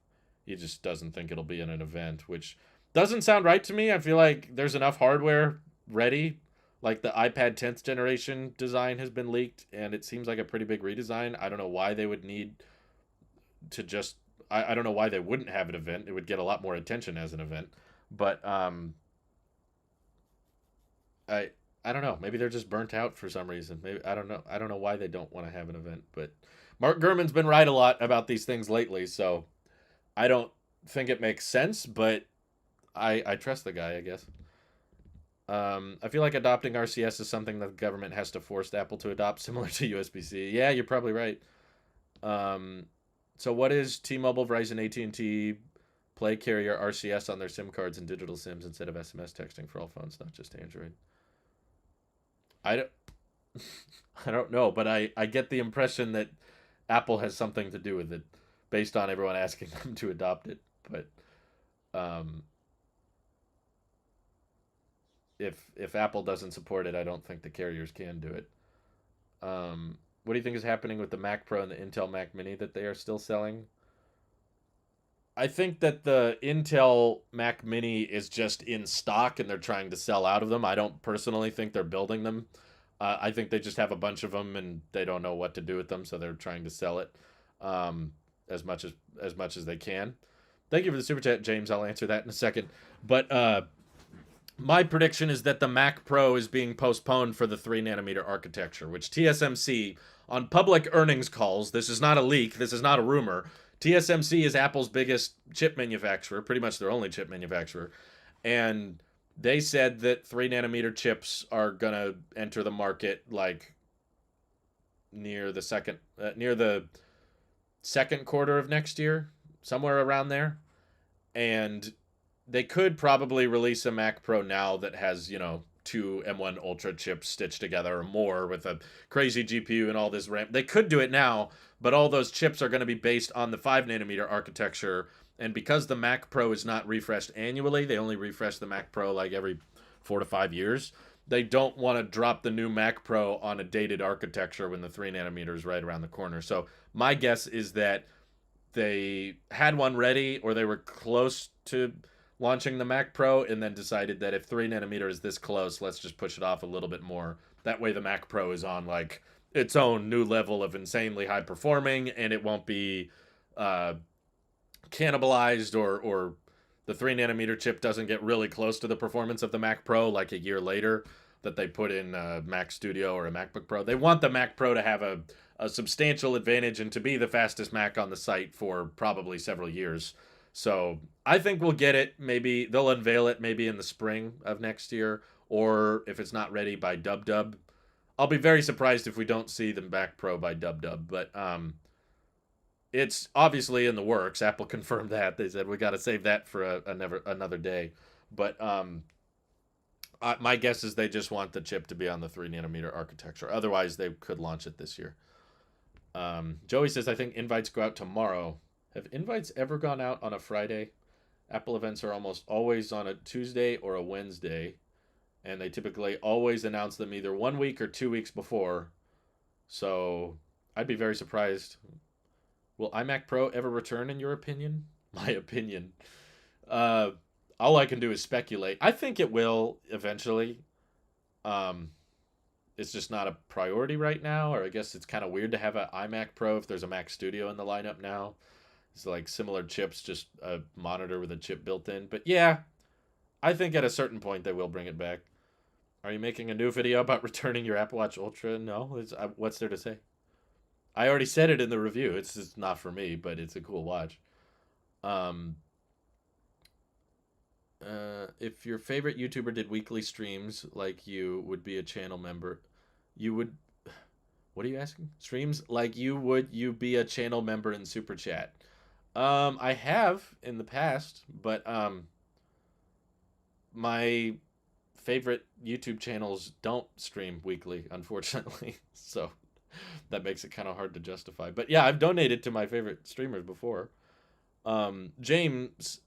He just doesn't think it'll be in an event, which doesn't sound right to me. I feel like there's enough hardware ready. Like the iPad 10th generation design has been leaked, and it seems like a pretty big redesign. I don't know why they would need to just... I don't know why they wouldn't have an event. It would get a lot more attention as an event. But I don't know. Maybe they're just burnt out for some reason. Maybe I don't know. I don't know why they don't want to have an event. But Mark Gurman's been right a lot about these things lately, so I don't think it makes sense, but I trust the guy, I guess. I feel like adopting RCS is something that the government has to force Apple to adopt, similar to USB-C. Yeah, you're probably right. Um, so what is T-Mobile, Verizon, AT&T Play carrier RCS on their SIM cards and digital SIMs instead of SMS texting for all phones, not just Android? I don't, I don't know, but I get the impression that Apple has something to do with it, based on everyone asking them to adopt it. But um, if Apple doesn't support it, I don't think the carriers can do it. What do you think is happening with the Mac Pro and the Intel Mac Mini that they are still selling? I think that the Intel Mac Mini is just in stock and they're trying to sell out of them. I don't personally think they're building them. I think they just have a bunch of them and they don't know what to do with them, so they're trying to sell it um, as much as they can. Thank you for the super chat, James. I'll answer that in a second. But my prediction is that the Mac Pro is being postponed for the 3 nanometer architecture, which TSMC on public earnings calls, this is not a leak, this is not a rumor. TSMC is Apple's biggest chip manufacturer, pretty much their only chip manufacturer, and they said that 3 nanometer chips are going to enter the market like near the second quarter of next year, somewhere around there. And they could probably release a Mac Pro now that has, two M1 Ultra chips stitched together or more with a crazy GPU and all this RAM. They could do it now, but all those chips are going to be based on the 5 nanometer architecture. And because the Mac Pro is not refreshed annually, they only refresh the Mac Pro like every 4 to 5 years. They don't want to drop the new Mac Pro on a dated architecture when the 3 nanometer is right around the corner. So my guess is that they had one ready or they were close to launching the Mac Pro and then decided that if 3 nanometer is this close, let's just push it off a little bit more. That way the Mac Pro is on like its own new level of insanely high performing and it won't be uh, cannibalized or the 3 nanometer chip doesn't get really close to the performance of the Mac Pro like a year later that they put in a Mac Studio or a MacBook Pro. They want the Mac Pro to have a substantial advantage and to be the fastest Mac on the site for probably several years. So I think we'll get it. Maybe they'll unveil it maybe in the spring of next year, or if it's not ready by Dub Dub. I'll be very surprised if we don't see the Mac Pro by Dub Dub, but it's obviously in the works. Apple confirmed that. They said we got to save that for another day. But my guess is they just want the chip to be on the 3 nanometer architecture. Otherwise, they could launch it this year. Joey says, I think invites go out tomorrow. Have invites ever gone out on a Friday? Apple events are almost always on a Tuesday or a Wednesday, and they typically always announce them either 1 week or 2 weeks before. So I'd be very surprised. Will iMac Pro ever return, in your opinion? My opinion. Uh, all I can do is speculate. I think it will eventually. Um, it's just not a priority right now, or I guess it's kind of weird to have an iMac Pro if there's a Mac Studio in the lineup now. It's like similar chips, just a monitor with a chip built in. But yeah, I think at a certain point they will bring it back. Are you making a new video about returning your Apple Watch Ultra? No. What's there to say? I already said it in the review. It's just not for me, but it's a cool watch. Um, if your favorite YouTuber did weekly streams like you would be a channel member, you would. What are you asking? Streams like you be a channel member in Super Chat? I have in the past, but my favorite YouTube channels don't stream weekly, unfortunately. So that makes it kind of hard to justify. But yeah, I've donated to my favorite streamers before. James,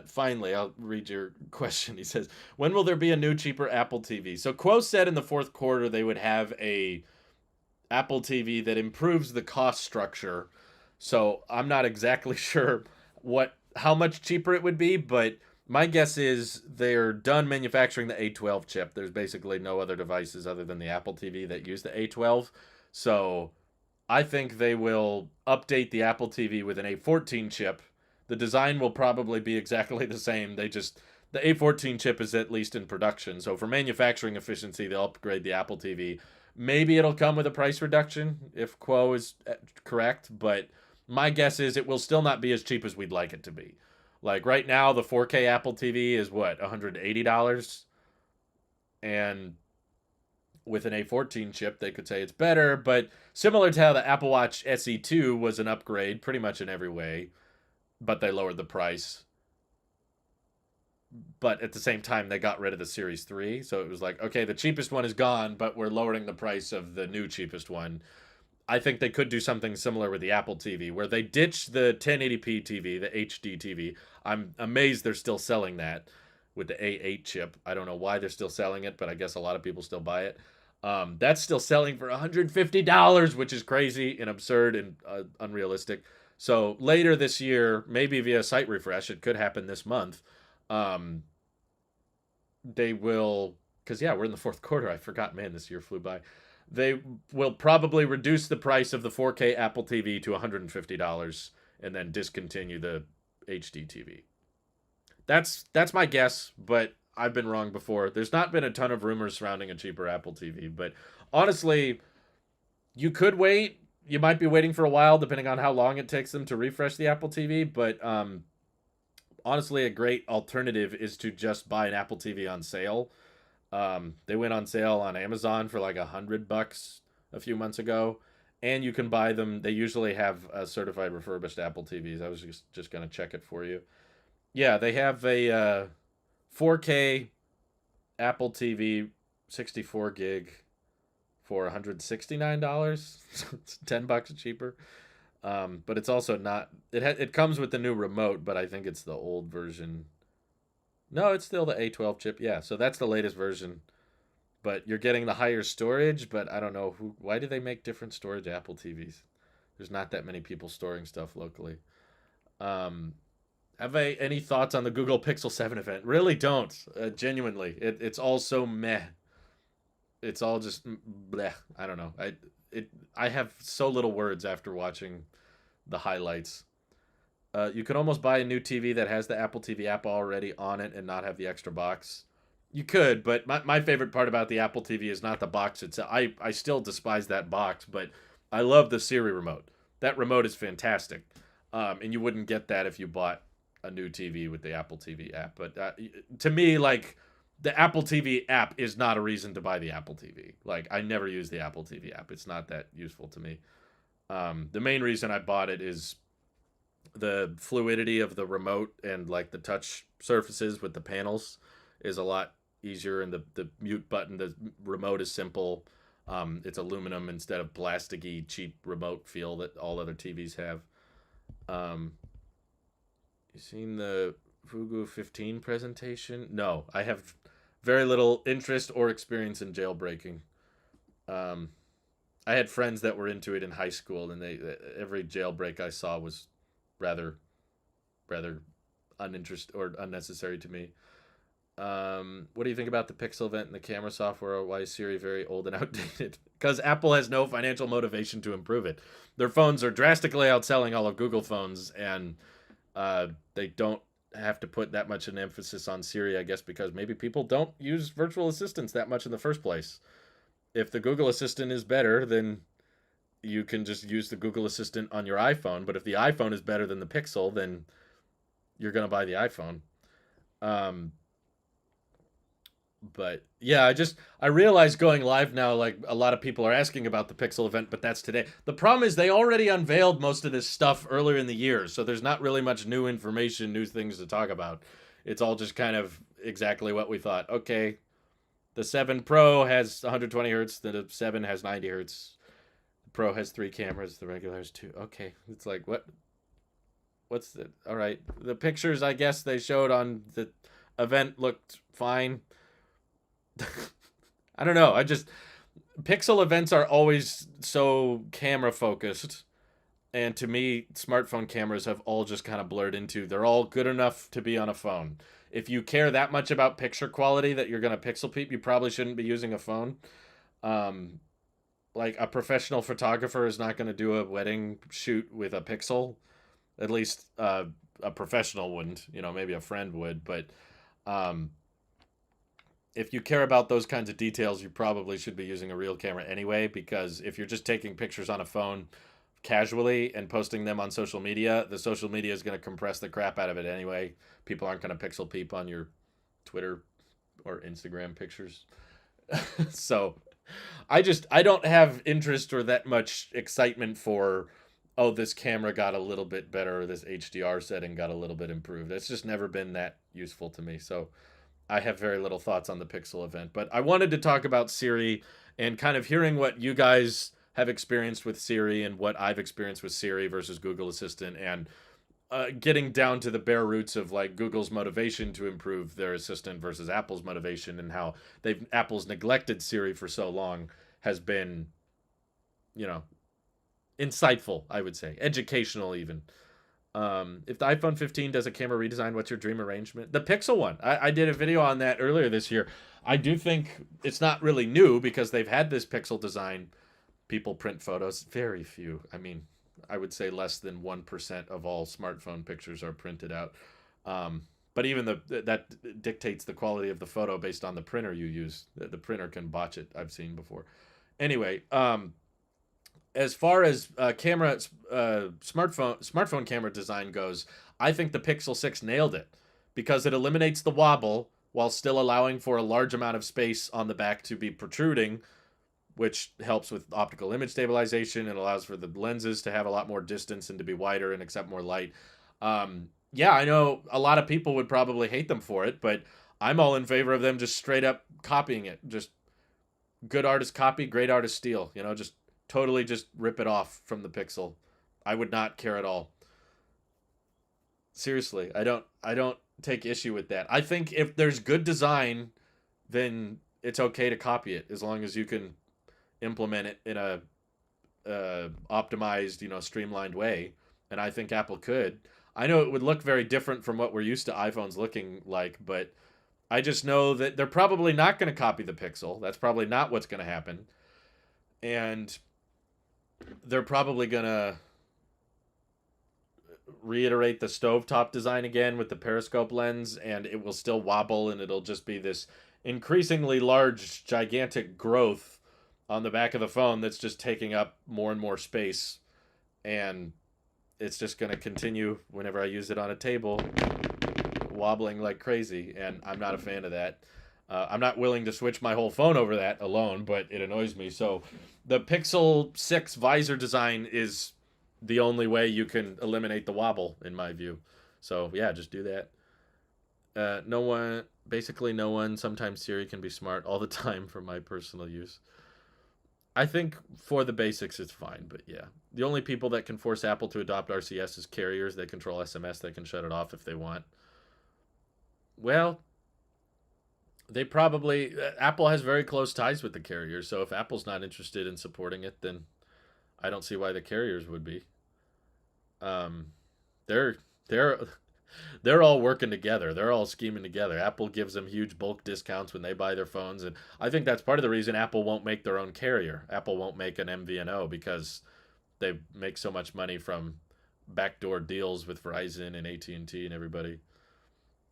finally, I'll read your question. He says, when will there be a new, cheaper Apple TV? So Quo said in the fourth quarter they would have a Apple TV that improves the cost structure. So I'm not exactly sure how much cheaper it would be, but my guess is they're done manufacturing the A12 chip. There's basically no other devices other than the Apple TV that use the A12. So I think they will update the Apple TV with an A14 chip. The design will probably be exactly the same. The A14 chip is at least in production. So for manufacturing efficiency, they'll upgrade the Apple TV. Maybe it'll come with a price reduction if Quo is correct, but My guess is it will still not be as cheap as we'd like it to be. Like right now, the 4K Apple TV is what, $180, and with an A14 chip, they could say it's better. But similar to how the Apple Watch SE2 was an upgrade, pretty much in every way, but they lowered the price. But at the same time, they got rid of the Series 3. So it was like, okay, the cheapest one is gone, but we're lowering the price of the new cheapest one. I think they could do something similar with the Apple TV, where they ditch the 1080p TV, the HD TV. I'm amazed they're still selling that with the A8 chip. I don't know why they're still selling it, but I guess a lot of people still buy it. That's still selling for $150, which is crazy and absurd and unrealistic. So later this year, maybe via site refresh, it could happen this month. Um, they will, because yeah, we're in the fourth quarter. I forgot, man, this year flew by. They will probably reduce the price of the 4K Apple TV to $150 and then discontinue the HD TV. That's my guess, but I've been wrong before. There's not been a ton of rumors surrounding a cheaper Apple TV, but honestly, you could wait. You might be waiting for a while, depending on how long it takes them to refresh the Apple TV. But honestly, a great alternative is to just buy an Apple TV on sale. They went on sale on Amazon for like $100 a few months ago, and you can buy them. They usually have certified refurbished Apple TVs. I was just gonna check it for you. Yeah, they have a 4K Apple TV, 64 gig for $169. It's $10 cheaper. But it's also not. It comes with the new remote, but I think it's the old version. No, it's still the A12 chip. Yeah, so that's the latest version. But you're getting the higher storage. But I don't know who. Why do they make different storage Apple TVs? There's not that many people storing stuff locally. Um, have I any thoughts on the Google Pixel 7 event? Really don't. Genuinely, it's all so meh. It's all just bleh. I don't know. I have so little words after watching the highlights. You could almost buy a new TV that has the Apple TV app already on it and not have the extra box. You could, but my favorite part about the Apple TV is not the box itself. I still despise that box, but I love the Siri remote. That remote is fantastic. And you wouldn't get that if you bought a new TV with the Apple TV app. But to me, like, the Apple TV app is not a reason to buy the Apple TV. Like, I never use the Apple TV app. It's not that useful to me. The main reason I bought it is the fluidity of the remote, and like the touch surfaces with the panels is a lot easier, and the mute button, the remote is simple. It's aluminum instead of plasticky cheap remote feel that all other TVs have. Um, you seen the Fugu 15 presentation? No, I have very little interest or experience in jailbreaking. Um, I had friends that were into it in high school, and they every jailbreak I saw was rather rather uninterested or unnecessary to me. What do you think about the Pixel event and the camera software? Why is Siri very old and outdated? Because Apple has no financial motivation to improve it. Their phones are drastically outselling all of Google phones, and they don't have to put that much an emphasis on Siri, I guess, because maybe people don't use virtual assistants that much in the first place. If the Google Assistant is better, then you can just use the Google Assistant on your iPhone. But if the iPhone is better than the Pixel, then you're going to buy the iPhone. Um, but yeah, I realize going live now, like a lot of people are asking about the Pixel event, but that's today. The problem is they already unveiled most of this stuff earlier in the year, so there's not really much new information, new things to talk about. It's all just kind of exactly what we thought. Okay, the 7 Pro has 120 hertz, the 7 has 90 hertz. The Pro has 3 cameras, the regular has 2. Okay, it's like what? What's the? All right, the pictures I guess they showed on the event looked fine. I don't know. Pixel events are always so camera focused, and to me, smartphone cameras have all just kind of blurred into. They're all good enough to be on a phone. If you care that much about picture quality that you're gonna pixel peep, you probably shouldn't be using a phone. Um, like a professional photographer is not gonna do a wedding shoot with a pixel. At least a professional wouldn't. You know, maybe a friend would, but um, if you care about those kinds of details, you probably should be using a real camera anyway, because if you're just taking pictures on a phone, casually and posting them on social media, the social media is going to compress the crap out of it anyway. People aren't going to pixel peep on your Twitter or Instagram pictures. So I don't have interest or that much excitement for, oh, this camera got a little bit better, or this HDR setting got a little bit improved. It's just never been that useful to me. So I have very little thoughts on the Pixel event. But I wanted to talk about Siri and kind of hearing what you guys have experienced with Siri and what I've experienced with Siri versus Google Assistant, and getting down to the bare roots of like Google's motivation to improve their assistant versus Apple's motivation, and how Apple's neglected Siri for so long has been, you know, insightful, I would say, educational even. If the iPhone 15 does a camera redesign, what's your dream arrangement? The Pixel one. I did a video on that earlier this year. I do think it's not really new because they've had this Pixel design. People print photos. Very few. I mean, I would say less than 1% of all smartphone pictures are printed out. But even that dictates the quality of the photo based on the printer you use. The printer can botch it. I've seen before. Anyway, as far as smartphone camera design goes, I think the Pixel 6 nailed it because it eliminates the wobble while still allowing for a large amount of space on the back to be protruding, which helps with optical image stabilization and allows for the lenses to have a lot more distance and to be wider and accept more light. Yeah, I know a lot of people would probably hate them for it, but I'm all in favor of them just straight up copying it. Just good artist copy, great artist steal. You know, just totally just rip it off from the Pixel. I would not care at all. Seriously, I don't take issue with that. I think if there's good design, then it's okay to copy it as long as you can implement it in a optimized, streamlined way. And I think Apple could. I know it would look very different from what we're used to iPhones looking like, but I just know that they're probably not going to copy the Pixel. That's probably not what's going to happen. And they're probably going to reiterate the stovetop design again with the periscope lens, and it will still wobble, and it'll just be this increasingly large, gigantic growth on the back of the phone that's just taking up more and more space. And it's just going to continue whenever I use it on a table, wobbling like crazy, and I'm not a fan of that. I'm not willing to switch my whole phone over that alone, but it annoys me. So the Pixel 6 visor design is the only way you can eliminate the wobble, in my view. So yeah, just do that. No one. Sometimes Siri can be smart all the time for my personal use. I think for the basics it's fine, but yeah. The only people that can force Apple to adopt RCS is carriers. They control SMS. They can shut it off if they want. Well, Apple has very close ties with the carriers, so if Apple's not interested in supporting it, then I don't see why the carriers would be. They're they're all working together. They're all scheming together. Apple gives them huge bulk discounts when they buy their phones, and I think that's part of the reason Apple won't make their own carrier. Apple won't make an MVNO because they make so much money from backdoor deals with Verizon and AT&T and everybody.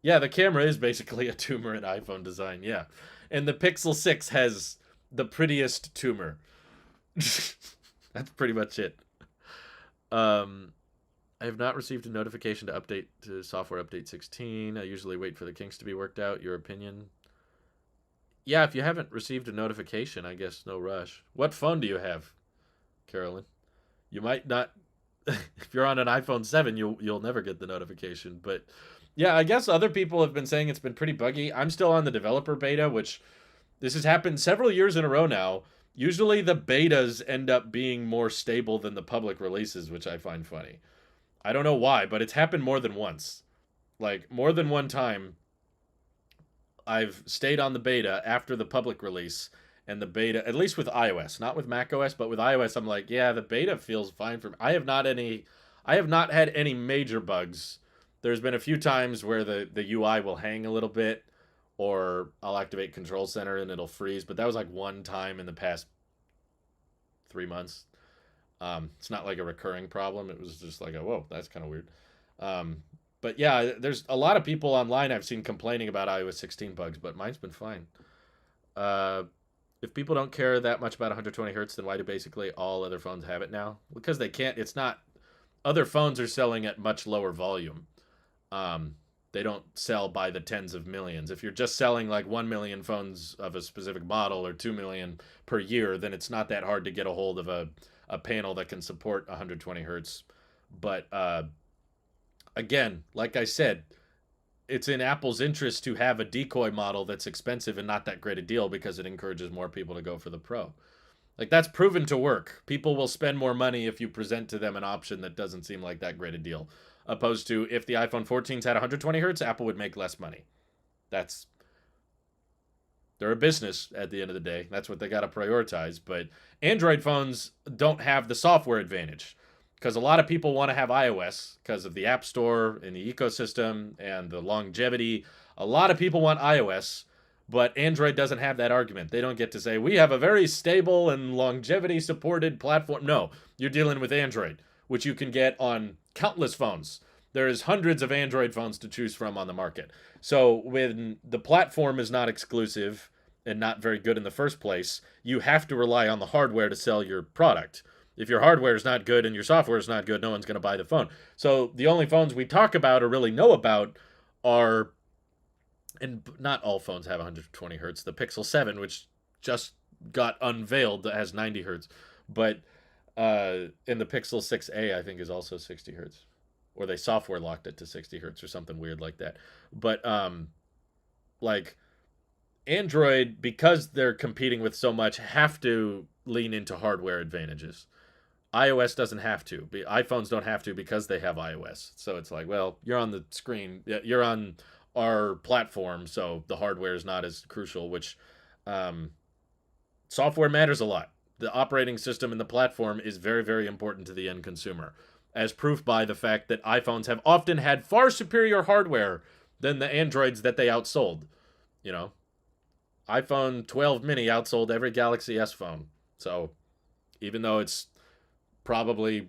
Yeah, the camera is basically a tumor in iPhone design, yeah. And the Pixel 6 has the prettiest tumor. That's pretty much it. I have not received a notification to update to software update 16. I usually wait for the kinks to be worked out. Your opinion? Yeah, if you haven't received a notification, I guess no rush. What phone do you have, Carolyn? You might not. If you're on an iPhone 7, you'll never get the notification. But yeah, I guess other people have been saying it's been pretty buggy. I'm still on the developer beta, which this has happened several years in a row now. Usually the betas end up being more stable than the public releases, which I find funny. I don't know why, but it's happened more than once. Like, more than one time, I've stayed on the beta after the public release, and the beta, at least with iOS, not with macOS, but with iOS, I'm like, yeah, the beta feels fine for me. I have not had any major bugs. There's been a few times where the UI will hang a little bit, or I'll activate Control Center and it'll freeze, but that was like one time in the past 3 months. It's not like a recurring problem. It was just like, whoa, that's kind of weird. But yeah, there's a lot of people online I've seen complaining about iOS 16 bugs, but mine's been fine. if people don't care that much about 120 hertz, then why do basically all other phones have it now? Because they can't. It's not. Other phones are selling at much lower volume. Um, they don't sell by the tens of millions. If you're just selling like 1 million phones of a specific model or 2 million per year, then it's not that hard to get a hold of a panel that can support 120 hertz. But again, like I said, it's in Apple's interest to have a decoy model that's expensive and not that great a deal because it encourages more people to go for the Pro. Like that's proven to work. People will spend more money if you present to them an option that doesn't seem like that great a deal. Opposed to if the iPhone 14s had 120 hertz, Apple would make less money. That's they're a business at the end of the day. That's what they got to prioritize. But Android phones don't have the software advantage because a lot of people want to have iOS because of the App Store and the ecosystem and the longevity. A lot of people want iOS, but Android doesn't have that argument. They don't get to say, we have a very stable and longevity supported platform. No, you're dealing with Android, which you can get on countless phones. There is hundreds of Android phones to choose from on the market. So when the platform is not exclusive and not very good in the first place, you have to rely on the hardware to sell your product. If your hardware is not good and your software is not good, no one's going to buy the phone. So the only phones we talk about or really know about are, and not all phones have 120 hertz. The Pixel 7, which just got unveiled, that has 90 hertz. But in the Pixel 6a, I think, is also 60 hertz. Or they software locked it to 60 hertz or something weird like that. But like Android, because they're competing with so much, have to lean into hardware advantages. iOS doesn't have to. iPhones don't have to because they have iOS. So it's like, well, you're on the screen. You're on our platform, so the hardware is not as crucial, which software matters a lot. The operating system and the platform is very, very important to the end consumer, as proof by the fact that iPhones have often had far superior hardware than the Androids that they outsold. You know, iPhone 12 mini outsold every Galaxy S phone. So even though it's probably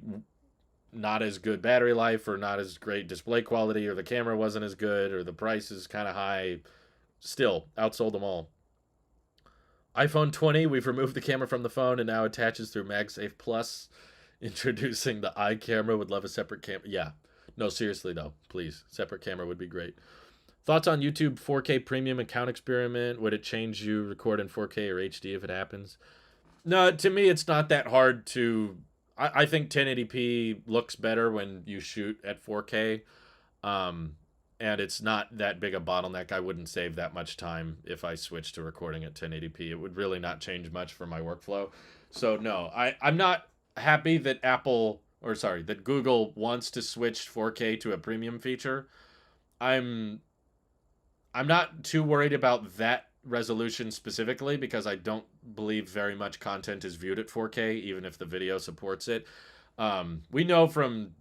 not as good battery life or not as great display quality or the camera wasn't as good or the price is kind of high, still outsold them all. iPhone 20, we've removed the camera from the phone and now attaches through MagSafe Plus. Introducing the iCamera, would love a separate camera. Yeah. No, seriously though, please. Separate camera would be great. Thoughts on YouTube 4K premium account experiment? Would it change you record in 4K or HD if it happens? No, to me it's not that hard to I think 1080p looks better when you shoot at 4K. And it's not that big a bottleneck. I wouldn't save that much time if I switched to recording at 1080p. It would really not change much for my workflow. So no, I'm not happy that that Google wants to switch 4K to a premium feature. I'm not too worried about that resolution specifically because I don't believe very much content is viewed at 4K, even if the video supports it. We know from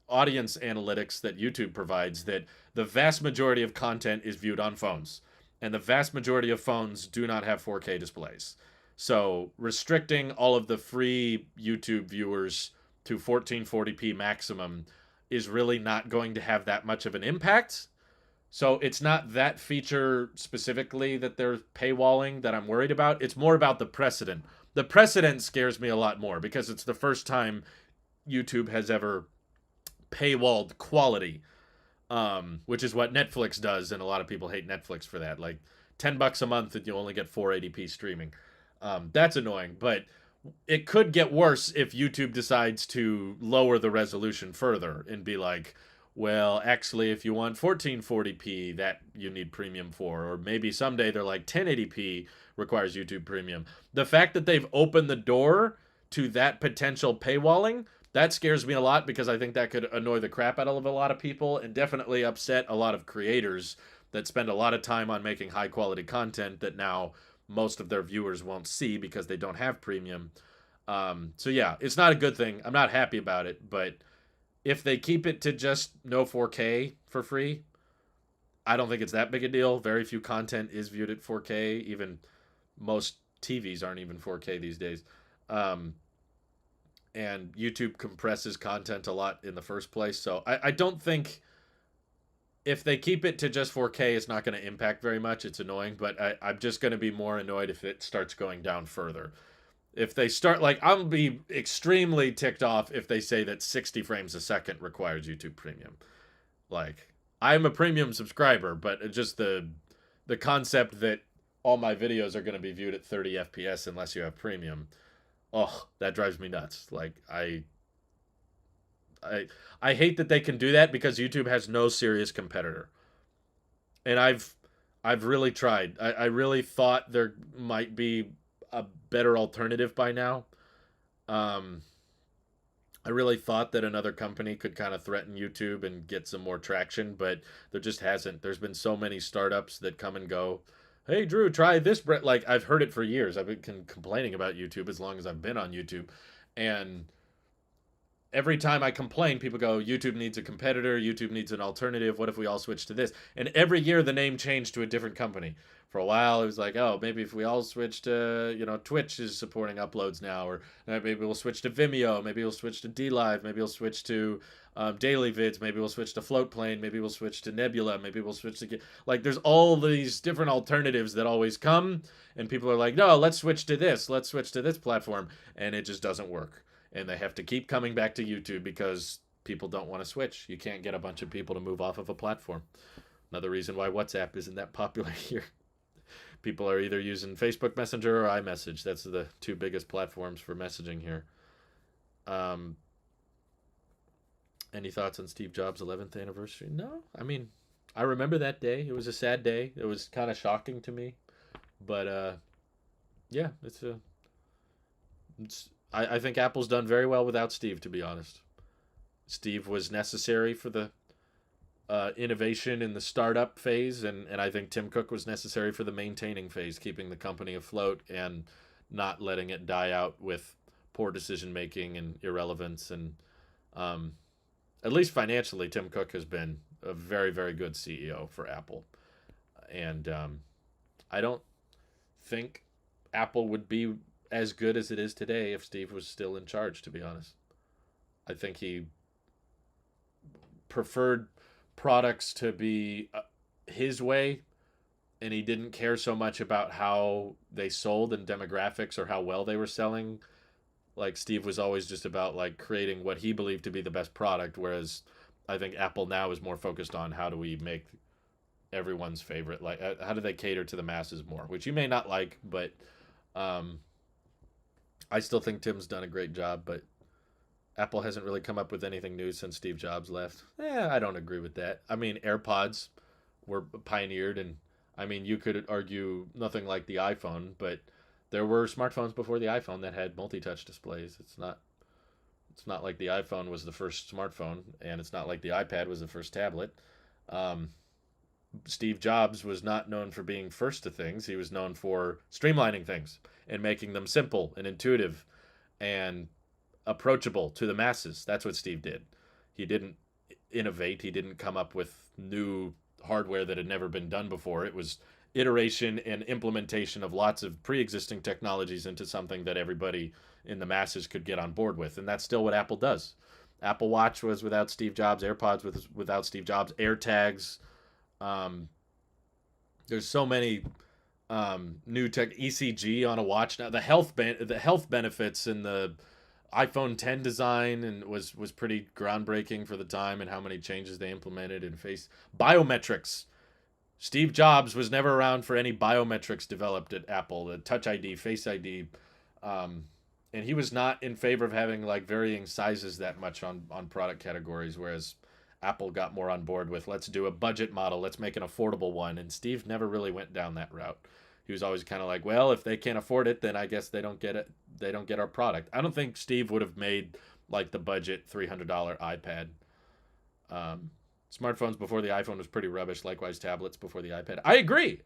audience analytics that YouTube provides that the vast majority of content is viewed on phones, and the vast majority of phones do not have 4K displays. So restricting all of the free YouTube viewers to 1440p maximum is really not going to have that much of an impact. So it's not that feature specifically that they're paywalling that I'm worried about. It's more about the precedent. The precedent scares me a lot more because it's the first time YouTube has ever paywalled quality, which is what Netflix does, and a lot of people hate Netflix for that. Like $10 a month and you only get 480p streaming. That's annoying, but it could get worse if YouTube decides to lower the resolution further and be like, well, actually, if you want 1440p, that you need premium for. Or maybe someday they're like 1080p requires YouTube premium. The fact that they've opened the door to that potential paywalling, that scares me a lot because I think that could annoy the crap out of a lot of people and definitely upset a lot of creators that spend a lot of time on making high quality content that now most of their viewers won't see because they don't have premium. So yeah, it's not a good thing. I'm not happy about it, but if they keep it to just no 4K for free, I don't think it's that big a deal. Very few content is viewed at 4K. Even most TVs aren't even 4K these days. And YouTube compresses content a lot in the first place. So I don't think if they keep it to just 4K, it's not going to impact very much. It's annoying, but I'm just going to be more annoyed if it starts going down further. If they start, like, I'll be extremely ticked off if they say that 60 frames a second requires YouTube Premium. Like, I'm a premium subscriber, but just the concept that all my videos are going to be viewed at 30 FPS unless you have premium, oh, that drives me nuts. Like, I hate that they can do that because YouTube has no serious competitor. And I've really tried. I really thought there might be a better alternative by now. Um, I really thought that another company could kind of threaten YouTube and get some more traction, but there just hasn't. There's been so many startups that come and go. Hey, Drew, try this. Like, I've heard it for years. I've been complaining about YouTube as long as I've been on YouTube. And every time I complain, people go, YouTube needs a competitor. YouTube needs an alternative. What if we all switch to this? And every year the name changed to a different company. For a while, it was like, oh, maybe if we all switch to, Twitch is supporting uploads now, or maybe we'll switch to Vimeo, maybe we'll switch to DLive, maybe we'll switch to Daily Vids, maybe we'll switch to Floatplane, maybe we'll switch to Nebula, maybe we'll switch to... Like, there's all these different alternatives that always come, and people are like, no, let's switch to this platform, and it just doesn't work. And they have to keep coming back to YouTube because people don't want to switch. You can't get a bunch of people to move off of a platform. Another reason why WhatsApp isn't that popular here. People are either using Facebook Messenger or iMessage. That's the two biggest platforms for messaging here. Any thoughts on Steve Jobs' 11th anniversary? No. I mean, I remember that day. It was a sad day. It was kind of shocking to me. But, yeah, I think Apple's done very well without Steve, to be honest. Steve was necessary for the innovation in the startup phase, and I think Tim Cook was necessary for the maintaining phase, keeping the company afloat and not letting it die out with poor decision making and irrelevance. And at least financially, Tim Cook has been a very, very good CEO for Apple. And I don't think Apple would be as good as it is today if Steve was still in charge, to be honest. I think he preferred products to be his way, and he didn't care so much about how they sold and demographics or how well they were selling. Like, Steve was always just about, like, creating what he believed to be the best product, whereas I think Apple now is more focused on how do we make everyone's favorite, like how do they cater to the masses more, which you may not like, but I still think Tim's done a great job. But Apple hasn't really come up with anything new since Steve Jobs left. I don't agree with that. I mean, AirPods were pioneered, and I mean, you could argue nothing like the iPhone, but there were smartphones before the iPhone that had multi-touch displays. It's not like the iPhone was the first smartphone, and it's not like the iPad was the first tablet. Steve Jobs was not known for being first to things. He was known for streamlining things and making them simple and intuitive and approachable to the masses. That's what Steve did. He didn't innovate. He didn't come up with new hardware that had never been done before. It was iteration and implementation of lots of pre-existing technologies into something that everybody in the masses could get on board with. And that's still what Apple does. Apple Watch was without Steve Jobs. AirPods was without Steve Jobs. AirTags. There's so many new tech. ECG on a watch now. The health benefits in the iPhone 10 design and was pretty groundbreaking for the time, and how many changes they implemented in face biometrics. Steve Jobs was never around for any biometrics developed at Apple, the Touch ID, Face ID, and he was not in favor of having like varying sizes that much on product categories, whereas Apple got more on board with, let's do a budget model, let's make an affordable one, and Steve never really went down that route. He was always kind of like, well, if they can't afford it, then I guess they don't get it. They don't get our product. I don't think Steve would have made like the budget $300 iPad. Smartphones before the iPhone was pretty rubbish. Likewise, tablets before the iPad. I agree.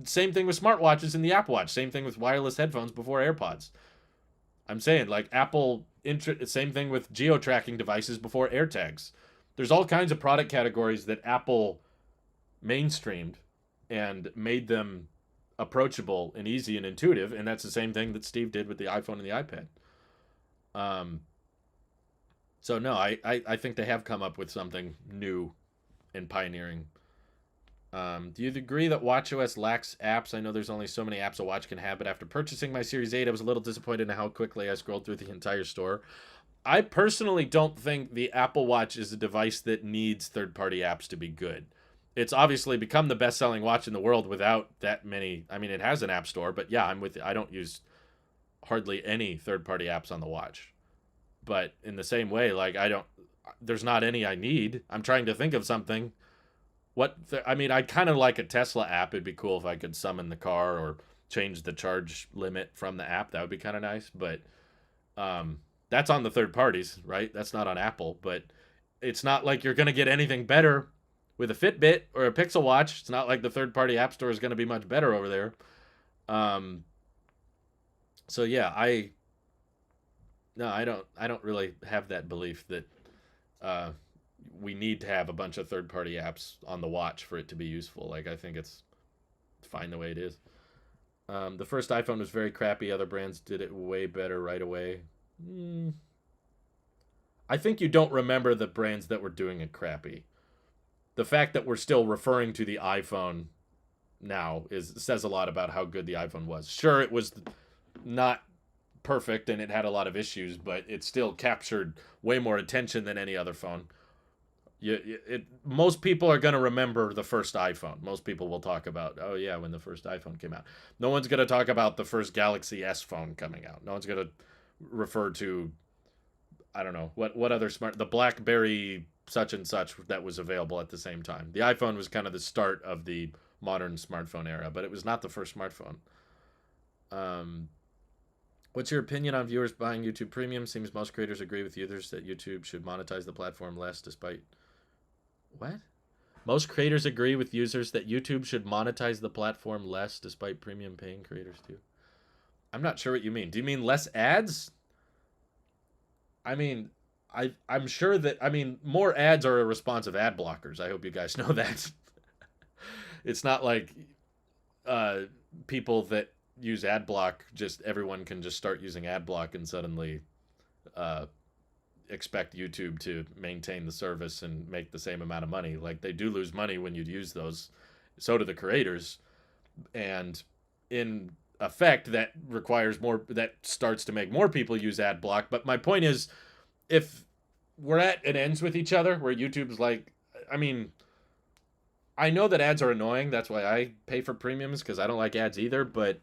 Same thing with smartwatches and the Apple Watch. Same thing with wireless headphones before AirPods. I'm saying, like, Apple, same thing with geo-tracking devices before AirTags. There's all kinds of product categories that Apple mainstreamed and made them approachable and easy and intuitive, and that's the same thing that Steve did with the iPhone and the iPad. So no, I think they have come up with something new and pioneering. Do you agree that watchOS lacks apps? I know there's only so many apps a watch can have, but after purchasing my Series 8, I was a little disappointed in how quickly I scrolled through the entire store. I personally don't think the Apple Watch is a device that needs third-party apps to be good. It's obviously become the best-selling watch in the world without that many. I mean, it has an app store, but yeah, I'm with you. I don't use hardly any third-party apps on the watch. But in the same way, like there's not any I need. I'm trying to think of something. I mean, I'd kind of like a Tesla app. It'd be cool if I could summon the car or change the charge limit from the app. That would be kind of nice. But that's on the third parties, right? That's not on Apple. But it's not like you're going to get anything better with a Fitbit or a Pixel Watch. It's not like the third party app store is going to be much better over there. So yeah, I don't really have that belief that we need to have a bunch of third-party apps on the watch for it to be useful. Like, I think it's fine the way it is. The first iPhone was very crappy. Other brands did it way better right away. I think you don't remember the brands that were doing it crappy. The fact that we're still referring to the iPhone now says a lot about how good the iPhone was. Sure, it was not perfect and it had a lot of issues, but it still captured way more attention than any other phone. Most people are going to remember the first iPhone. Most people will talk about, oh yeah, when the first iPhone came out. No one's going to talk about the first Galaxy S phone coming out. No one's going to refer to, I don't know, what other the BlackBerry such and such that was available at the same time. The iPhone was kind of the start of the modern smartphone era, but it was not the first smartphone. What's your opinion on viewers buying YouTube Premium? Seems most creators agree with users that YouTube should monetize the platform less despite... What? Most creators agree with users that YouTube should monetize the platform less despite premium paying creators too. I'm not sure what you mean. Do you mean less ads? I mean, I'm sure that... I mean, more ads are a response of ad blockers. I hope you guys know that. It's not like people that use AdBlock, just everyone can just start using AdBlock and suddenly expect YouTube to maintain the service and make the same amount of money. Like, they do lose money when you use those. So do the creators. And in effect, that requires more, that starts to make more people use AdBlock. But my point is, if we're at it ends with each other, where YouTube's like, I mean, I know that ads are annoying. That's why I pay for premiums, because I don't like ads either. But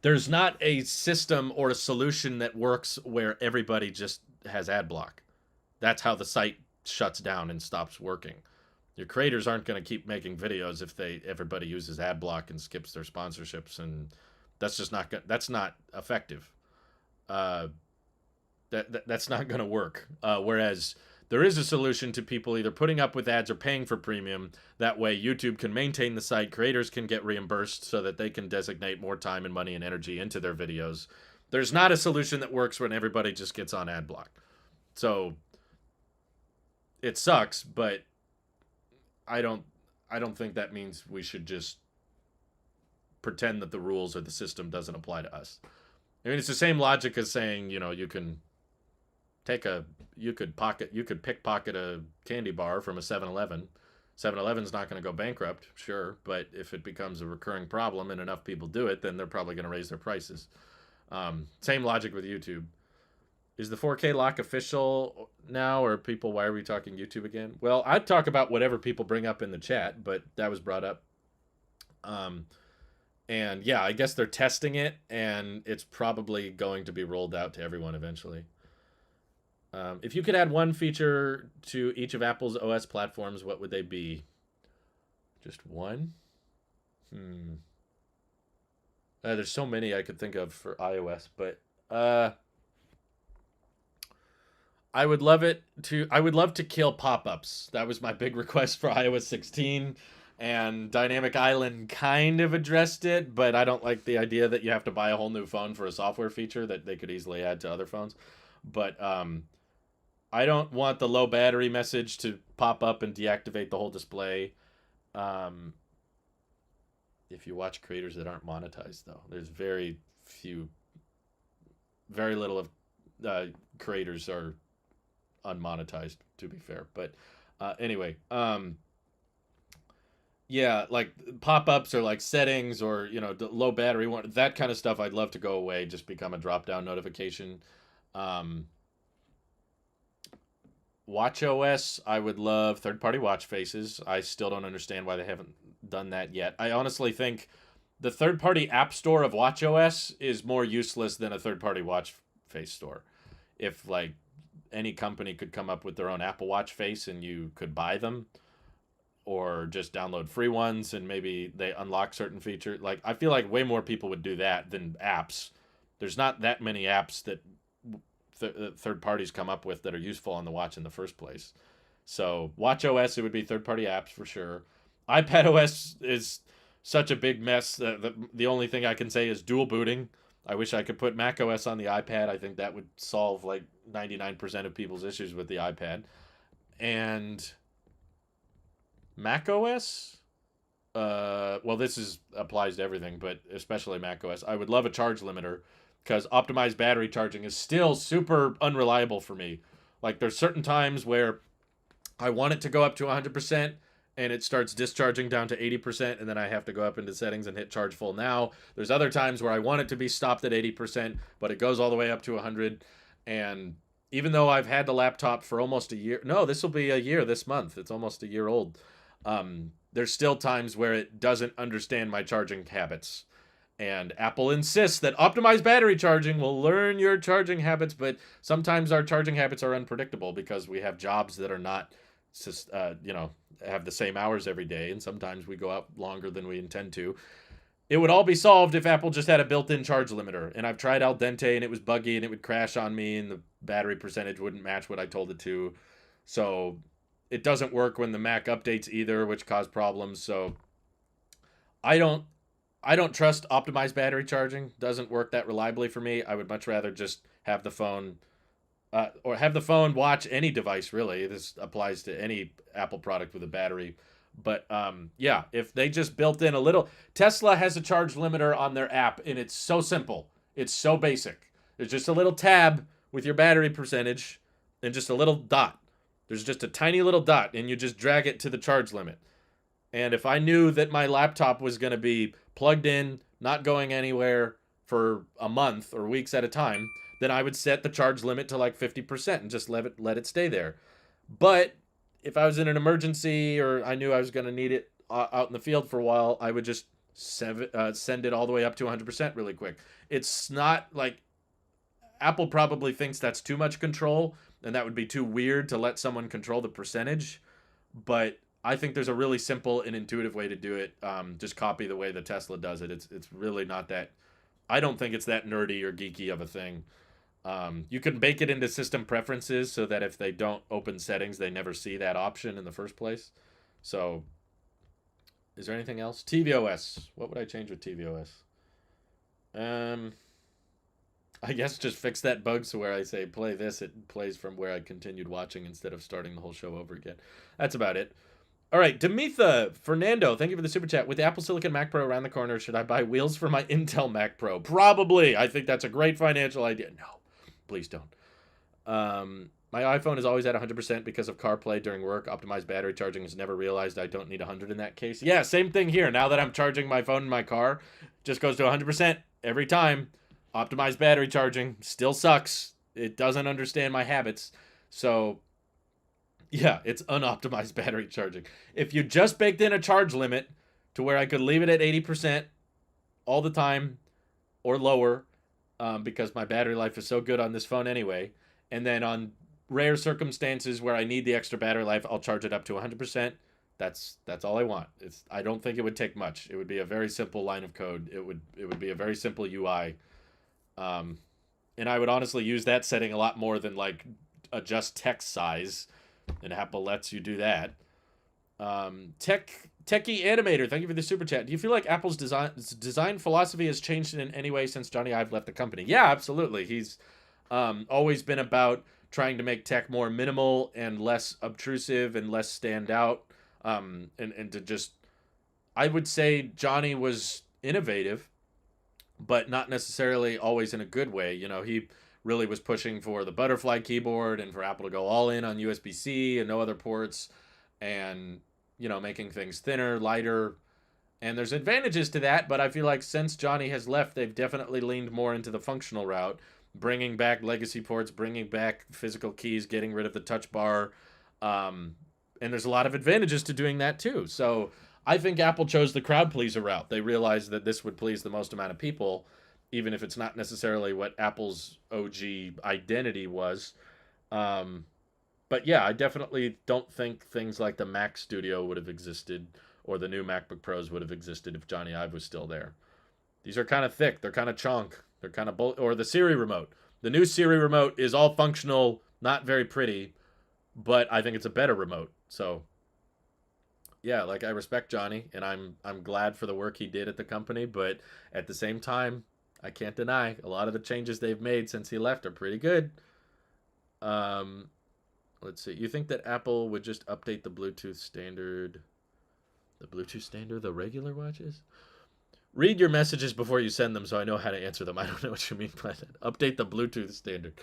there's not a system or a solution that works where everybody just has ad block. That's how the site shuts down and stops working. Your creators aren't going to keep making videos if everybody uses ad block and skips their sponsorships, and that's just not that's not effective. That's not going to work. Whereas there is a solution to people either putting up with ads or paying for premium. That way YouTube can maintain the site, creators can get reimbursed so that they can designate more time and money and energy into their videos. There's not a solution that works when everybody just gets on ad block. So it sucks, but I don't think that means we should just pretend that the rules or the system doesn't apply to us. I mean, it's the same logic as saying, you can you could pickpocket a candy bar from a 7-Eleven. 7-Eleven's not going to go bankrupt, sure, but if it becomes a recurring problem and enough people do it, then they're probably going to raise their prices. Same logic with YouTube. Is the 4K lock official now, or people, why are we talking YouTube again? Well, I'd talk about whatever people bring up in the chat, but that was brought up. And yeah, I guess they're testing it, and it's probably going to be rolled out to everyone eventually. If you could add one feature to each of Apple's OS platforms, what would they be? Just one? There's so many I could think of for iOS, but I would love to kill pop-ups. That was my big request for iOS 16, and Dynamic Island kind of addressed it, but I don't like the idea that you have to buy a whole new phone for a software feature that they could easily add to other phones. But I don't want the low battery message to pop up and deactivate the whole display. If you watch creators that aren't monetized, though, there's very little of creators are unmonetized, to be fair. But Anyway, yeah, like pop-ups or like settings or low battery one, that kind of stuff I'd love to go away, just become a drop-down notification. um Watch OS, I would love third-party watch faces. I still don't understand why they haven't done that yet. I honestly think the third-party app store of watch OS is more useless than a third-party watch face store. If like any company could come up with their own Apple Watch face and you could buy them, or just download free ones and maybe they unlock certain features. Like, I feel like way more people would do that than apps. There's not that many apps that third parties come up with that are useful on the watch in the first place. So watch OS, it would be third party apps for sure. iPad OS is such a big mess. The only thing I can say is dual booting. I wish I could put Mac OS on the iPad. I think that would solve like 99% of people's issues with the iPad. And Mac OS, well, this is applies to everything, but especially Mac OS. I would love a charge limiter because optimized battery charging is still super unreliable for me. Like, there's certain times where I want it to go up to 100% and it starts discharging down to 80%, and then I have to go up into settings and hit charge full now. There's other times where I want it to be stopped at 80%, but it goes all the way up to 100. And even though I've had the laptop for almost a year, no, this will be a year this month. It's almost a year old. There's still times where it doesn't understand my charging habits. And Apple insists that optimized battery charging will learn your charging habits, but sometimes our charging habits are unpredictable because we have jobs that are not, have the same hours every day, and sometimes we go out longer than we intend to. It would all be solved if Apple just had a built-in charge limiter. And I've tried Al Dente, and it was buggy, and it would crash on me, and the battery percentage wouldn't match what I told it to. So it doesn't work when the Mac updates either, which cause problems. So I don't I don't trust optimized battery charging. Doesn't work that reliably for me. I would much rather just have the phone or have the phone watch any device, really. This applies to any Apple product with a battery. But yeah, if they just built in a little, Tesla has a charge limiter on their app, and it's so simple. It's so basic. There's just a little tab with your battery percentage and just a little dot. There's just a tiny little dot, and you just drag it to the charge limit. And if I knew that my laptop was going to be plugged in, not going anywhere for a month or weeks at a time, then I would set the charge limit to like 50% and just let it stay there. But if I was in an emergency or I knew I was going to need it out in the field for a while, I would just send it all the way up to 100% really quick. It's not like Apple probably thinks that's too much control, and that would be too weird to let someone control the percentage. But I think there's a really simple and intuitive way to do it. Just copy the way the Tesla does it. It's really not that. I don't think it's that nerdy or geeky of a thing. You can bake it into system preferences so that if they don't open settings, they never see that option in the first place. So, is there anything else? tvOS. What would I change with tvOS? I guess just fix that bug so where I say play this, it plays from where I continued watching instead of starting the whole show over again. That's about it. All right, Demetha Fernando, thank you for the super chat. With the Apple Silicon Mac Pro around the corner, should I buy wheels for my Intel Mac Pro? Probably. I think that's a great financial idea. No, please don't. My iPhone is always at 100% because of CarPlay during work. Optimized battery charging has never realized I don't need 100 in that case. Yeah, same thing here. Now that I'm charging my phone in my car, just goes to 100% every time. Optimized battery charging still sucks. It doesn't understand my habits. So, yeah, it's unoptimized battery charging. If you just baked in a charge limit to where I could leave it at 80% all the time or lower, because my battery life is so good on this phone anyway, and then on rare circumstances where I need the extra battery life, I'll charge it up to 100%. That's all I want. I don't think it would take much. It would be a very simple line of code. It would be a very simple UI. And I would honestly use that setting a lot more than like adjust text size, and Apple lets you do that. Techie Animator, thank you for the super chat. Do you feel like Apple's design philosophy has changed in any way since Johnny Ive left the company? Yeah, absolutely. He's always been about trying to make tech more minimal and less obtrusive and less stand out. And to just, I would say Johnny was innovative, but not necessarily always in a good way. You know, he really was pushing for the butterfly keyboard and for Apple to go all in on USB-C and no other ports. and, making things thinner, lighter. And there's advantages to that, but I feel like since Johnny has left, they've definitely leaned more into the functional route, bringing back legacy ports, bringing back physical keys, getting rid of the touch bar. And there's a lot of advantages to doing that too. So I think Apple chose the crowd pleaser route. They realized that this would please the most amount of people, even if it's not necessarily what Apple's OG identity was. Um, but yeah, I definitely don't think things like the Mac Studio would have existed or the new MacBook Pros would have existed if Johnny Ive was still there. These are kind of thick. They're kind of chunk. They're kind of or the Siri remote. The new Siri remote is all functional, not very pretty, but I think it's a better remote. So yeah, like I respect Johnny, and I'm glad for the work he did at the company, but at the same time, I can't deny a lot of the changes they've made since he left are pretty good. Um, let's see. You think that Apple would just update the Bluetooth standard? The Bluetooth standard, the regular watches? Read your messages before you send them so I know how to answer them. I don't know what you mean by that. Update the Bluetooth standard.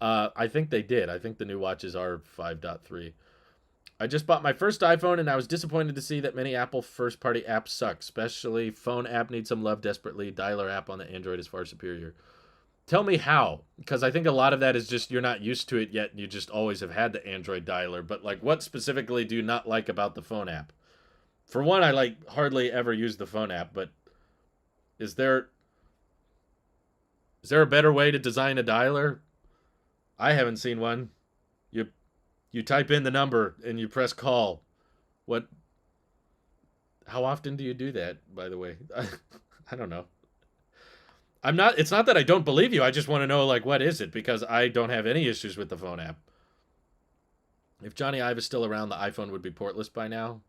I think they did. I think the new watches are 5.3. I just bought my first iPhone and I was disappointed to see that many Apple first party apps suck. Especially phone app needs some love desperately. Dialer app on the Android is far superior. Tell me how, because I think a lot of that is just you're not used to it yet and you just always have had the Android dialer. But like, what specifically do you not like about the phone app? For one, I like hardly ever use the phone app, but is there a better way to design a dialer? I haven't seen one. You you type in the number and you press call. What? How often do you do that? By the way, I don't know. I'm not. It's not that I don't believe you. I just want to know like what is it because I don't have any issues with the phone app. If Johnny Ive is still around, the iPhone would be portless by now.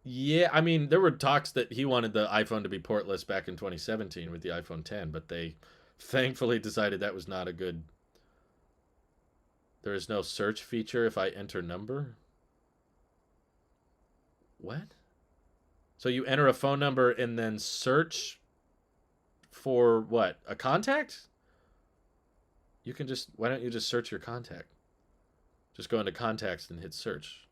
Yeah, I mean, there were talks that he wanted the iPhone to be portless back in 2017 with the iPhone 10, but they thankfully decided that was not a good. There is no search feature if I enter number. What? So you enter a phone number and then search for what? A contact? You can just. Why don't you just search your contact? Just go into contacts and hit search.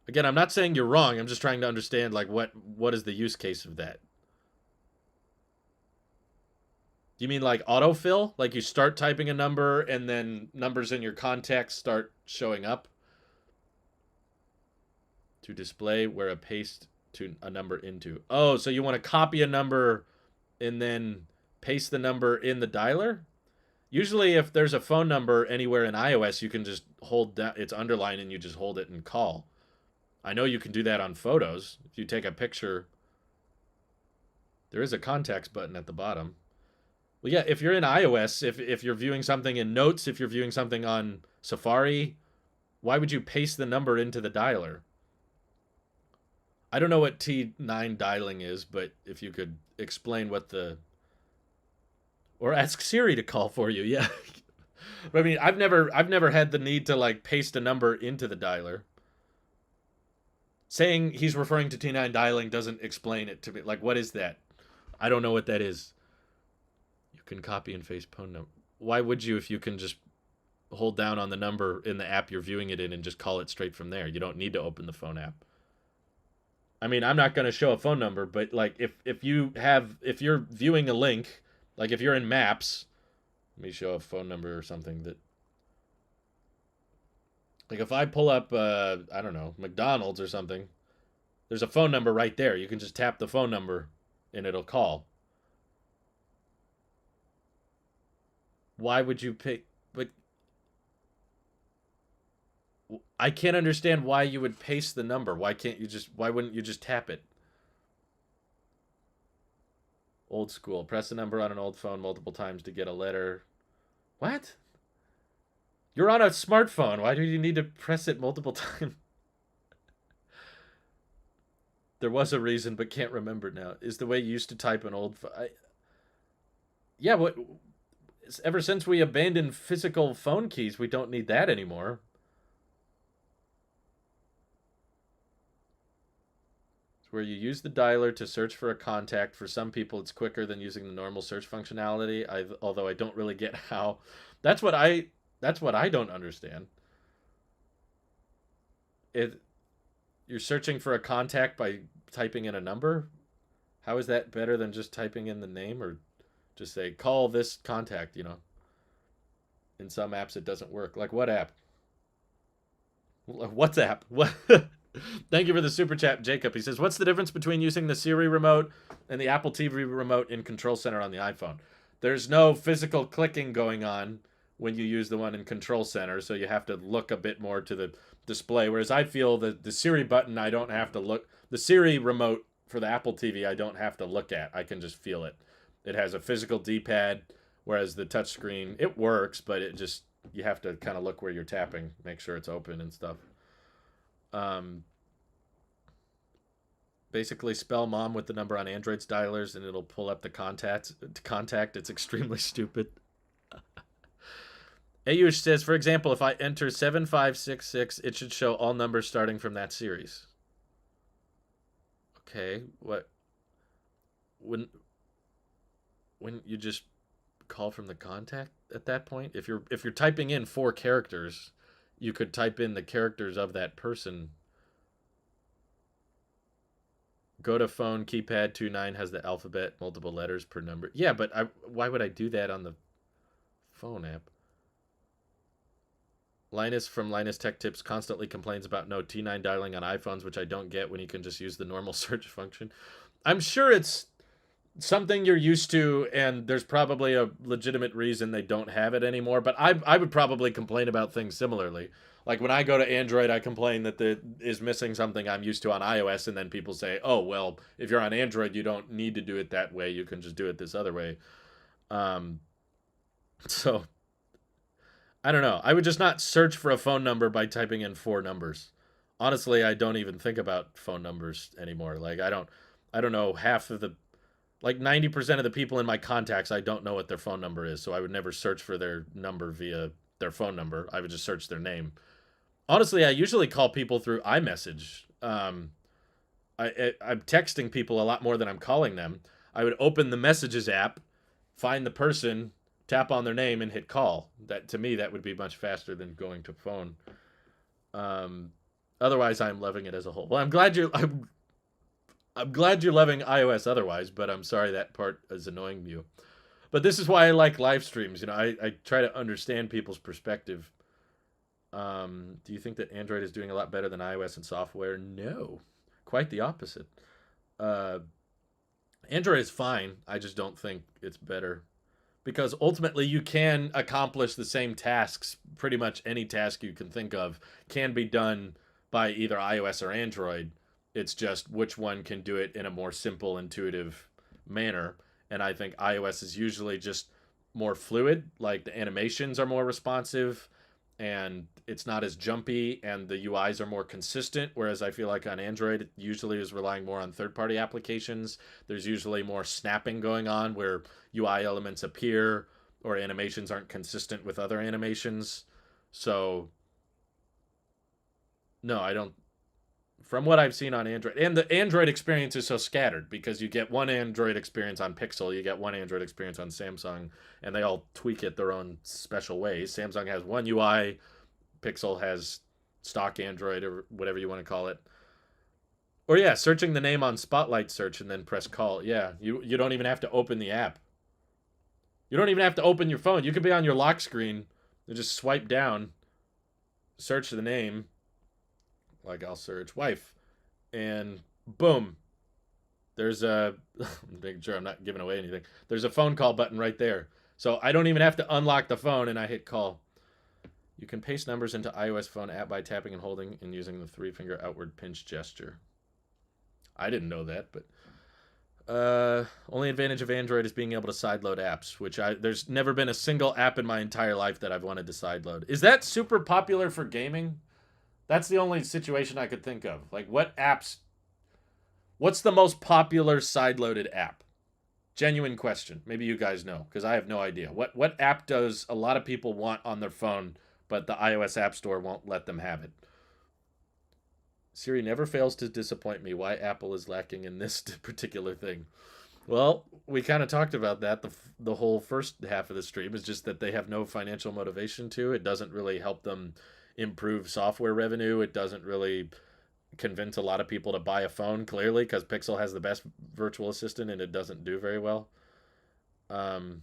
Again, I'm not saying you're wrong. I'm just trying to understand like what is the use case of that. Do you mean like autofill? Like you start typing a number and then numbers in your contacts start showing up? To display where a paste to a number into. Oh, so you want to copy a number and then paste the number in the dialer? Usually if there's a phone number anywhere in iOS, you can just hold down it's underlined and you just hold it and call. I know you can do that on photos. If you take a picture, there is a contacts button at the bottom. Well, yeah, if you're in iOS, if you're viewing something in Notes, if you're viewing something on Safari, why would you paste the number into the dialer? I don't know what T9 dialing is, but if you could explain what the or ask Siri to call for you, yeah. I mean, I've never had the need to like paste a number into the dialer. Saying he's referring to T9 dialing doesn't explain it to me. Like, what is that? I don't know what that is. You can copy and paste phone number. Why would you if you can just hold down on the number in the app you're viewing it in and just call it straight from there? You don't need to open the phone app. I mean, I'm not going to show a phone number, but like if you're viewing a link, like if you're in Maps, let me show a phone number or something that like if I pull up I don't know, McDonald's or something, there's a phone number right there. You can just tap the phone number and it'll call. Why would you pick but I can't understand why you would paste the number. Why wouldn't you just tap it? Old school. Press the number on an old phone multiple times to get a letter. What? You're on a smartphone. Why do you need to press it multiple times? There was a reason, but can't remember now. Is the way you used to type an old. Yeah, what? Ever since we abandoned physical phone keys, we don't need that anymore. It's where you use the dialer to search for a contact. For some people, it's quicker than using the normal search functionality. Although I don't really get how. That's what I. That's what I don't understand. it you're searching for a contact by typing in a number. How is that better than just typing in the name, or just say call this contact? In some apps it doesn't work. Like what app? WhatsApp. What? Thank you for the super chat, Jacob. He says, "What's the difference between using the Siri remote and the Apple TV remote in Control Center on the iPhone?" There's no physical clicking going on when you use the one in Control Center, so you have to look a bit more to the display. Whereas I feel that the Siri button, I don't have to look. The Siri remote for the Apple TV, I don't have to look at. I can just feel it. It has a physical D-pad, whereas the touchscreen, it works, but you have to kind of look where you're tapping, make sure it's open and stuff. Basically spell mom with the number on Android dialers and it'll pull up the contact. It's extremely stupid. Ayush says, for example, if I enter 7566, it should show all numbers starting from that series. Okay, what? Wouldn't you just call from the contact at that point? If you're typing in 4 characters, you could type in the characters of that person. Go to phone keypad 29 has the alphabet, multiple letters per number. Yeah, but why would I do that on the phone app? Linus from Linus Tech Tips constantly complains about no T9 dialing on iPhones, which I don't get when you can just use the normal search function. I'm sure it's something you're used to, and there's probably a legitimate reason they don't have it anymore, but I would probably complain about things similarly. Like when I go to Android, I complain that is missing something I'm used to on iOS, and then people say, oh, well, if you're on Android, you don't need to do it that way. You can just do it this other way. So, I don't know. I would just not search for a phone number by typing in 4 numbers. Honestly, I don't even think about phone numbers anymore. Like, I don't know half of the... Like 90% of the people in my contacts, I don't know what their phone number is, so I would never search for their number via their phone number. I would just search their name. Honestly, I usually call people through iMessage. I'm texting people a lot more than I'm calling them. I would open the Messages app, find the person, tap on their name, and hit call. That, to me, that would be much faster than going to phone. Otherwise, I'm loving it as a whole. Well, I'm glad you're loving iOS otherwise, but I'm sorry that part is annoying you. But this is why I like live streams. I try to understand people's perspective. Do you think that Android is doing a lot better than iOS in software? No, quite the opposite. Android is fine. I just don't think it's better. Because ultimately you can accomplish the same tasks. Pretty much any task you can think of can be done by either iOS or Android. It's just which one can do it in a more simple, intuitive manner. And I think iOS is usually just more fluid. Like the animations are more responsive and it's not as jumpy and the UIs are more consistent. Whereas I feel like on Android, it usually is relying more on third-party applications. There's usually more snapping going on where UI elements appear or animations aren't consistent with other animations. So, no, I don't. From what I've seen on Android, and the Android experience is so scattered because you get one Android experience on Pixel, you get one Android experience on Samsung, and they all tweak it their own special ways. Samsung has one UI, Pixel has stock Android or whatever you want to call it. Or yeah, searching the name on Spotlight search and then press call. Yeah, you don't even have to open the app. You don't even have to open your phone. You could be on your lock screen and just swipe down, search the name. Like I'll search wife, and boom, there's a making sure I'm not giving away anything. There's a phone call button right there. So I don't even have to unlock the phone and I hit call. You can paste numbers into iOS phone app by tapping and holding and using the 3-finger outward pinch gesture. I didn't know that, but only advantage of Android is being able to sideload apps, which there's never been a single app in my entire life that I've wanted to sideload. Is that super popular for gaming? That's the only situation I could think of. Like, what's the most popular side-loaded app? Genuine question. Maybe you guys know, because I have no idea. What app does a lot of people want on their phone, but the iOS App Store won't let them have it? Siri never fails to disappoint me. Why Apple is lacking in this particular thing? Well, we kind of talked about that. The whole first half of the stream is just that they have no financial motivation to. It doesn't really help them improve software revenue. It doesn't really convince a lot of people to buy a phone, clearly, because Pixel has the best virtual assistant and it doesn't do very well. Um,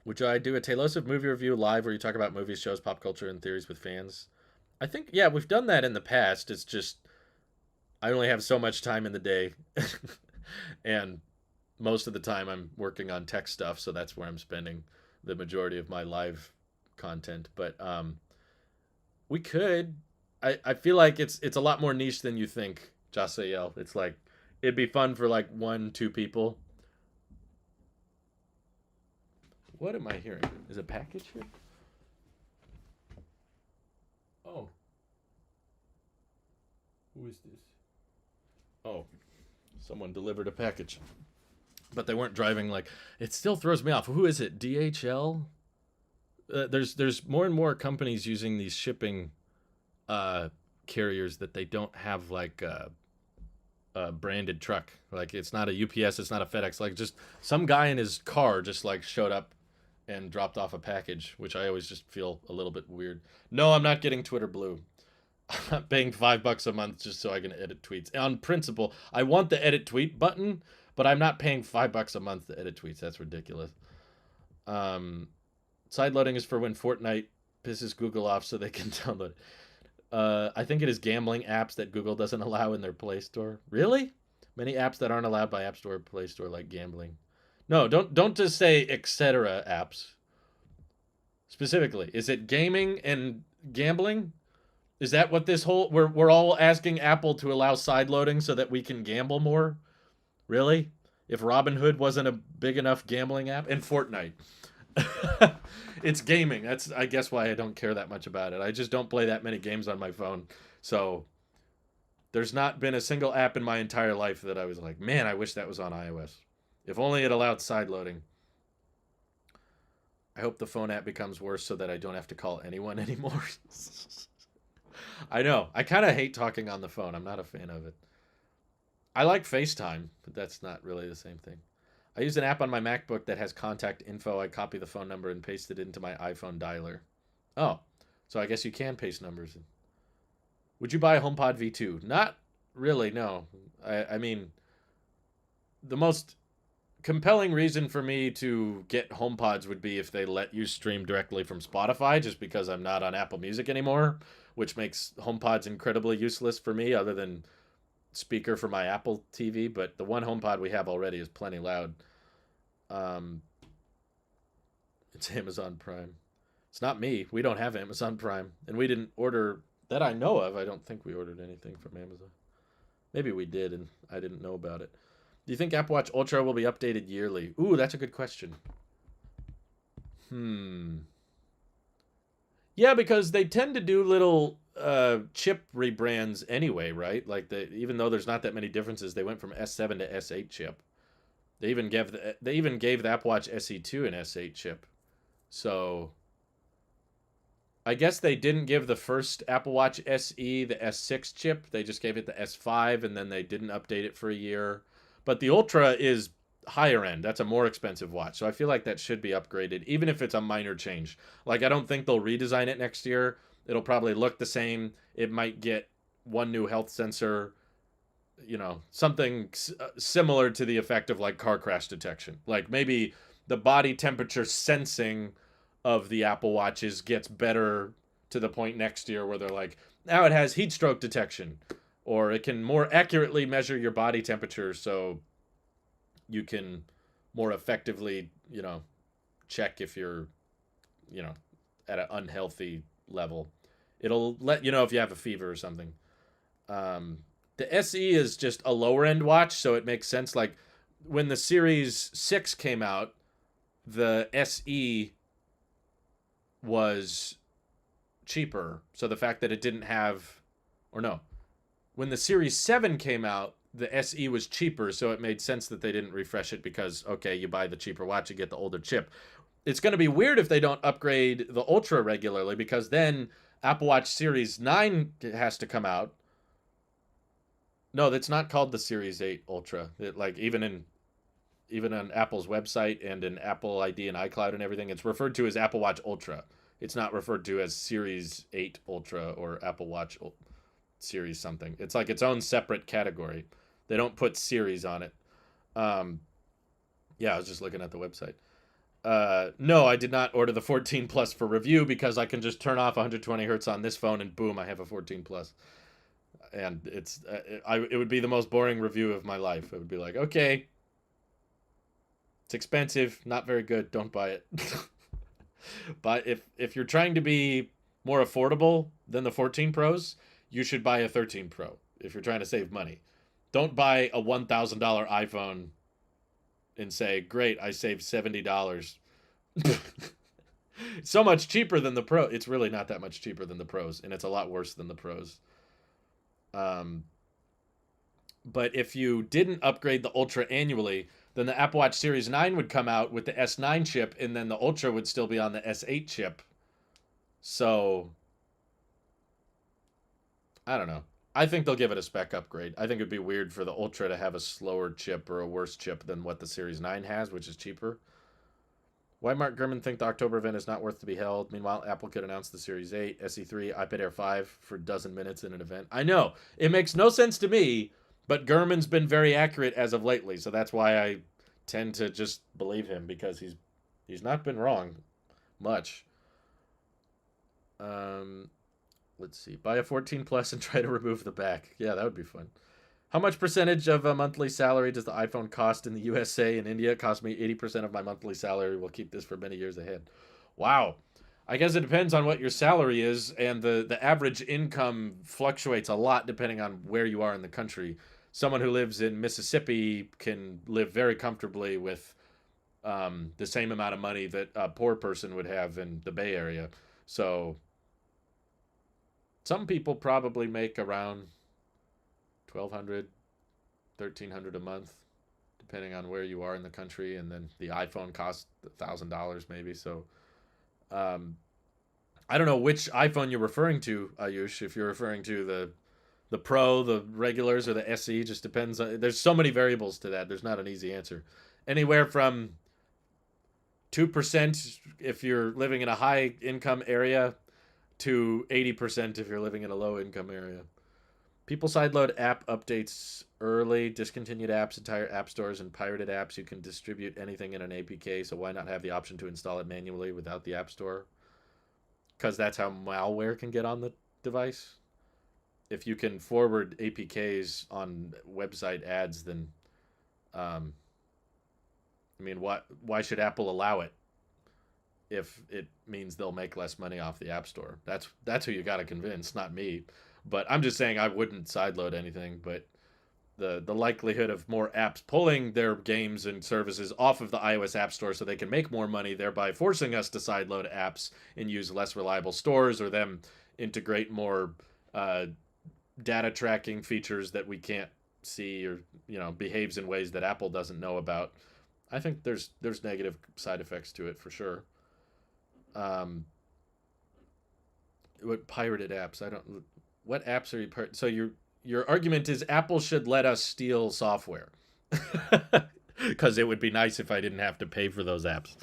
would I do a Tailosive movie review live where you talk about movies, shows, pop culture, and theories with fans? I think, yeah, we've done that in the past. It's just, I only have so much time in the day. And most of the time I'm working on tech stuff, so that's where I'm spending the majority of my live content. But we could. I feel like it's a lot more niche than you think, Jasael. It's like it'd be fun for like 1, 2 people. What am I hearing? Is a package here? Oh. Who is this? Oh, someone delivered a package. But they weren't driving like it still throws me off. Who is it? DHL? There's more and more companies using these shipping carriers that they don't have like a branded truck. Like it's not a UPS, it's not a FedEx. Like just some guy in his car just like showed up and dropped off a package, which I always just feel a little bit weird. No, I'm not getting Twitter Blue. I'm paying $5 a month just so I can edit tweets. On principle, I want the edit tweet button, but I'm not paying $5 a month to edit tweets. That's ridiculous. Side loading is for when Fortnite pisses Google off so they can download it. I think it is gambling apps that Google doesn't allow in their Play Store. Really? Many apps that aren't allowed by App Store or Play Store, like gambling. No, don't just say etc. apps. Specifically, is it gaming and gambling? Is that what this whole we're all asking Apple to allow side loading so that we can gamble more? Really? If Robinhood wasn't a big enough gambling app and Fortnite. It's gaming. That's I guess why I don't care that much about it. I just don't play that many games on my phone. So there's not been a single app in my entire life that I was like, man, I wish that was on iOS. If only it allowed side loading. I hope the phone app becomes worse so that I don't have to call anyone anymore. I know. I kind of hate talking on the phone. I'm not a fan of it. I like FaceTime, but that's not really the same thing. I use an app on my MacBook that has contact info. I copy the phone number and paste it into my iPhone dialer. Oh, so I guess you can paste numbers in. Would you buy a HomePod V2? Not really, no. I mean, the most compelling reason for me to get HomePods would be if they let you stream directly from Spotify, just because I'm not on Apple Music anymore, which makes HomePods incredibly useless for me other than speaker for my Apple TV. But the one HomePod we have already is plenty loud. It's Amazon Prime. It's not me. We don't have Amazon Prime. And we didn't order, that I know of, I don't think we ordered anything from Amazon. Maybe we did and I didn't know about it. Do you think Apple Watch Ultra will be updated yearly? Ooh, that's a good question. Yeah, because they tend to do little chip rebrands anyway, right? Like even though there's not that many differences, they went from S7 to S8 chip. They even gave the Apple Watch SE2 an S8 chip. So I guess they didn't give the first Apple Watch SE the S6 chip. They just gave it the S5 and then they didn't update it for a year. But the Ultra is higher end. That's a more expensive watch. So I feel like that should be upgraded, even if it's a minor change. Like, I don't think they'll redesign it next year. It'll probably look the same. It might get one new health sensor, something similar to the effect of like car crash detection. Like maybe the body temperature sensing of the Apple Watches gets better to the point next year where they're like, now it has heat stroke detection, or it can more accurately measure your body temperature so you can more effectively, check if you're, at an unhealthy level. It'll let you know if you have a fever or something. The SE is just a lower end watch, so it makes sense. Like when the Series 6 came out, the SE was cheaper. So the fact that it didn't have, or no, when the Series 7 came out, the SE was cheaper, so it made sense that they didn't refresh it because, okay, you buy the cheaper watch, you get the older chip. It's going to be weird if they don't upgrade the Ultra regularly, because then Apple Watch Series 9 has to come out. No, that's not called the Series 8 Ultra. Even on Apple's website and in Apple ID and iCloud and everything, it's referred to as Apple Watch Ultra. It's not referred to as Series 8 Ultra or Apple Watch Series something. It's like its own separate category. They don't put series on it. Um, yeah, I was just looking at the website. No, I did not order the 14 Plus for review because I can just turn off 120 hertz on this phone and boom, I have a 14 Plus. And it would be the most boring review of my life. It would be like, okay, it's expensive, not very good, don't buy it. But if you're trying to be more affordable than the 14 Pros, you should buy a 13 Pro if you're trying to save money. Don't buy a $1,000 iPhone and say, great, I saved $70. It's so much cheaper than the Pro. It's really not that much cheaper than the Pros, and it's a lot worse than the Pros. But if you didn't upgrade the Ultra annually, then the Apple Watch Series 9 would come out with the S9 chip, and then the Ultra would still be on the S8 chip. So, I don't know. I think they'll give it a spec upgrade. I think it'd be weird for the Ultra to have a slower chip or a worse chip than what the Series 9 has, which is cheaper. Why Mark Gurman think the October event is not worth to be held? Meanwhile, Apple could announce the Series 8, SE3, iPad Air 5 for a dozen minutes in an event. I know. It makes no sense to me, but Gurman's been very accurate as of lately, so that's why I tend to just believe him, because he's not been wrong much. Let's see. Buy a 14 Plus and try to remove the back. Yeah, that would be fun. How much percentage of a monthly salary does the iPhone cost in the USA and India? It cost me 80% of my monthly salary. We'll keep this for many years ahead. Wow. I guess it depends on what your salary is, and the average income fluctuates a lot depending on where you are in the country. Someone who lives in Mississippi can live very comfortably with the same amount of money that a poor person would have in the Bay Area. So some people probably make around $1,200, $1,300 a month, depending on where you are in the country, and then the iPhone costs $1,000 maybe. So, I don't know which iPhone you're referring to, Ayush. If you're referring to the Pro, the regulars, or the SE, just depends. There's so many variables to that. There's not an easy answer. Anywhere from 2% if you're living in a high income area to 80% if you're living in a low income area. People sideload app updates early, discontinued apps, entire app stores, and pirated apps. You can distribute anything in an APK, so why not have the option to install it manually without the app store? Because that's how malware can get on the device. If you can forward APKs on website ads, then, I mean, why should Apple allow it if it means they'll make less money off the app store? That's who you got to convince, not me. But I'm just saying I wouldn't sideload anything. But the likelihood of more apps pulling their games and services off of the iOS App Store so they can make more money, thereby forcing us to sideload apps and use less reliable stores, or them integrate more data tracking features that we can't see, or behaves in ways that Apple doesn't know about. I think there's negative side effects to it for sure. What pirated apps? What apps are you so your argument is Apple should let us steal software. Because it would be nice if I didn't have to pay for those apps.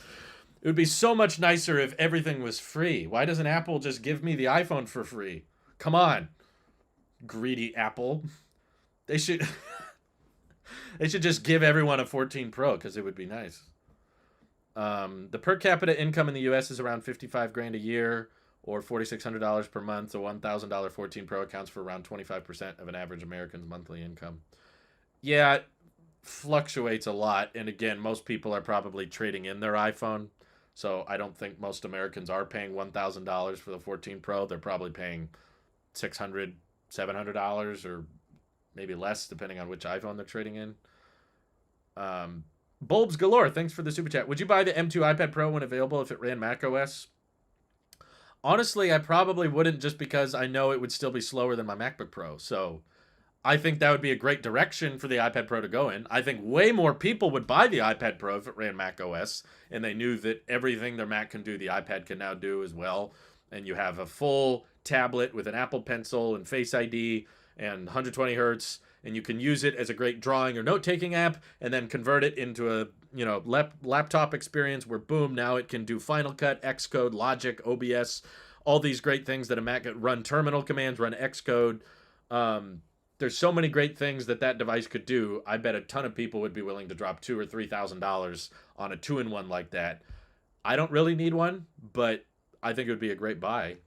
It would be so much nicer if everything was free. Why doesn't Apple just give me the iPhone for free? Come on, greedy Apple. They should they should just give everyone a 14 Pro, because it would be nice. The per capita income in the U.S. is around $55,000 a year, or $4,600 per month. A $1,000 14 Pro accounts for around 25% of an average American's monthly income. Yeah, it fluctuates a lot. And again, most people are probably trading in their iPhone. So I don't think most Americans are paying $1,000 for the 14 Pro. They're probably paying $600, $700, or maybe less, depending on which iPhone they're trading in. Bulbs Galore, thanks for the super chat. Would you buy the M2 iPad Pro when available if it ran macOS? Honestly, I probably wouldn't, just because I know it would still be slower than my MacBook Pro. So I think that would be a great direction for the iPad Pro to go in. I think way more people would buy the iPad Pro if it ran macOS and they knew that everything their Mac can do, the iPad can now do as well. And you have a full tablet with an Apple Pencil and Face ID and 120 hertz, and you can use it as a great drawing or note-taking app, and then convert it into laptop experience where boom, now it can do Final Cut, Xcode, Logic, OBS, all these great things that a Mac could run terminal commands, run Xcode. There's so many great things that device could do. I bet a ton of people would be willing to drop $2,000 or $3,000 on a 2-in-1 like that. I don't really need one, but I think it would be a great buy.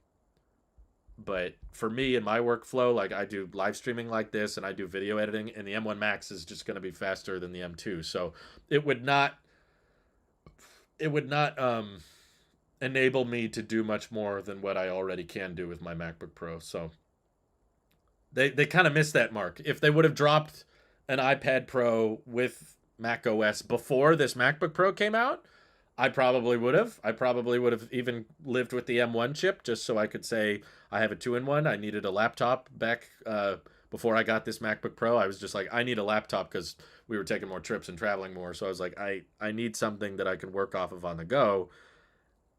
But for me and my workflow, like I do live streaming like this and I do video editing, and the M1 Max is just going to be faster than the M2. So it would not enable me to do much more than what I already can do with my MacBook Pro. So they kind of missed that mark. If they would have dropped an iPad Pro with Mac OS before this MacBook Pro came out, I probably would have. I probably would have even lived with the M1 chip just so I could say I have a 2-in-1. I needed a laptop back before I got this MacBook Pro. I was just like, I need a laptop because we were taking more trips and traveling more. So I was like, I need something that I can work off of on the go.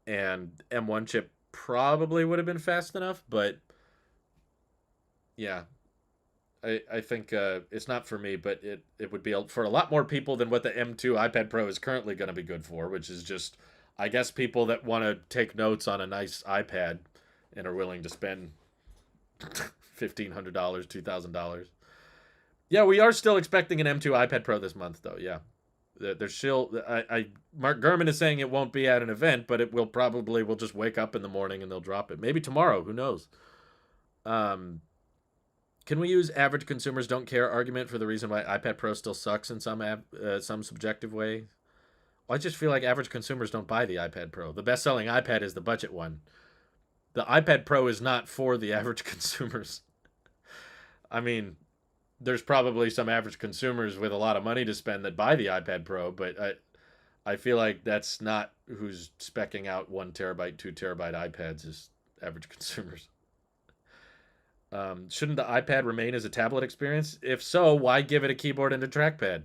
And M1 chip probably would have been fast enough. But yeah, I think it's not for me, but it would be for a lot more people than what the M2 iPad Pro is currently going to be good for, which is just, I guess, people that want to take notes on a nice iPad and are willing to spend $1,500, $2,000. Yeah, we are still expecting an M2 iPad Pro this month, though. Yeah, there's still. Mark Gurman is saying it won't be at an event, but it will probably. We'll just wake up in the morning and they'll drop it. Maybe tomorrow. Who knows? Can we use average consumers don't care argument for the reason why iPad Pro still sucks in some subjective way? Well, I just feel like average consumers don't buy the iPad Pro. The best-selling iPad is the budget one. The iPad Pro is not for the average consumers. I mean, there's probably some average consumers with a lot of money to spend that buy the iPad Pro, but I feel like that's not who's speccing out 1 terabyte, 2 terabyte iPads is average consumers. Shouldn't the iPad remain as a tablet experience? If so, why give it a keyboard and a trackpad?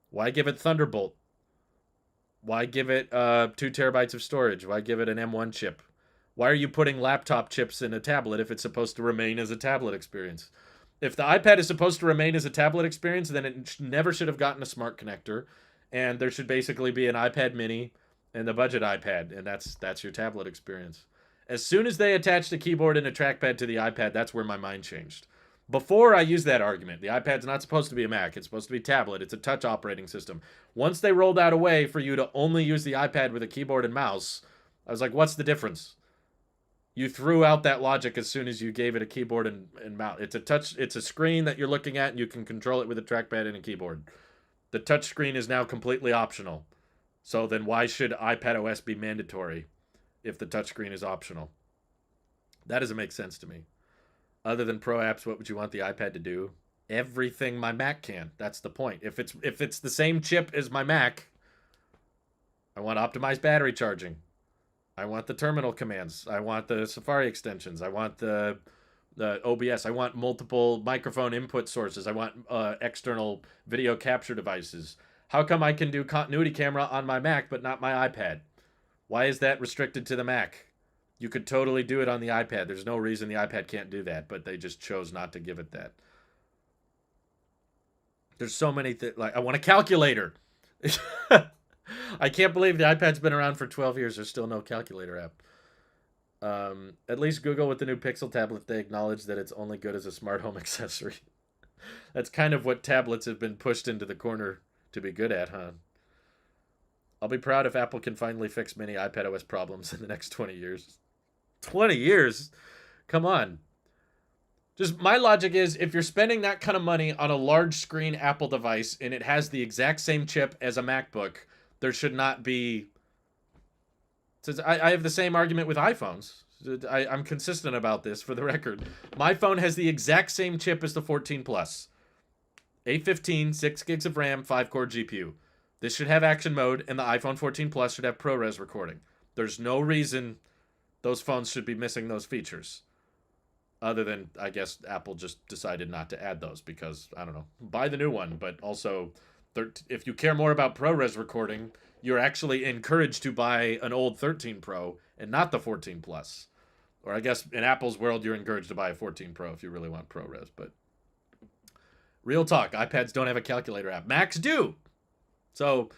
Why give it Thunderbolt? Why give it 2 terabytes of storage? Why give it an M1 chip? Why are you putting laptop chips in a tablet if it's supposed to remain as a tablet experience? If the iPad is supposed to remain as a tablet experience, then it never should have gotten a smart connector, and there should basically be an iPad mini and the budget iPad, and that's your tablet experience. As soon as they attached a keyboard and a trackpad to the iPad, that's where my mind changed. Before, I used that argument. The iPad's not supposed to be a Mac. It's supposed to be a tablet. It's a touch operating system. Once they rolled out a way for you to only use the iPad with a keyboard and mouse, I was like, what's the difference? You threw out that logic as soon as you gave it a keyboard and mouse. It's a screen that you're looking at, and you can control it with a trackpad and a keyboard. The touch screen is now completely optional. So then why should iPad OS be mandatory if the touchscreen is optional? That doesn't make sense to me. Other than pro apps, what would you want the iPad to do? Everything my Mac can. That's the point. If it's the same chip as my Mac, I want optimized battery charging. I want the terminal commands. I want the Safari extensions. I want the OBS. I want multiple microphone input sources. I want external video capture devices. How come I can do continuity camera on my Mac but not my iPad? Why is that restricted to the Mac? You could totally do it on the iPad. There's no reason the iPad can't do that, but they just chose not to give it that. There's so many things. Like, I want a calculator. I can't believe the iPad's been around for 12 years. There's still no calculator app. At least Google with the new Pixel tablet, they acknowledge that it's only good as a smart home accessory. That's kind of what tablets have been pushed into the corner to be good at, huh? I'll be proud if Apple can finally fix many iPadOS problems in the next 20 years. 20 years? Come on. Just my logic is, if you're spending that kind of money on a large screen Apple device and it has the exact same chip as a MacBook, there should not be... I have the same argument with iPhones. I'm consistent about this, for the record. My phone has the exact same chip as the 14 Plus. A15, 6 gigs of RAM, 5-core GPU. This should have action mode, and the iPhone 14 Plus should have ProRes recording. There's no reason those phones should be missing those features. Other than, I guess, Apple just decided not to add those because, I don't know, buy the new one. But also, if you care more about ProRes recording, you're actually encouraged to buy an old 13 Pro and not the 14 Plus. Or I guess in Apple's world, you're encouraged to buy a 14 Pro if you really want ProRes. But real talk, iPads don't have a calculator app. Macs do. So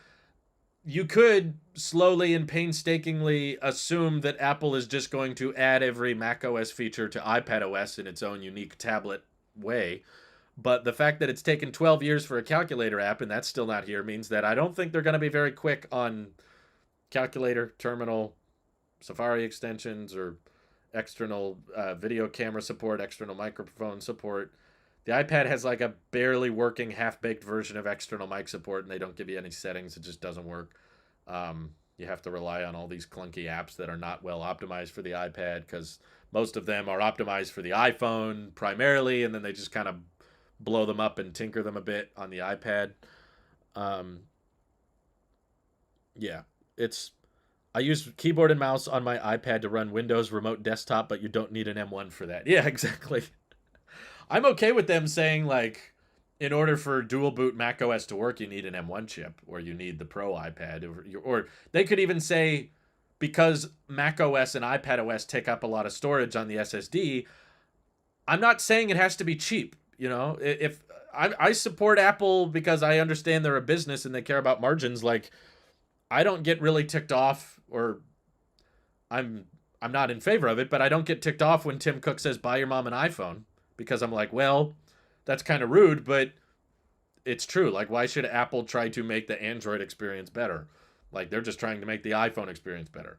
you could slowly and painstakingly assume that Apple is just going to add every Mac OS feature to iPad OS in its own unique tablet way. But the fact that it's taken 12 years for a calculator app and that's still not here means that I don't think they're going to be very quick on calculator, terminal, Safari extensions, or external video camera support, external microphone support. The iPad has like a barely working, half-baked version of external mic support, and they don't give you any settings. It just doesn't work. You have to rely on all these clunky apps that are not well optimized for the iPad because most of them are optimized for the iPhone primarily, and then they just kind of blow them up and tinker them a bit on the iPad. Um, yeah, it's I use keyboard and mouse on my iPad to run Windows Remote Desktop, but you don't need an M1 for that. Yeah, exactly. I'm okay with them saying, like, in order for dual boot Mac OS to work, you need an M1 chip, or you need the Pro iPad, or they could even say, because Mac OS and iPad OS take up a lot of storage on the SSD, I'm not saying it has to be cheap. You know, if I support Apple because I understand they're a business and they care about margins, like, I don't get really ticked off, or I'm I'm not in favor of it, but I don't get ticked off when Tim Cook says buy your mom an iPhone, because I'm like, well, that's kind of rude, but it's true. Like, why should Apple try to make the Android experience better? Like, they're just trying to make the iPhone experience better.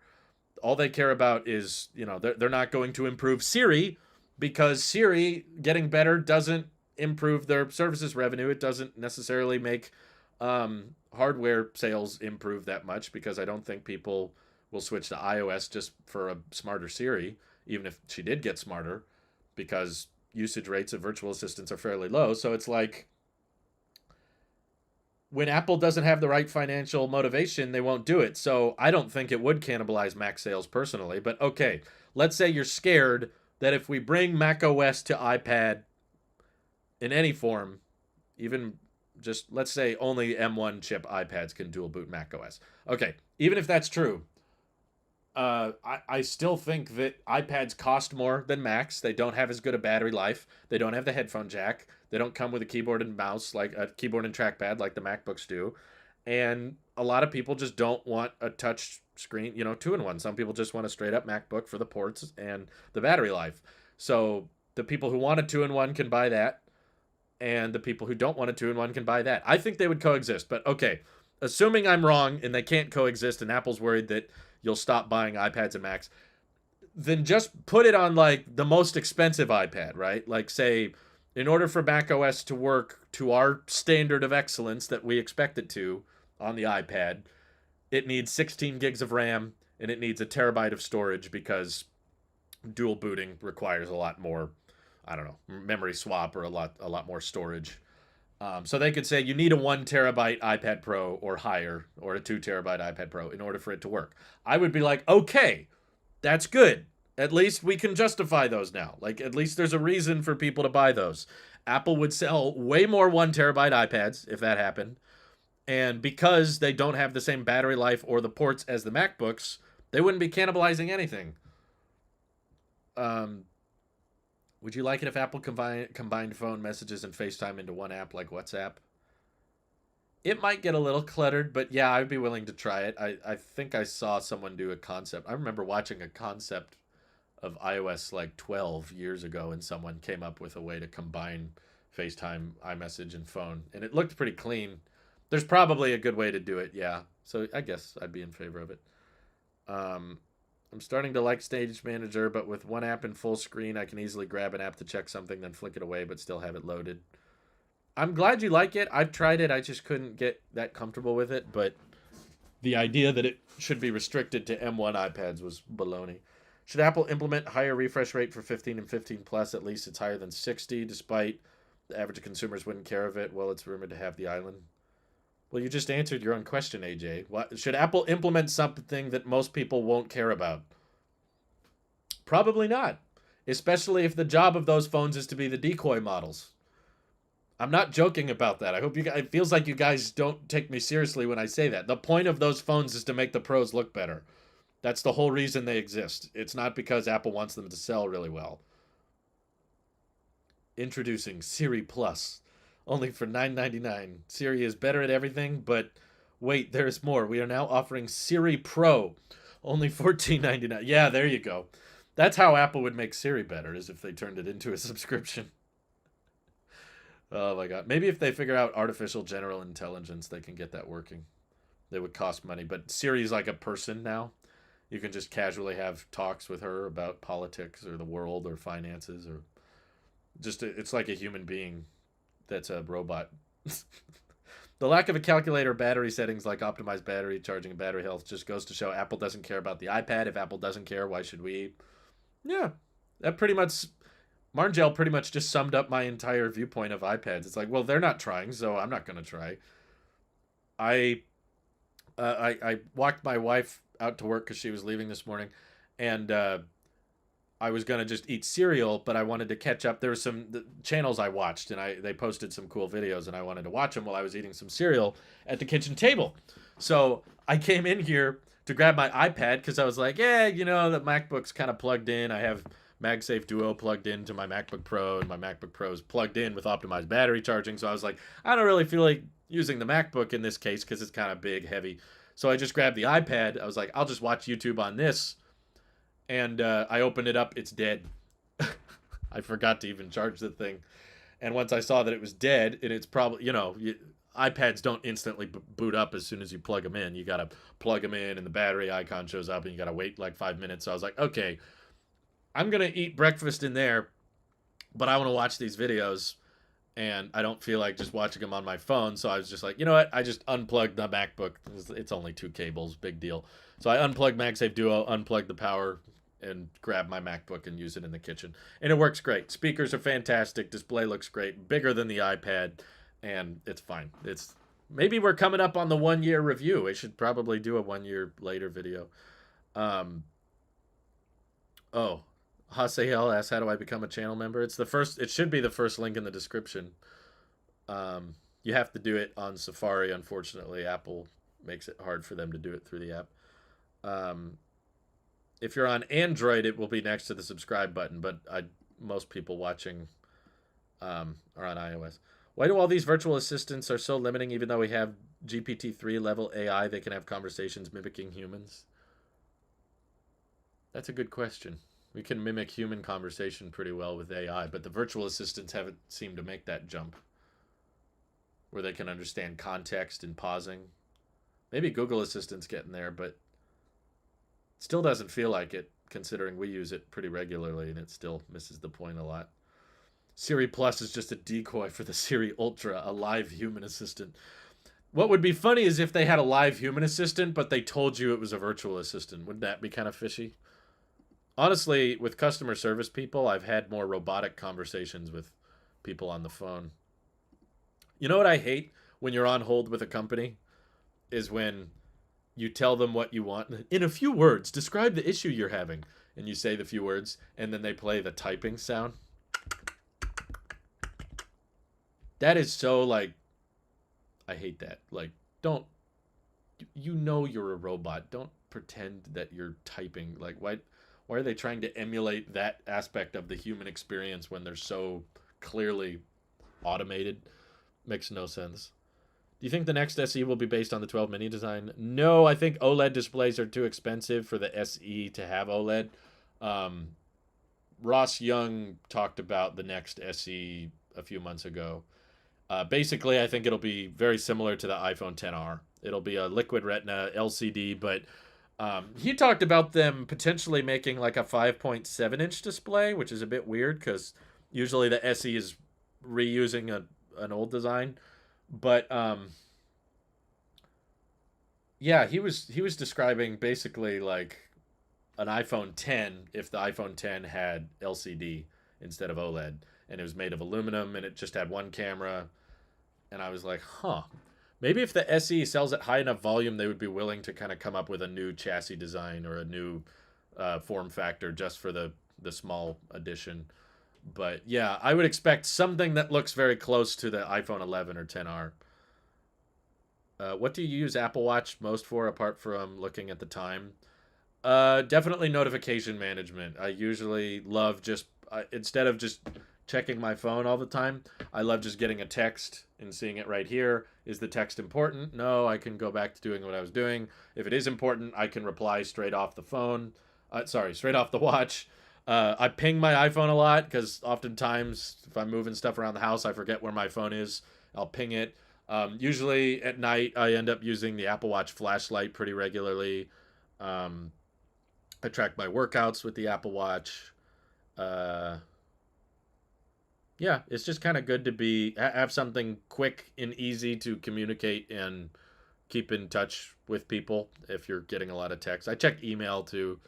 All they care about is, you know, they're not going to improve Siri, because Siri getting better doesn't improve their services revenue. It doesn't necessarily make hardware sales improve that much, because I don't think people will switch to iOS just for a smarter Siri, even if she did get smarter, because usage rates of virtual assistants are fairly low. So it's like, when Apple doesn't have the right financial motivation, they won't do it. So I don't think it would cannibalize Mac sales personally. But okay, let's say you're scared that if we bring Mac OS to iPad in any form, even just let's say only M1 chip iPads can dual boot Mac OS. Okay, even if that's true, I still think that iPads cost more than Macs. They don't have as good a battery life. They don't have the headphone jack. They don't come with a keyboard and mouse, like a keyboard and trackpad like the MacBooks do. And a lot of people just don't want a touch screen, you know, two in one. Some people just want a straight up MacBook for the ports and the battery life. So the people who want a two in one can buy that, and the people who don't want a two in one can buy that. I think they would coexist. But okay, assuming I'm wrong and they can't coexist, and Apple's worried that you'll stop buying iPads and Macs, then just put it on like the most expensive iPad, right? Like, say, in order for Mac OS to work to our standard of excellence that we expect it to on the iPad, it needs 16 gigs of RAM and it needs a terabyte of storage, because dual booting requires a lot more, I don't know, memory swap, or a lot more storage. So they could say you need a 1 terabyte iPad Pro or higher, or a 2 terabyte iPad Pro in order for it to work. I would be like, okay, that's good. At least we can justify those now. Like, at least there's a reason for people to buy those. Apple would sell way more 1 terabyte iPads if that happened. And because they don't have the same battery life or the ports as the MacBooks, they wouldn't be cannibalizing anything. Would you like it if Apple combined phone messages and FaceTime into one app like WhatsApp? It might get a little cluttered, but yeah, I'd be willing to try it. I think I saw someone do a concept. I remember watching a concept of iOS like 12 years ago, and someone came up with a way to combine FaceTime, iMessage, and phone, and it looked pretty clean. There's probably a good way to do it, yeah. So I guess I'd be in favor of it. Um, I'm starting to like Stage Manager, but with one app in full screen, I can easily grab an app to check something, then flick it away, but still have it loaded. I'm glad you like it. I've tried it. I just couldn't get that comfortable with it, but the idea that it should be restricted to M1 iPads was baloney. Should Apple implement higher refresh rate for 15 and 15 Plus? At least it's higher than 60, despite the average consumers wouldn't care of it. Well, it's rumored to have the island. Well, you just answered your own question, AJ. What, should Apple implement something that most people won't care about? Probably not, especially if the job of those phones is to be the decoy models. I'm not joking about that. I hope you guys, it feels like you guys don't take me seriously when I say that. The point of those phones is to make the pros look better. That's the whole reason they exist. It's not because Apple wants them to sell really well. Introducing Siri Plus, only for $9.99. Siri is better at everything, but Wait, there's more. We are now offering Siri Pro, only $14.99. Yeah, there you go. That's how Apple would make Siri better, is if they turned it into a subscription. Oh my god. Maybe if they figure out artificial general intelligence, they can get that working. They would cost money, but Siri's like a person now. You can just casually have talks with her about politics or the world or finances or just it's like a human being that's a robot. The lack of a calculator, battery settings like optimized battery charging and battery health just goes to show Apple doesn't care about the iPad. If Apple doesn't care, why should we? Yeah, that pretty much Marngel pretty much just summed up my entire viewpoint of iPads. It's like, well, they're not trying, so I'm not gonna try. I I walked my wife out to work because she was leaving this morning, and I was gonna just eat cereal, but I wanted to catch up. There were some channels I watched, and they posted some cool videos, and I wanted to watch them while I was eating some cereal at the kitchen table. So I came in here to grab my iPad because I was like, yeah, you know, the MacBook's kind of plugged in. I have Magsafe Duo plugged into my MacBook Pro, and my MacBook Pro is plugged in with optimized battery charging. So I was like, I don't really feel like using the MacBook in this case because it's kind of big, heavy. So I just grabbed the iPad. I was like, I'll just watch YouTube on this. And I opened it up. It's dead. I forgot to even charge the thing. And once I saw that it was dead, and it's probably, iPads don't instantly boot up as soon as you plug them in. You got to plug them in, and the battery icon shows up, and you got to wait like 5 minutes. So I was like, okay, I'm going to eat breakfast in there, but I want to watch these videos, and I don't feel like just watching them on my phone. So I was just like, you know what? I just unplugged the MacBook. It's only 2 cables, big deal. So I unplugged MagSafe Duo, unplugged the power, and grab my MacBook and use it in the kitchen. And it works great. Speakers are fantastic. Display looks great. Bigger than the iPad, and it's fine. It's maybe we're coming up on the 1-year review. I should probably do a 1 year later video. Oh, Hasehel asks, how do I become a channel member? It's the first. It should be the first link in the description. You have to do it on Safari. Unfortunately, Apple makes it hard for them to do it through the app. If you're on Android, it will be next to the subscribe button, but most people watching are on iOS. Why do all these virtual assistants are so limiting even though we have GPT-3 level AI, they can have conversations mimicking humans? That's a good question. We can mimic human conversation pretty well with AI, but the virtual assistants haven't seemed to make that jump where they can understand context and pausing. Maybe Google Assistant's getting there, but still doesn't feel like it, considering we use it pretty regularly, and it still misses the point a lot. Siri Plus is just a decoy for the Siri Ultra, a live human assistant. What would be funny is if they had a live human assistant, but they told you it was a virtual assistant. Wouldn't that be kind of fishy? Honestly, with customer service people, I've had more robotic conversations with people on the phone. You know what I hate when you're on hold with a company? Is when you tell them what you want. In a few words, describe the issue you're having. And you say the few words, and then they play the typing sound. That is so, like, I hate that. Like, don't, you know you're a robot. Don't pretend that you're typing. Like, why are they trying to emulate that aspect of the human experience when they're so clearly automated? Makes no sense. Do you think the next SE will be based on the 12 mini design? No, I think OLED displays are too expensive for the SE to have OLED. Ross Young talked about the next SE a few months ago. Basically, I think it'll be very similar to the iPhone XR. It'll be a liquid retina LCD, but he talked about them potentially making like a 5.7-inch display, which is a bit weird because usually the SE is reusing an old design. But yeah, he was describing basically like an iPhone 10 if the iPhone 10 had LCD instead of OLED, and it was made of aluminum and it just had one camera. And I was like, huh, maybe if the SE sells at high enough volume, they would be willing to kind of come up with a new chassis design or a new form factor just for the small edition. But yeah, I would expect something that looks very close to the iPhone 11 or 10R. What do you use Apple Watch most for apart from looking at the time? Definitely notification management. I usually love just, instead of just checking my phone all the time. I love just getting a text and seeing it right here. Is the text important? No, I can go back to doing what I was doing. If it is important, I can reply straight off the phone. Straight off the watch. I ping my iPhone a lot because oftentimes if I'm moving stuff around the house, I forget where my phone is. I'll ping it. Usually at night, I end up using the Apple Watch flashlight pretty regularly. I track my workouts with the Apple Watch. Yeah, it's just kind of good to have something quick and easy to communicate and keep in touch with people if you're getting a lot of texts. I check email too,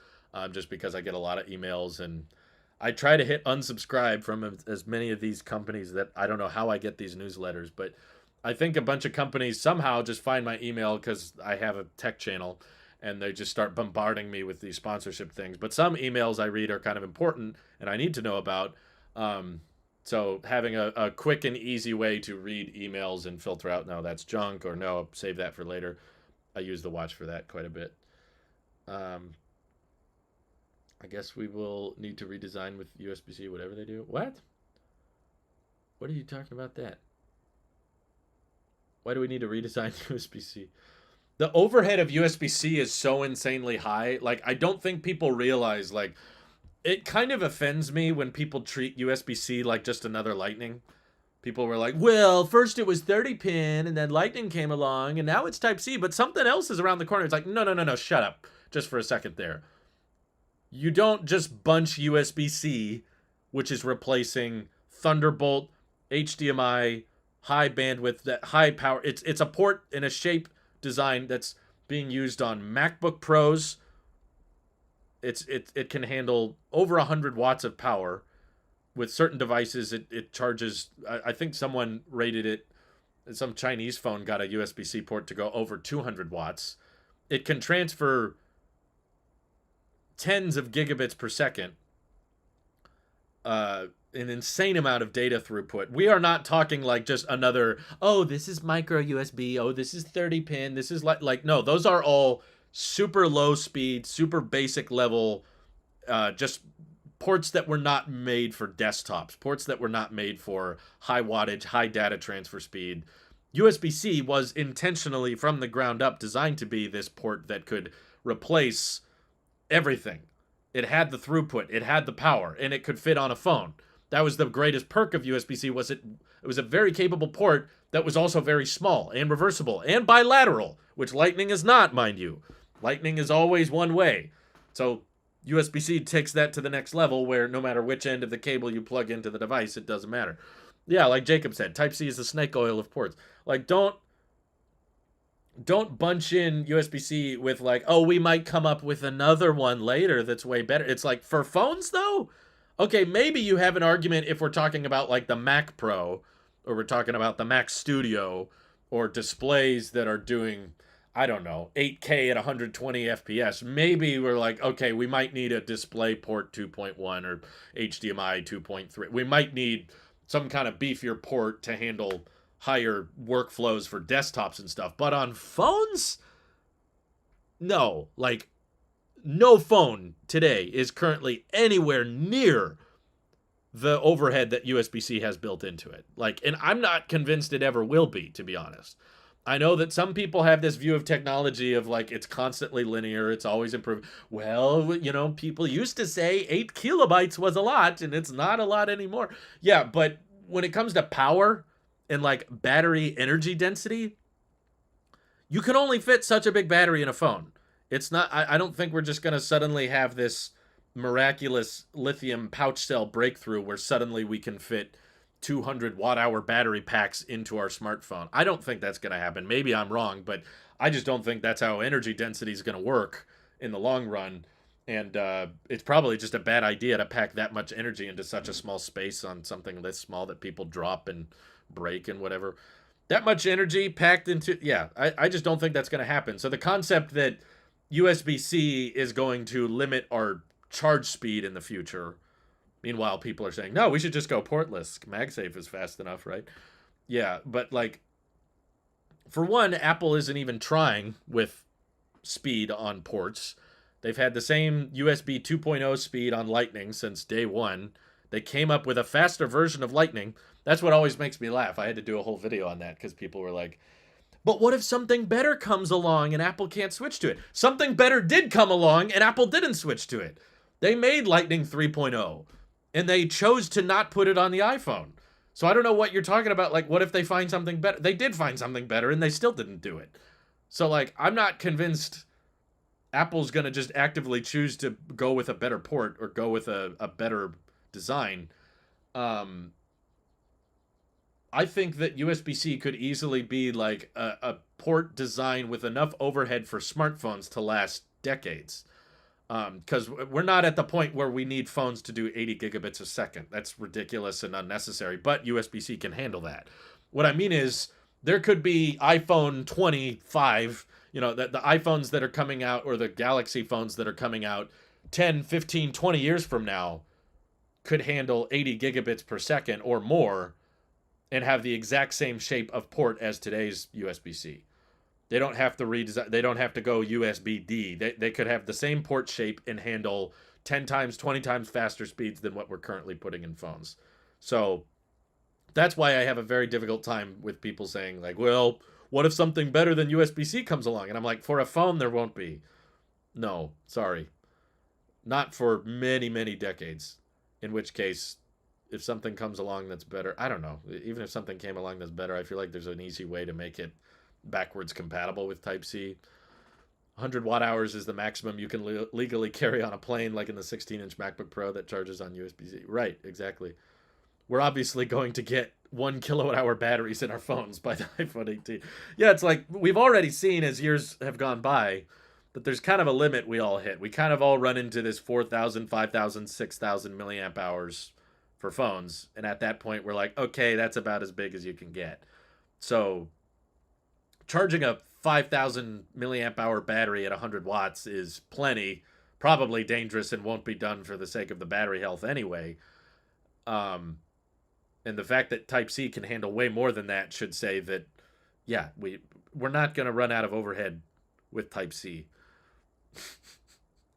just because I get a lot of emails, and I try to hit unsubscribe from as many of these companies that I don't know how I get these newsletters, but I think a bunch of companies somehow just find my email because I have a tech channel and they just start bombarding me with these sponsorship things. But some emails I read are kind of important and I need to know about. So having a quick and easy way to read emails and filter out, no, that's junk, or no, save that for later. I use the watch for that quite a bit. I guess we will need to redesign with USB-C, whatever they do. What? What are you talking about that? Why do we need to redesign USB-C? The overhead of USB-C is so insanely high. Like, I don't think people realize, like, it kind of offends me when people treat USB-C like just another Lightning. People were like, well, first it was 30 pin and then Lightning came along and now it's Type-C, but something else is around the corner. It's like, no, shut up. Just for a second there. You don't just bunch USB-C, which is replacing Thunderbolt, HDMI, high bandwidth, that high power. It's a port in a shape design that's being used on MacBook Pros. It can handle over 100 watts of power. With certain devices, it charges. I think someone rated it. Some Chinese phone got a USB-C port to go over 200 watts. It can transfer tens of gigabits per second. An insane amount of data throughput. We are not talking like just another, oh, this is micro USB, oh, this is 30 pin, this is like no, those are all super low speed, super basic level, just ports that were not made for desktops, ports that were not made for high wattage, high data transfer speed. USB-C was intentionally from the ground up designed to be this port that could replace everything. It had the throughput, it had the power, and it could fit on a phone. That was the greatest perk of USB-C. It was a very capable port that was also very small and reversible and bilateral, which Lightning is not, mind you. Lightning is always one way. So USB-C takes that to the next level where no matter which end of the cable you plug into the device, it doesn't matter. Yeah, like Jacob said, Type-C is the snake oil of ports. Like, don't bunch in USB-C with like, oh, we might come up with another one later that's way better. It's like, for phones though? Okay, maybe you have an argument if we're talking about like the Mac Pro, or we're talking about the Mac Studio, or displays that are doing, I don't know, 8K at 120 FPS. Maybe we're like, okay, we might need a DisplayPort 2.1 or HDMI 2.3. We might need some kind of beefier port to handle higher workflows for desktops and stuff. But on phones? No. Like, no phone today is currently anywhere near the overhead that USB-C has built into it. Like, and I'm not convinced it ever will be, to be honest. I know that some people have this view of technology of like, it's constantly linear, it's always improving. Well, you know, people used to say 8 kilobytes was a lot, and it's not a lot anymore. Yeah, but when it comes to power and like battery energy density, you can only fit such a big battery in a phone. It's not, I don't think we're just going to suddenly have this miraculous lithium pouch cell breakthrough where suddenly we can fit 200 watt hour battery packs into our smartphone. I don't think that's going to happen. Maybe I'm wrong, but I just don't think that's how energy density is going to work in the long run. And it's probably just a bad idea to pack that much energy into such a small space on something this small that people drop and break and whatever. That much energy packed into, yeah, I just don't think that's going to happen. So the concept that USB-C is going to limit our charge speed in the future. Meanwhile, people are saying, no, we should just go portless. Magsafe is fast enough, right? Yeah, but like, for one, Apple isn't even trying with speed on ports. They've had the same USB 2.0 speed on Lightning since day one. They came up with a faster version of Lightning. That's what always makes me laugh. I had to do a whole video on that because people were like, but what if something better comes along and Apple can't switch to it? Something better did come along and Apple didn't switch to it. They made Lightning 3.0 and they chose to not put it on the iPhone. So I don't know what you're talking about. Like, what if they find something better? They did find something better and they still didn't do it. So, like, I'm not convinced Apple's going to just actively choose to go with a better port or go with a better design. I think that USB-C could easily be like a port design with enough overhead for smartphones to last decades. Because we're not at the point where we need phones to do 80 gigabits a second. That's ridiculous and unnecessary, but USB-C can handle that. What I mean is there could be iPhone 25, the iPhones that are coming out or the Galaxy phones that are coming out 10, 15, 20 years from now could handle 80 gigabits per second or more and have the exact same shape of port as today's USB-C. They don't have to redesign. They don't have to go USB-D. They could have the same port shape and handle 10 times, 20 times faster speeds than what we're currently putting in phones. So that's why I have a very difficult time with people saying like, well, what if something better than USB-C comes along? And I'm like, for a phone, there won't be. No, sorry. Not for many, many decades. In which case, if something comes along that's better, I don't know. Even if something came along that's better, I feel like there's an easy way to make it backwards compatible with Type-C. 100 watt hours is the maximum you can legally carry on a plane, like in the 16-inch MacBook Pro that charges on USB-C. Right, exactly. We're obviously going to get 1 kilowatt hour batteries in our phones by the iPhone 18. Yeah, it's like we've already seen as years have gone by that there's kind of a limit we all hit. We kind of all run into this 4,000, 5,000, 6,000 milliamp hours for phones. And at that point, we're like, okay, that's about as big as you can get. So charging a 5,000 milliamp hour battery at 100 watts is plenty, probably dangerous and won't be done for the sake of the battery health anyway. And the fact that Type-C can handle way more than that should say that, yeah, we're not going to run out of overhead with Type-C.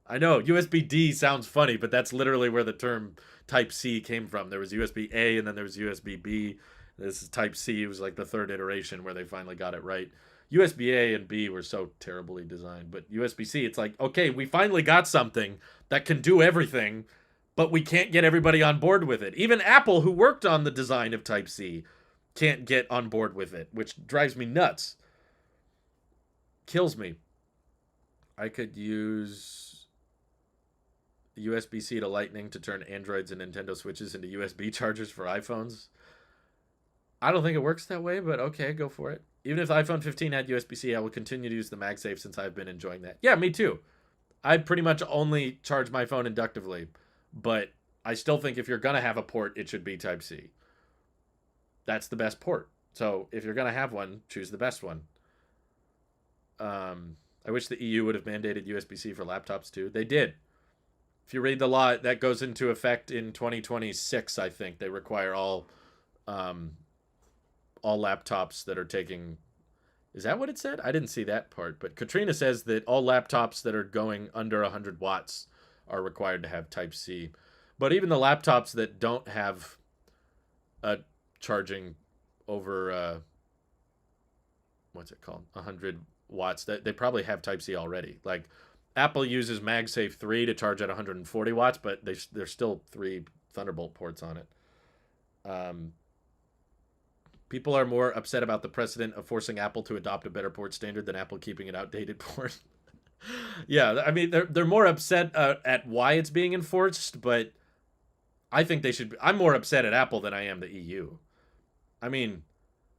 I know, USB-D sounds funny, but that's literally where the term Type-C came from. There was USB-A and then there was USB-B. This is Type-C. It was like the third iteration where they finally got it right. USB-A and B were so terribly designed, but USB-C, it's like, okay, we finally got something that can do everything, but we can't get everybody on board with it. Even Apple, who worked on the design of Type-C, can't get on board with it, which drives me nuts. Kills me. I could use USB-C to Lightning to turn Androids and Nintendo Switches into USB chargers for iPhones. I don't think it works that way, but okay, go for it. Even if the iPhone 15 had USB-C, I will continue to use the Magsafe since I've been enjoying that. Yeah, me too. I pretty much only charge my phone inductively, but I still think if you're going to have a port, it should be Type-C. That's the best port. So if you're going to have one, choose the best one. I wish the EU would have mandated USB-C for laptops too. They did. If you read the law, that goes into effect in 2026, I think. They require all laptops that are taking... Is that what it said? I didn't see that part. But Katrina says that all laptops that are going under 100 watts are required to have Type-C. But even the laptops that don't have charging over... what's it called? 100 watts. They probably have Type-C already. Like, Apple uses Magsafe 3 to charge at 140 watts, but there's still 3 Thunderbolt ports on it. People are more upset about the precedent of forcing Apple to adopt a better port standard than Apple keeping an outdated port. Yeah, I mean, they're more upset at why it's being enforced, but I think they should... I'm more upset at Apple than I am the EU. I mean...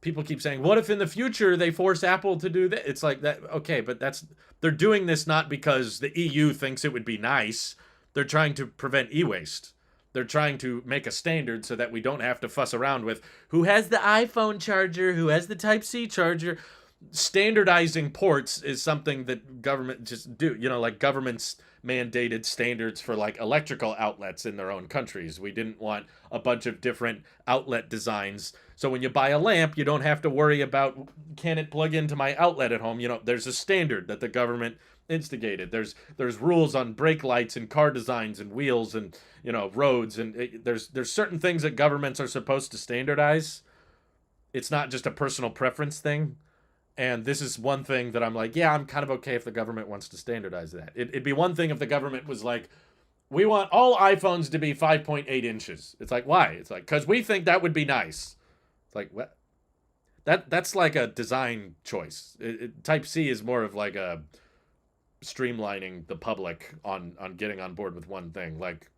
People keep saying, what if in the future they force Apple to do that? It's like that. Okay, but they're doing this not because the EU thinks it would be nice. They're trying to prevent e-waste. They're trying to make a standard so that we don't have to fuss around with who has the iPhone charger, who has the Type-C charger. Standardizing ports is something that government just do. Like governments mandated standards for like electrical outlets in their own countries. We didn't want a bunch of different outlet designs. So when you buy a lamp, you don't have to worry about, can it plug into my outlet at home? There's a standard that the government instigated. There's rules on brake lights and car designs and wheels and roads, and there's certain things that governments are supposed to standardize. It's not just a personal preference thing. And this is one thing that I'm like, yeah, I'm kind of okay if the government wants to standardize that. It'd be one thing if the government was like, we want all iPhones to be 5.8 inches. It's like, why? It's like, because we think that would be nice. It's like, what? That's like a design choice. Type C is more of like a streamlining the public on getting on board with one thing. Like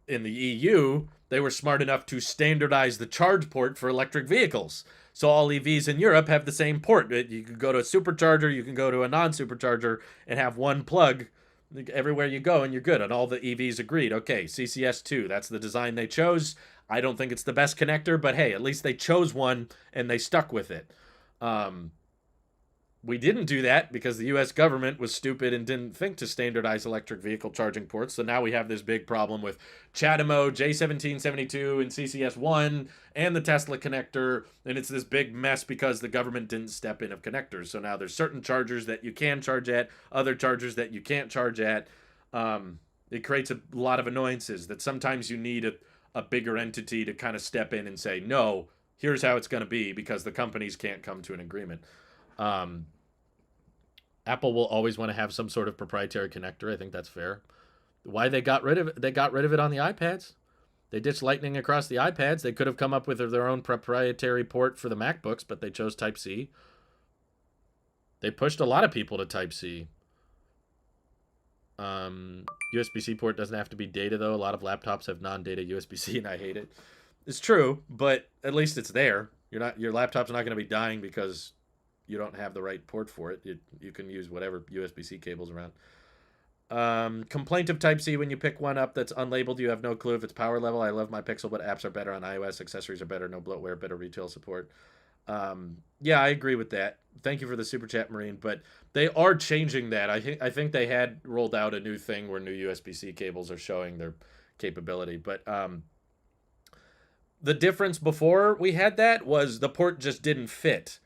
in the EU, they were smart enough to standardize the charge port for electric vehicles. So all EVs in Europe have the same port. You can go to a supercharger, you can go to a non-supercharger and have one plug everywhere you go, and you're good. And all the EVs agreed, okay, CCS2, that's the design they chose. I don't think it's the best connector, but hey, at least they chose one and they stuck with it. We didn't do that because the U.S. government was stupid and didn't think to standardize electric vehicle charging ports. So now we have this big problem with CHAdeMO, J1772, and CCS1, and the Tesla connector. And it's this big mess because the government didn't step in of connectors. So now there's certain chargers that you can charge at, other chargers that you can't charge at. It creates a lot of annoyances that sometimes you need a bigger entity to kind of step in and say, no, here's how it's going to be, because the companies can't come to an agreement. Apple will always want to have some sort of proprietary connector. I think that's fair. Why they got rid of it? They got rid of it on the iPads. They ditched Lightning across the iPads. They could have come up with their own proprietary port for the MacBooks, but they chose Type-C. They pushed a lot of people to Type-C. USB-C port doesn't have to be data, though. A lot of laptops have non-data USB-C, and I hate it. It's true, but at least it's there. Your laptop's not going to be dying because you don't have the right port for it. You can use whatever USB-C cables around. Complaint of Type-C: when you pick one up that's unlabeled, you have no clue if it's power level. I love my Pixel, but apps are better on iOS. Accessories are better, no bloatware, better retail support. Yeah, I agree with that. Thank you for the super chat, Marine. But they are changing that. I think they had rolled out a new thing where new USB-C cables are showing their capability. But the difference before we had that was the port just didn't fit.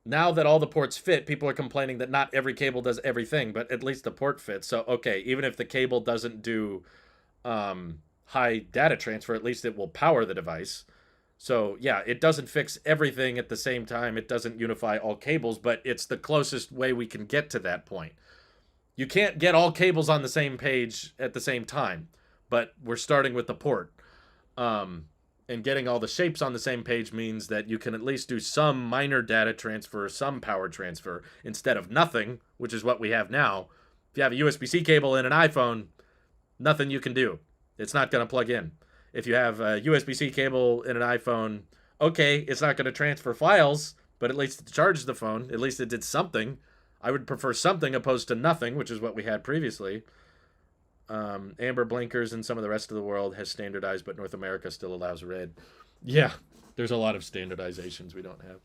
Now that all the ports fit, people are complaining that not every cable does everything, but at least the port fits. So, okay, even if the cable doesn't do high data transfer, at least it will power the device. So, yeah, it doesn't fix everything at the same time. It doesn't unify all cables, but it's the closest way we can get to that point. You can't get all cables on the same page at the same time, but we're starting with the port. And getting all the shapes on the same page means that you can at least do some minor data transfer, some power transfer, instead of nothing, which is what we have now. If you have a USB-C cable in an iPhone, nothing you can do. It's not going to plug in. If you have a USB-C cable in an iPhone, okay, it's not going to transfer files, but at least it charges the phone. At least it did something. I would prefer something opposed to nothing, which is what we had previously. Amber blinkers and some of the rest of the world has standardized, but North America still allows red. Yeah, there's a lot of standardizations we don't have.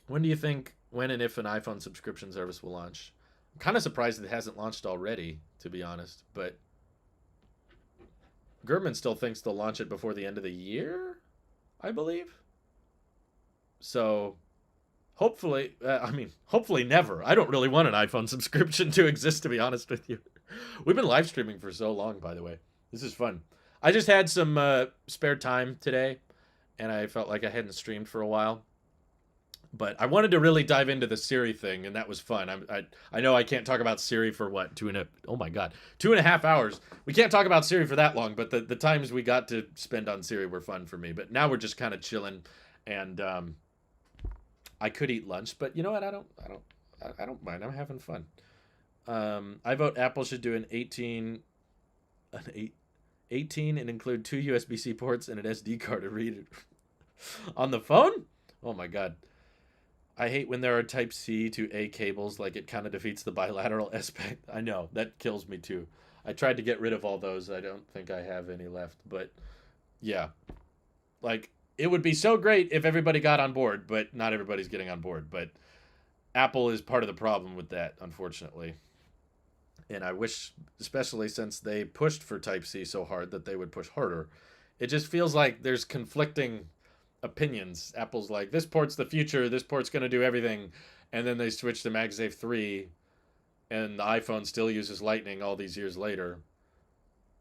When do you think, when and if an iPhone subscription service will launch? I'm kind of surprised it hasn't launched already, to be honest, but Gurman still thinks they'll launch it before the end of the year, I believe. So hopefully, hopefully never. I don't really want an iPhone subscription to exist, to be honest with you. We've been live streaming for so long, by the way. This is fun. I just had some spare time today, and I felt like I hadn't streamed for a while. But I wanted to really dive into the Siri thing, and that was fun. I know I can't talk about Siri for what, 2.5 hours. We can't talk about Siri for that long, but the times we got to spend on Siri were fun for me. But now we're just kind of chilling, and I could eat lunch, but you know what? I don't mind. I'm having fun. I vote Apple should do an 18 and include 2 USB-C ports and an SD card to read it on the phone. Oh my god. I hate when there are Type-C to A cables, like it kind of defeats the bilateral aspect. I know, that kills me too. I tried to get rid of all those. I don't think I have any left, but yeah. Like, it would be so great if everybody got on board, but not everybody's getting on board. But Apple is part of the problem with that, unfortunately. And I wish, especially since they pushed for Type-C so hard, that they would push harder. It just feels like there's conflicting opinions. Apple's like, this port's the future, this port's going to do everything. And then they switch to Magsafe 3, and the iPhone still uses Lightning all these years later.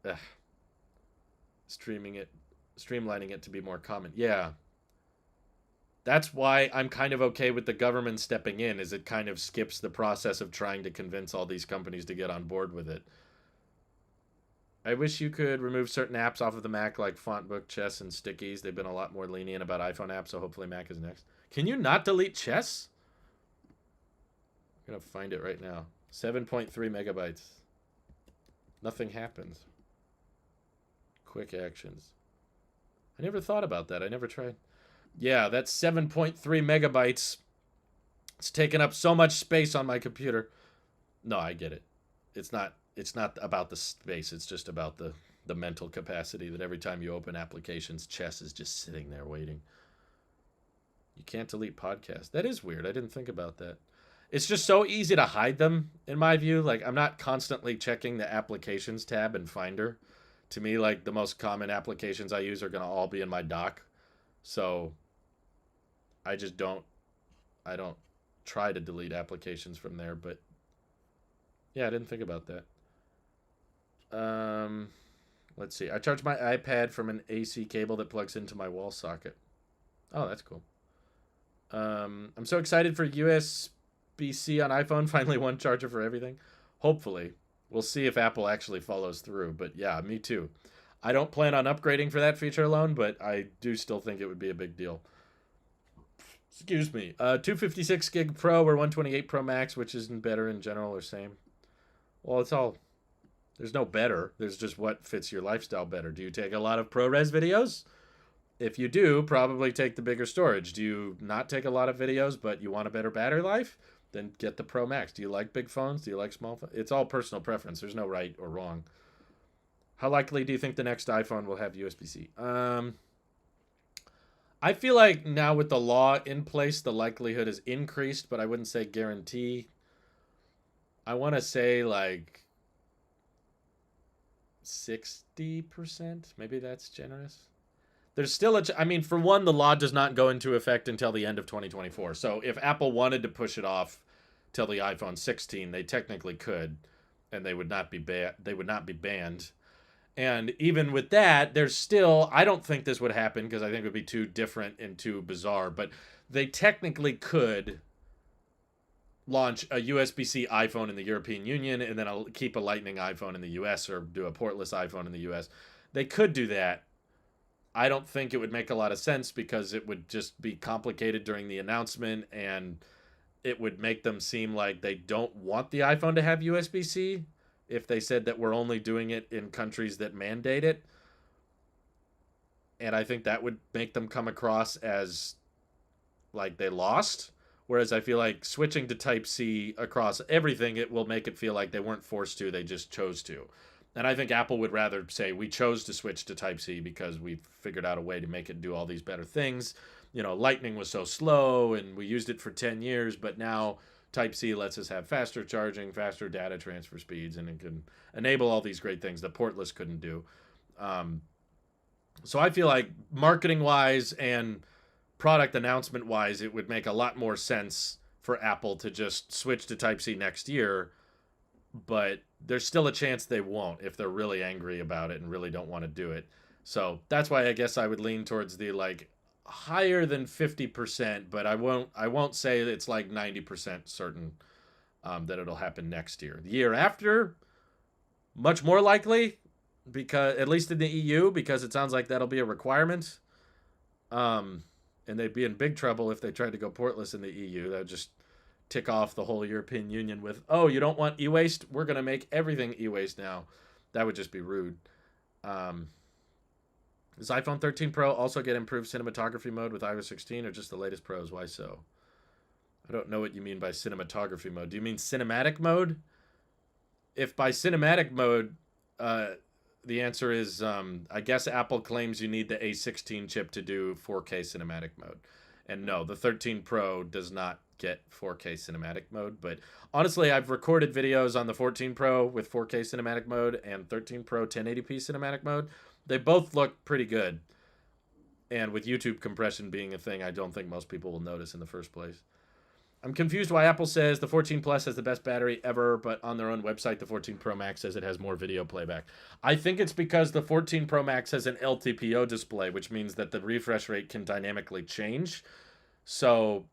Ugh. Streamlining it to be more common. Yeah. That's why I'm kind of okay with the government stepping in, is it kind of skips the process of trying to convince all these companies to get on board with it. I wish you could remove certain apps off of the Mac, like Fontbook, Chess, and Stickies. They've been a lot more lenient about iPhone apps, so hopefully Mac is next. Can you not delete Chess? I'm going to find it right now. 7.3 megabytes. Nothing happens. Quick actions. I never thought about that. I never tried. Yeah, that's 7.3 megabytes. It's taken up so much space on my computer. No, I get it. It's not about the space. It's just about the mental capacity that every time you open applications, Chess is just sitting there waiting. You can't delete podcasts. That is weird. I didn't think about that. It's just so easy to hide them, in my view. Like, I'm not constantly checking the applications tab in Finder. To me, like, the most common applications I use are going to all be in my dock. So I don't try to delete applications from there, but yeah, I didn't think about that. Let's see. I charge my iPad from an AC cable that plugs into my wall socket. Oh, that's cool. I'm so excited for USB-C on iPhone. Finally, one charger for everything. Hopefully. We'll see if Apple actually follows through. But yeah, me too. I don't plan on upgrading for that feature alone, but I do still think it would be a big deal. Excuse me. 256 gig Pro or 128 Pro Max, which isn't better in general or same? Well, it's all... There's no better. There's just what fits your lifestyle better. Do you take a lot of ProRes videos? If you do, probably take the bigger storage. Do you not take a lot of videos, but you want a better battery life? Then get the Pro Max. Do you like big phones? Do you like small phones? It's all personal preference. There's no right or wrong. How likely do you think the next iPhone will have USB-C? I feel like now with the law in place, the likelihood is increased, but I wouldn't say guarantee. I want to say like 60%. Maybe that's generous. There's still I mean, for one, the law does not go into effect until the end of 2024. So if Apple wanted to push it off till the iPhone 16, they technically could, and they would not be banned. And even with that, there's still, I don't think this would happen because I think it would be too different and too bizarre, but they technically could launch a USB-C iPhone in the European Union and then keep a Lightning iPhone in the US, or do a portless iPhone in the US. They could do that. I don't think it would make a lot of sense because it would just be complicated during the announcement, and it would make them seem like they don't want the iPhone to have USB-C if they said that we're only doing it in countries that mandate it. And I think that would make them come across as like they lost. Whereas I feel like switching to Type-C across everything, it will make it feel like they weren't forced to, they just chose to. And I think Apple would rather say, we chose to switch to Type-C because we figured out a way to make it do all these better things. You know, Lightning was so slow and we used it for 10 years, but now Type-C lets us have faster charging, faster data transfer speeds, and it can enable all these great things that portless couldn't do. So I feel like marketing-wise and product announcement-wise, it would make a lot more sense for Apple to just switch to Type-C next year, but there's still a chance they won't if they're really angry about it and really don't want to do it. So that's why I guess I would lean towards the like higher than 50%, but I won't say it's like 90% certain that it'll happen next year. The year after, much more likely, because at least in the EU, because it sounds like that'll be a requirement. And they'd be in big trouble if they tried to go portless in the EU. That would just tick off the whole European Union with, oh, you don't want e-waste? We're going to make everything e-waste now. That would just be rude. Does iPhone 13 Pro also get improved cinematography mode with iOS 16 or just the latest Pros? Why so? I don't know what you mean by cinematography mode. Do you mean cinematic mode? If by cinematic mode, the answer is, I guess Apple claims you need the A16 chip to do 4K cinematic mode. And no, the 13 Pro does not get 4K cinematic mode. But honestly, I've recorded videos on the 14 Pro with 4K cinematic mode and 13 Pro 1080p cinematic mode. They both look pretty good. And with YouTube compression being a thing, I don't think most people will notice in the first place. I'm confused why Apple says the 14 Plus has the best battery ever, but on their own website, the 14 Pro Max says it has more video playback. I think it's because the 14 Pro Max has an LTPO display, which means that the refresh rate can dynamically change. So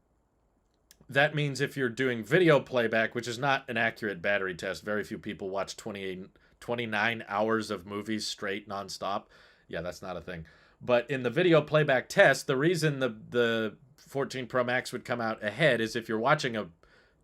that means if you're doing video playback, which is not an accurate battery test, very few people watch 29 hours of movies straight nonstop. Yeah, that's not a thing. But in the video playback test, the reason the 14 Pro Max would come out ahead is if you're watching a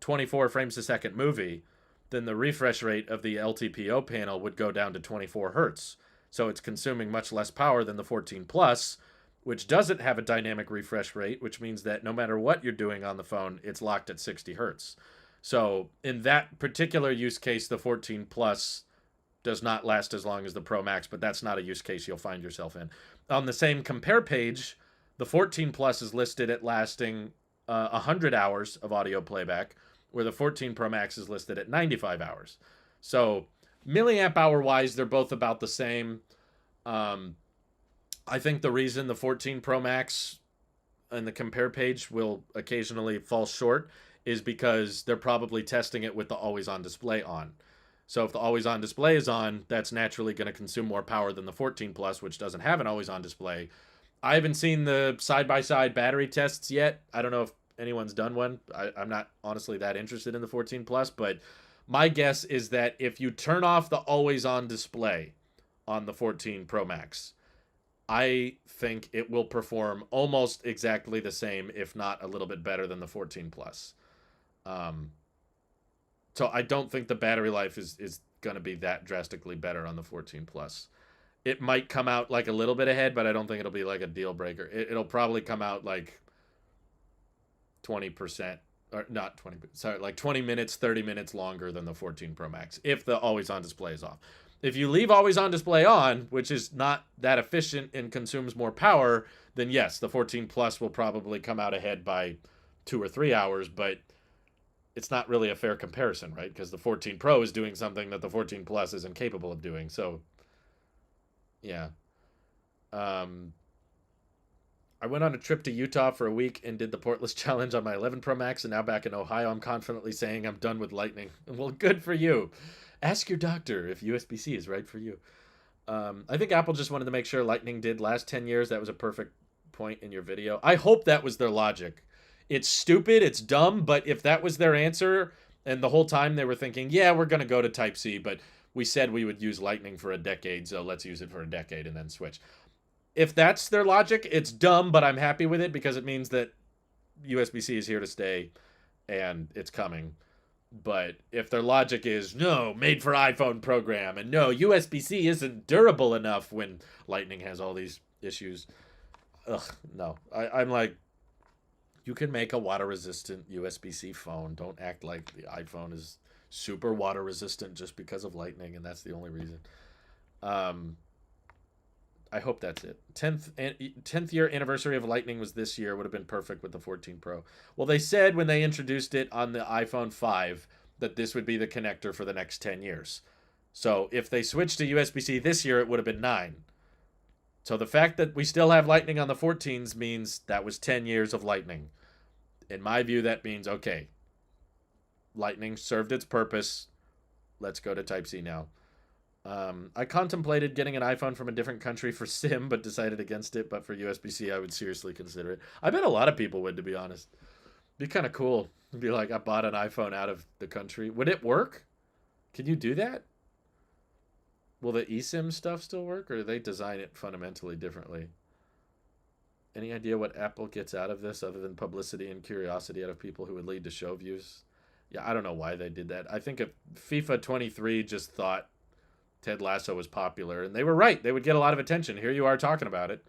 24 frames a second movie, then the refresh rate of the LTPO panel would go down to 24 hertz. So it's consuming much less power than the 14 Plus, which doesn't have a dynamic refresh rate, which means that no matter what you're doing on the phone, it's locked at 60 hertz. So in that particular use case, the 14 Plus does not last as long as the Pro Max, but that's not a use case you'll find yourself in. On the same compare page, the 14 Plus is listed at lasting 100 hours of audio playback, where the 14 Pro Max is listed at 95 hours. So milliamp hour wise, they're both about the same. I think the reason the 14 Pro Max and the compare page will occasionally fall short is because they're probably testing it with the always on display on. So if the always on display is on, that's naturally going to consume more power than the 14 Plus, which doesn't have an always on display. I haven't seen the side-by-side battery tests yet. I don't know if anyone's done one. I'm not honestly that interested in the 14 Plus, but my guess is that if you turn off the always-on display on the 14 Pro Max, I think it will perform almost exactly the same, if not a little bit better than the 14 Plus. So I don't think the battery life is going to be that drastically better on the 14 Plus. It might come out like a little bit ahead, but I don't think it'll be like a deal breaker. It'll probably come out like 20%, or not 20, sorry, like 20 minutes, 30 minutes longer than the 14 Pro Max, if the always on display is off. If you leave always on display on, which is not that efficient and consumes more power, then yes, the 14 Plus will probably come out ahead by 2 or 3 hours, but it's not really a fair comparison, right? Because the 14 Pro is doing something that the 14 Plus isn't capable of doing. So yeah. I went on a trip to Utah for a week and did the portless challenge on my 11 Pro Max, and now back in Ohio, I'm confidently saying I'm done with Lightning. Well, good for you. Ask your doctor if USB-C is right for you. I think Apple just wanted to make sure Lightning did last 10 years. That was a perfect point in your video. I hope that was their logic. It's stupid, it's dumb, but if that was their answer, and the whole time they were thinking, yeah, we're going to go to Type-C, but we said we would use Lightning for a decade, so let's use it for a decade and then switch. If that's their logic, it's dumb, but I'm happy with it because it means that USB-C is here to stay and it's coming. But if their logic is, no, made for iPhone program, and no, USB-C isn't durable enough when Lightning has all these issues, no. I'm like, you can make a water-resistant USB-C phone. Don't act like the iPhone is super water-resistant just because of Lightning, and that's the only reason. I hope that's it. 10th year anniversary of Lightning was this year. Would have been perfect with the 14 Pro. Well, they said when they introduced it on the iPhone 5 that this would be the connector for the next 10 years. So if they switched to USB-C this year, it would have been 9. So the fact that we still have Lightning on the 14s means that was 10 years of Lightning. In my view, that means, okay, Lightning served its purpose. Let's go to Type-C now. I contemplated getting an iPhone from a different country for SIM, but decided against it. But for USB-C, I would seriously consider it. I bet a lot of people would, to be honest. Be kind of cool. It'd be like, I bought an iPhone out of the country. Would it work? Can you do that? Will the eSIM stuff still work, or do they design it fundamentally differently? Any idea what Apple gets out of this other than publicity and curiosity out of people who would lead to show views? Yeah, I don't know why they did that. I think if FIFA 23 just thought Ted Lasso was popular, and they were right. They would get a lot of attention. Here you are talking about it.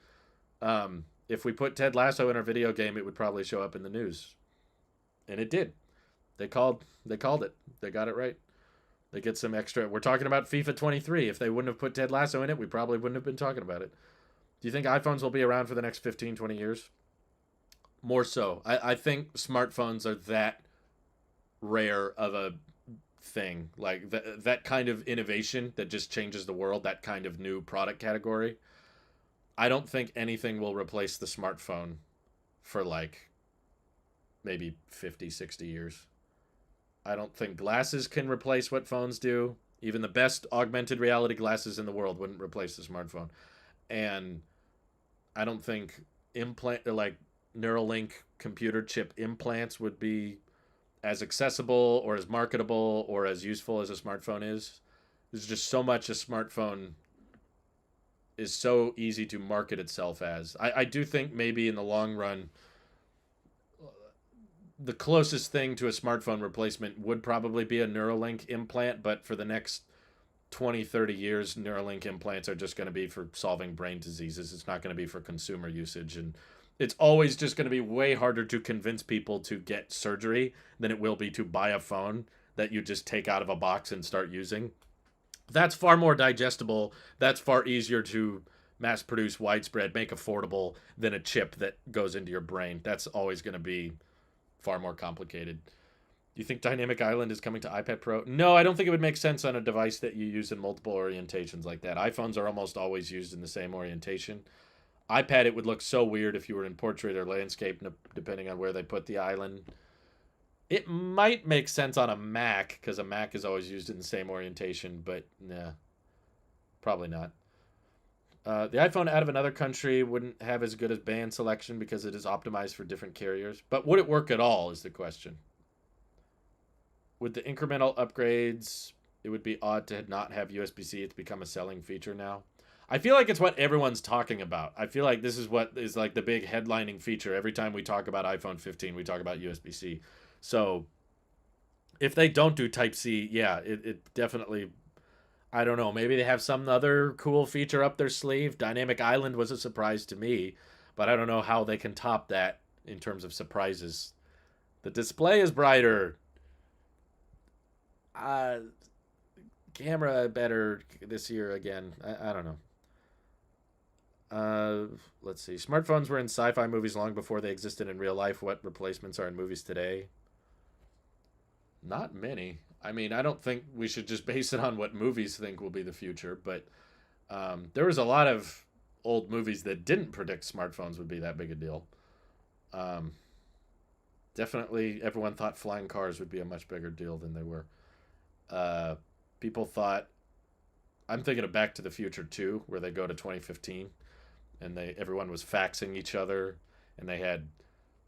If we put Ted Lasso in our video game, it would probably show up in the news. And it did. They called it. They got it right. They get some extra. We're talking about FIFA 23. If they wouldn't have put Ted Lasso in it, we probably wouldn't have been talking about it. Do you think iPhones will be around for the next 15, 20 years? More so. I think smartphones are that rare of a thing. Like that kind of innovation that just changes the world, that kind of new product category. I don't think anything will replace the smartphone for like maybe 50, 60 years. I don't think glasses can replace what phones do. Even the best augmented reality glasses in the world wouldn't replace the smartphone. And I don't think like Neuralink computer chip implants would be as accessible or as marketable or as useful as a smartphone is. There's just so much a smartphone is so easy to market itself as. I do think maybe in the long run, the closest thing to a smartphone replacement would probably be a Neuralink implant, but for the next 20, 30 years, Neuralink implants are just going to be for solving brain diseases. It's not going to be for consumer usage. And it's always just going to be way harder to convince people to get surgery than it will be to buy a phone that you just take out of a box and start using. That's far more digestible. That's far easier to mass produce, widespread, make affordable than a chip that goes into your brain. That's always going to be far more complicated. Do you think Dynamic Island is coming to iPad Pro? No, I don't think it would make sense on a device that you use in multiple orientations like that. iPhones are almost always used in the same orientation. iPad, it would look so weird if you were in portrait or landscape, depending on where they put the island. It might make sense on a Mac, because a Mac is always used in the same orientation, but nah, probably not. The iPhone out of another country wouldn't have as good as band selection because it is optimized for different carriers. But would it work at all is the question. With the incremental upgrades, it would be odd to not have USB-C. It's become a selling feature now. I feel like it's what everyone's talking about. I feel like this is what is like the big headlining feature. Every time we talk about iPhone 15, we talk about USB-C. So if they don't do Type-C, yeah, it definitely... I don't know. Maybe they have some other cool feature up their sleeve. Dynamic Island was a surprise to me, but I don't know how they can top that in terms of surprises. The display is brighter. Camera better this year again. I don't know. Let's see. Smartphones were in sci-fi movies long before they existed in real life. What replacements are in movies today? Not many. I mean, I don't think we should just base it on what movies think will be the future, but there was a lot of old movies that didn't predict smartphones would be that big a deal. Definitely, everyone thought flying cars would be a much bigger deal than they were. People thought, I'm thinking of Back to the Future 2, where they go to 2015, and everyone was faxing each other, and they had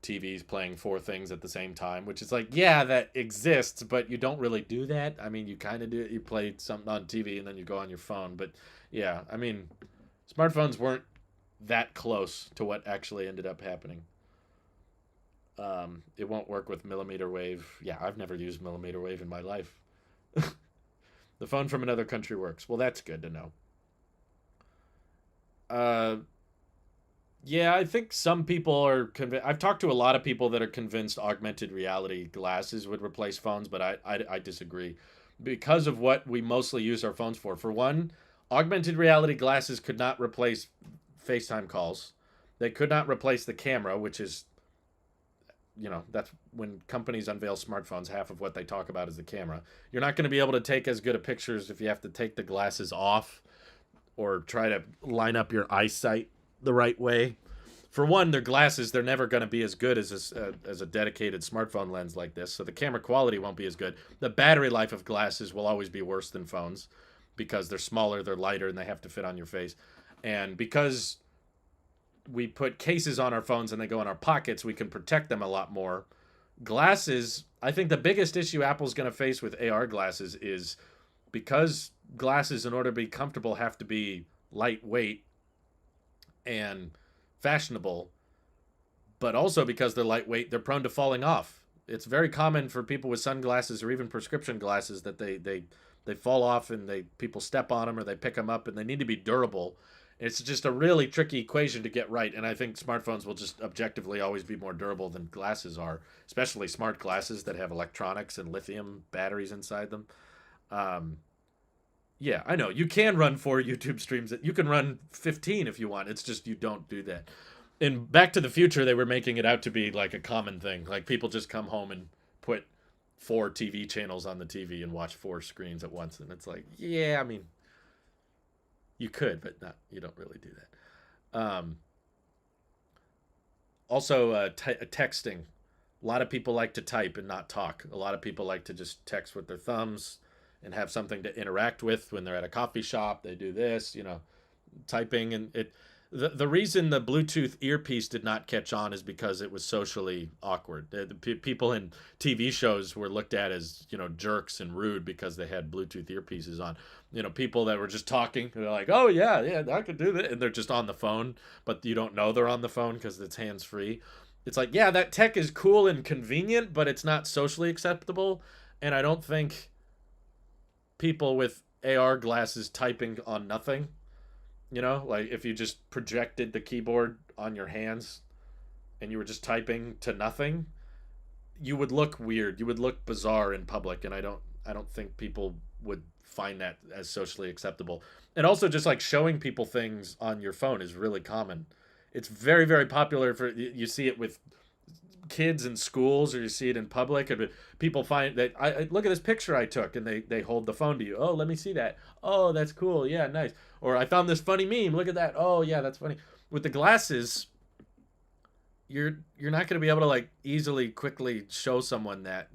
TVs playing four things at the same time, which is like, yeah, that exists, but you don't really do that. I mean, you kind of do it. You play something on TV and then you go on your phone. But yeah, I mean, smartphones weren't that close to what actually ended up happening. It won't work with millimeter wave. Yeah, I've never used millimeter wave in my life. The phone from another country works. Well, that's good to know. Yeah, I think some people are convinced. I've talked to a lot of people that are convinced augmented reality glasses would replace phones, but I disagree because of what we mostly use our phones for. For one, augmented reality glasses could not replace FaceTime calls. They could not replace the camera, which is, that's when companies unveil smartphones, half of what they talk about is the camera. You're not going to be able to take as good of pictures if you have to take the glasses off or try to line up your eyesight the right way. For one, their glasses, they're never going to be as good as a dedicated smartphone lens like this, so the camera quality won't be as good. The battery life of glasses will always be worse than phones because they're smaller, they're lighter, and they have to fit on your face. And because we put cases on our phones and they go in our pockets, we can protect them a lot more. Glasses, I think the biggest issue Apple's going to face with AR glasses is because glasses, in order to be comfortable, have to be lightweight and fashionable, but also because they're lightweight, they're prone to falling off. It's very common for people with sunglasses or even prescription glasses that they fall off and people step on them or they pick them up, and they need to be durable. It's just a really tricky equation to get right, and I think smartphones will just objectively always be more durable than glasses are, especially smart glasses that have electronics and lithium batteries inside them. Yeah, I know. You can run 4 YouTube streams. You can run 15 if you want. It's just you don't do that. In Back to the Future, they were making it out to be like a common thing. Like people just come home and put 4 TV channels on the TV and watch 4 screens at once. And it's like, yeah, I mean, you could, but not. You don't really do that. Um, Also, texting. A lot of people like to type and not talk. A lot of people like to just text with their thumbs and have something to interact with when they're at a coffee shop. They do this, typing, and it. The reason the Bluetooth earpiece did not catch on is because it was socially awkward. People in TV shows were looked at as jerks and rude because they had Bluetooth earpieces on. People that were just talking, they're like, "Oh yeah, yeah, I could do that," and they're just on the phone, but you don't know they're on the phone because it's hands free. It's like, yeah, that tech is cool and convenient, but it's not socially acceptable, and I don't think people with AR glasses typing on nothing. Like if you just projected the keyboard on your hands and you were just typing to nothing, you would look weird. You would look bizarre in public, and I don't think people would find that as socially acceptable. And also just like showing people things on your phone is really common. It's very, very popular for you see it with kids in schools, or you see it in public, and people find that I look at this picture I took, and they hold the phone to you. Oh, let me see that. Oh, that's cool. Yeah, nice. Or I found this funny meme. Look at that. Oh, yeah, that's funny. With the glasses, you're not going to be able to like easily quickly show someone that.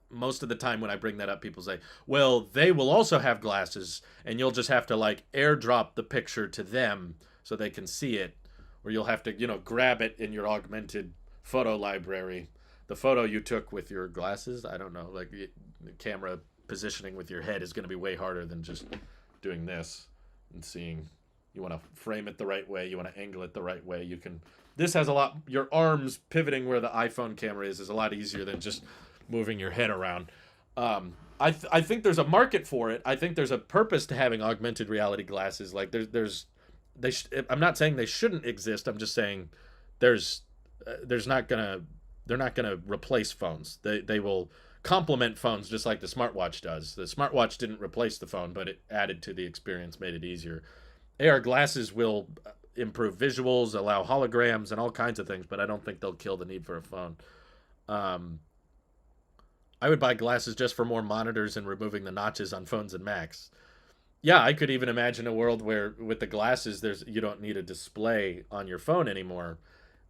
Most of the time when I bring that up, people say, "Well, they will also have glasses, and you'll just have to like airdrop the picture to them so they can see it, or you'll have to grab it in your augmented photo library, the photo you took with your glasses." I don't know, like the camera positioning with your head is going to be way harder than just doing this and seeing. You want to frame it the right way, you want to angle it the right way. This has a lot. Your arms pivoting where the iPhone camera is a lot easier than just moving your head around. I think there's a market for it. I think there's a purpose to having augmented reality glasses. Like I'm not saying they shouldn't exist. I'm just saying there's there's not gonna they're not gonna replace phones. They will complement phones just like the smartwatch does. The smartwatch didn't replace the phone, but it added to the experience, made it easier. AR glasses will improve visuals, allow holograms, and all kinds of things, but I don't think they'll kill the need for a phone. Um, I would buy glasses just for more monitors and removing the notches on phones and Macs. Yeah, I could even imagine a world where with the glasses, you don't need a display on your phone anymore.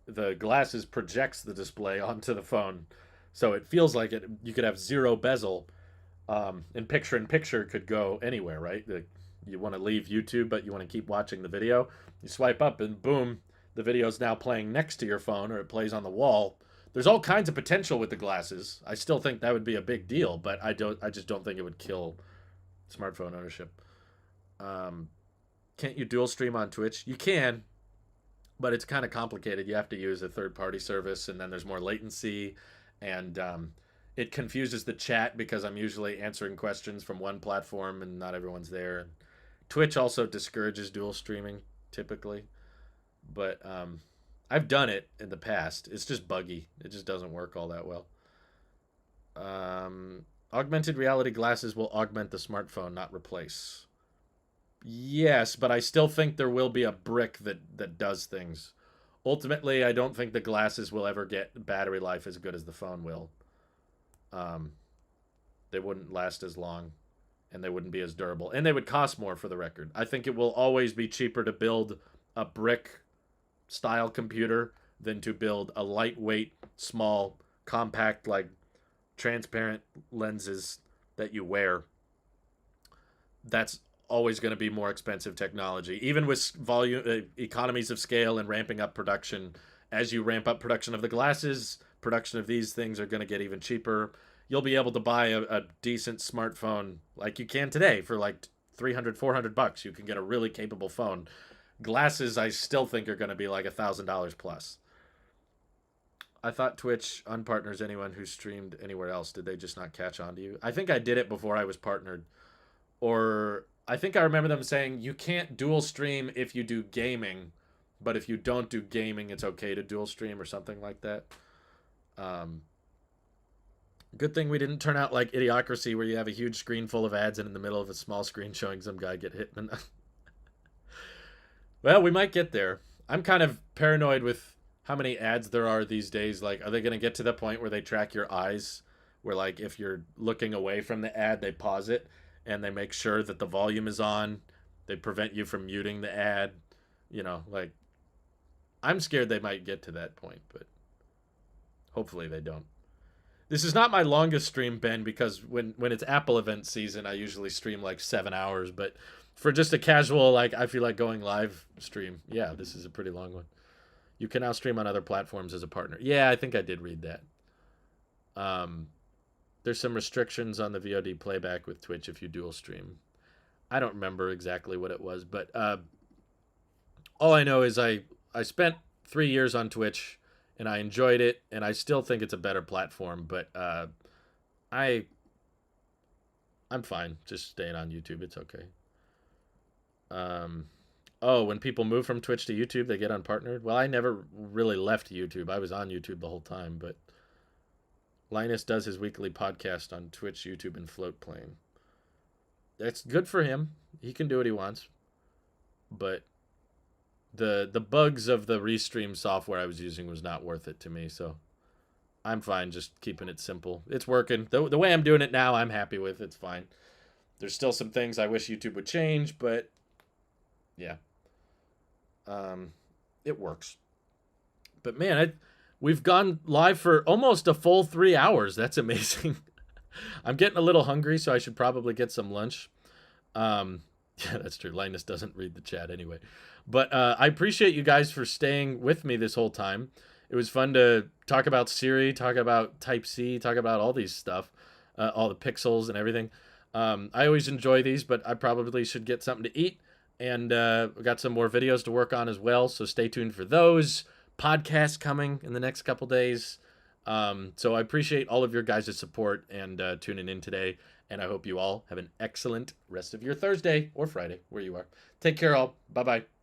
The glasses projects the display onto the phone, so it feels like it. You could have zero bezel, and in picture could go anywhere, right? You want to leave YouTube, but you want to keep watching the video. You swipe up, and boom, the video is now playing next to your phone, or it plays on the wall. There's all kinds of potential with the glasses. I still think that would be a big deal, but I just don't think it would kill smartphone ownership. Um, can't you dual stream on Twitch? You can, but it's kind of complicated. You have to use a third party service, and then there's more latency, and it confuses the chat because I'm usually answering questions from one platform and not everyone's there. Twitch also discourages dual streaming typically, but I've done it in the past. It's just buggy. It just doesn't work all that well. Augmented reality glasses will augment the smartphone, not replace. Yes, but I still think there will be a brick that does things. Ultimately, I don't think the glasses will ever get battery life as good as the phone will. Um, they wouldn't last as long, and they wouldn't be as durable, and they would cost more for the record. I think it will always be cheaper to build a brick style computer than to build a lightweight, small, compact, like transparent lenses that you wear. That's always going to be more expensive technology, even with volume economies of scale and ramping up production. As you ramp up production of the glasses, production of these things are going to get even cheaper. You'll be able to buy a decent smartphone like you can today for like 300, $400. You can get a really capable phone. Glasses, I still think are going to be like $1,000 plus. I thought Twitch unpartners anyone who streamed anywhere else. Did they just not catch on to you? I think I did it before I was partnered. Or I think I remember them saying you can't dual stream if you do gaming, but if you don't do gaming, it's okay to dual stream or something like that. Good thing we didn't turn out like Idiocracy, where you have a huge screen full of ads and in the middle of a small screen showing some guy get hit. Well, we might get there. I'm kind of paranoid with how many ads there are these days. Like, are they going to get to the point where they track your eyes? Where, like, if you're looking away from the ad, they pause it and they make sure that the volume is on. They prevent you from muting the ad. Like, I'm scared they might get to that point, but hopefully they don't. This is not my longest stream, Ben, because when it's Apple event season, I usually stream like 7 hours. But for just a casual, like, I feel like going live stream, yeah, this is a pretty long one. You can now stream on other platforms as a partner. Yeah, I think I did read that. There's some restrictions on the VOD playback with Twitch if you dual stream. I don't remember exactly what it was, but all I know is I spent 3 years on Twitch and I enjoyed it, and I still think it's a better platform. But I'm fine just staying on YouTube. It's okay. Oh, when people move from Twitch to YouTube, they get unpartnered. Well, I never really left YouTube. I was on YouTube the whole time, but Linus does his weekly podcast on Twitch, YouTube, and Floatplane. That's good for him. He can do what he wants. But the bugs of the restream software I was using was not worth it to me, so I'm fine just keeping it simple. It's working. The way I'm doing it now, I'm happy with. It's fine. There's still some things I wish YouTube would change, but yeah. It works. But man, we've gone live for almost a full 3 hours. That's amazing. I'm getting a little hungry, so I should probably get some lunch. Yeah, that's true. Linus doesn't read the chat anyway. But I appreciate you guys for staying with me this whole time. It was fun to talk about Siri, talk about Type-C, talk about all these stuff, all the pixels and everything. I always enjoy these, but I probably should get something to eat. And we got some more videos to work on as well, so stay tuned for those. Podcasts coming in the next couple days. So I appreciate all of your guys' support and tuning in today. And I hope you all have an excellent rest of your Thursday or Friday, where you are. Take care, all. Bye-bye.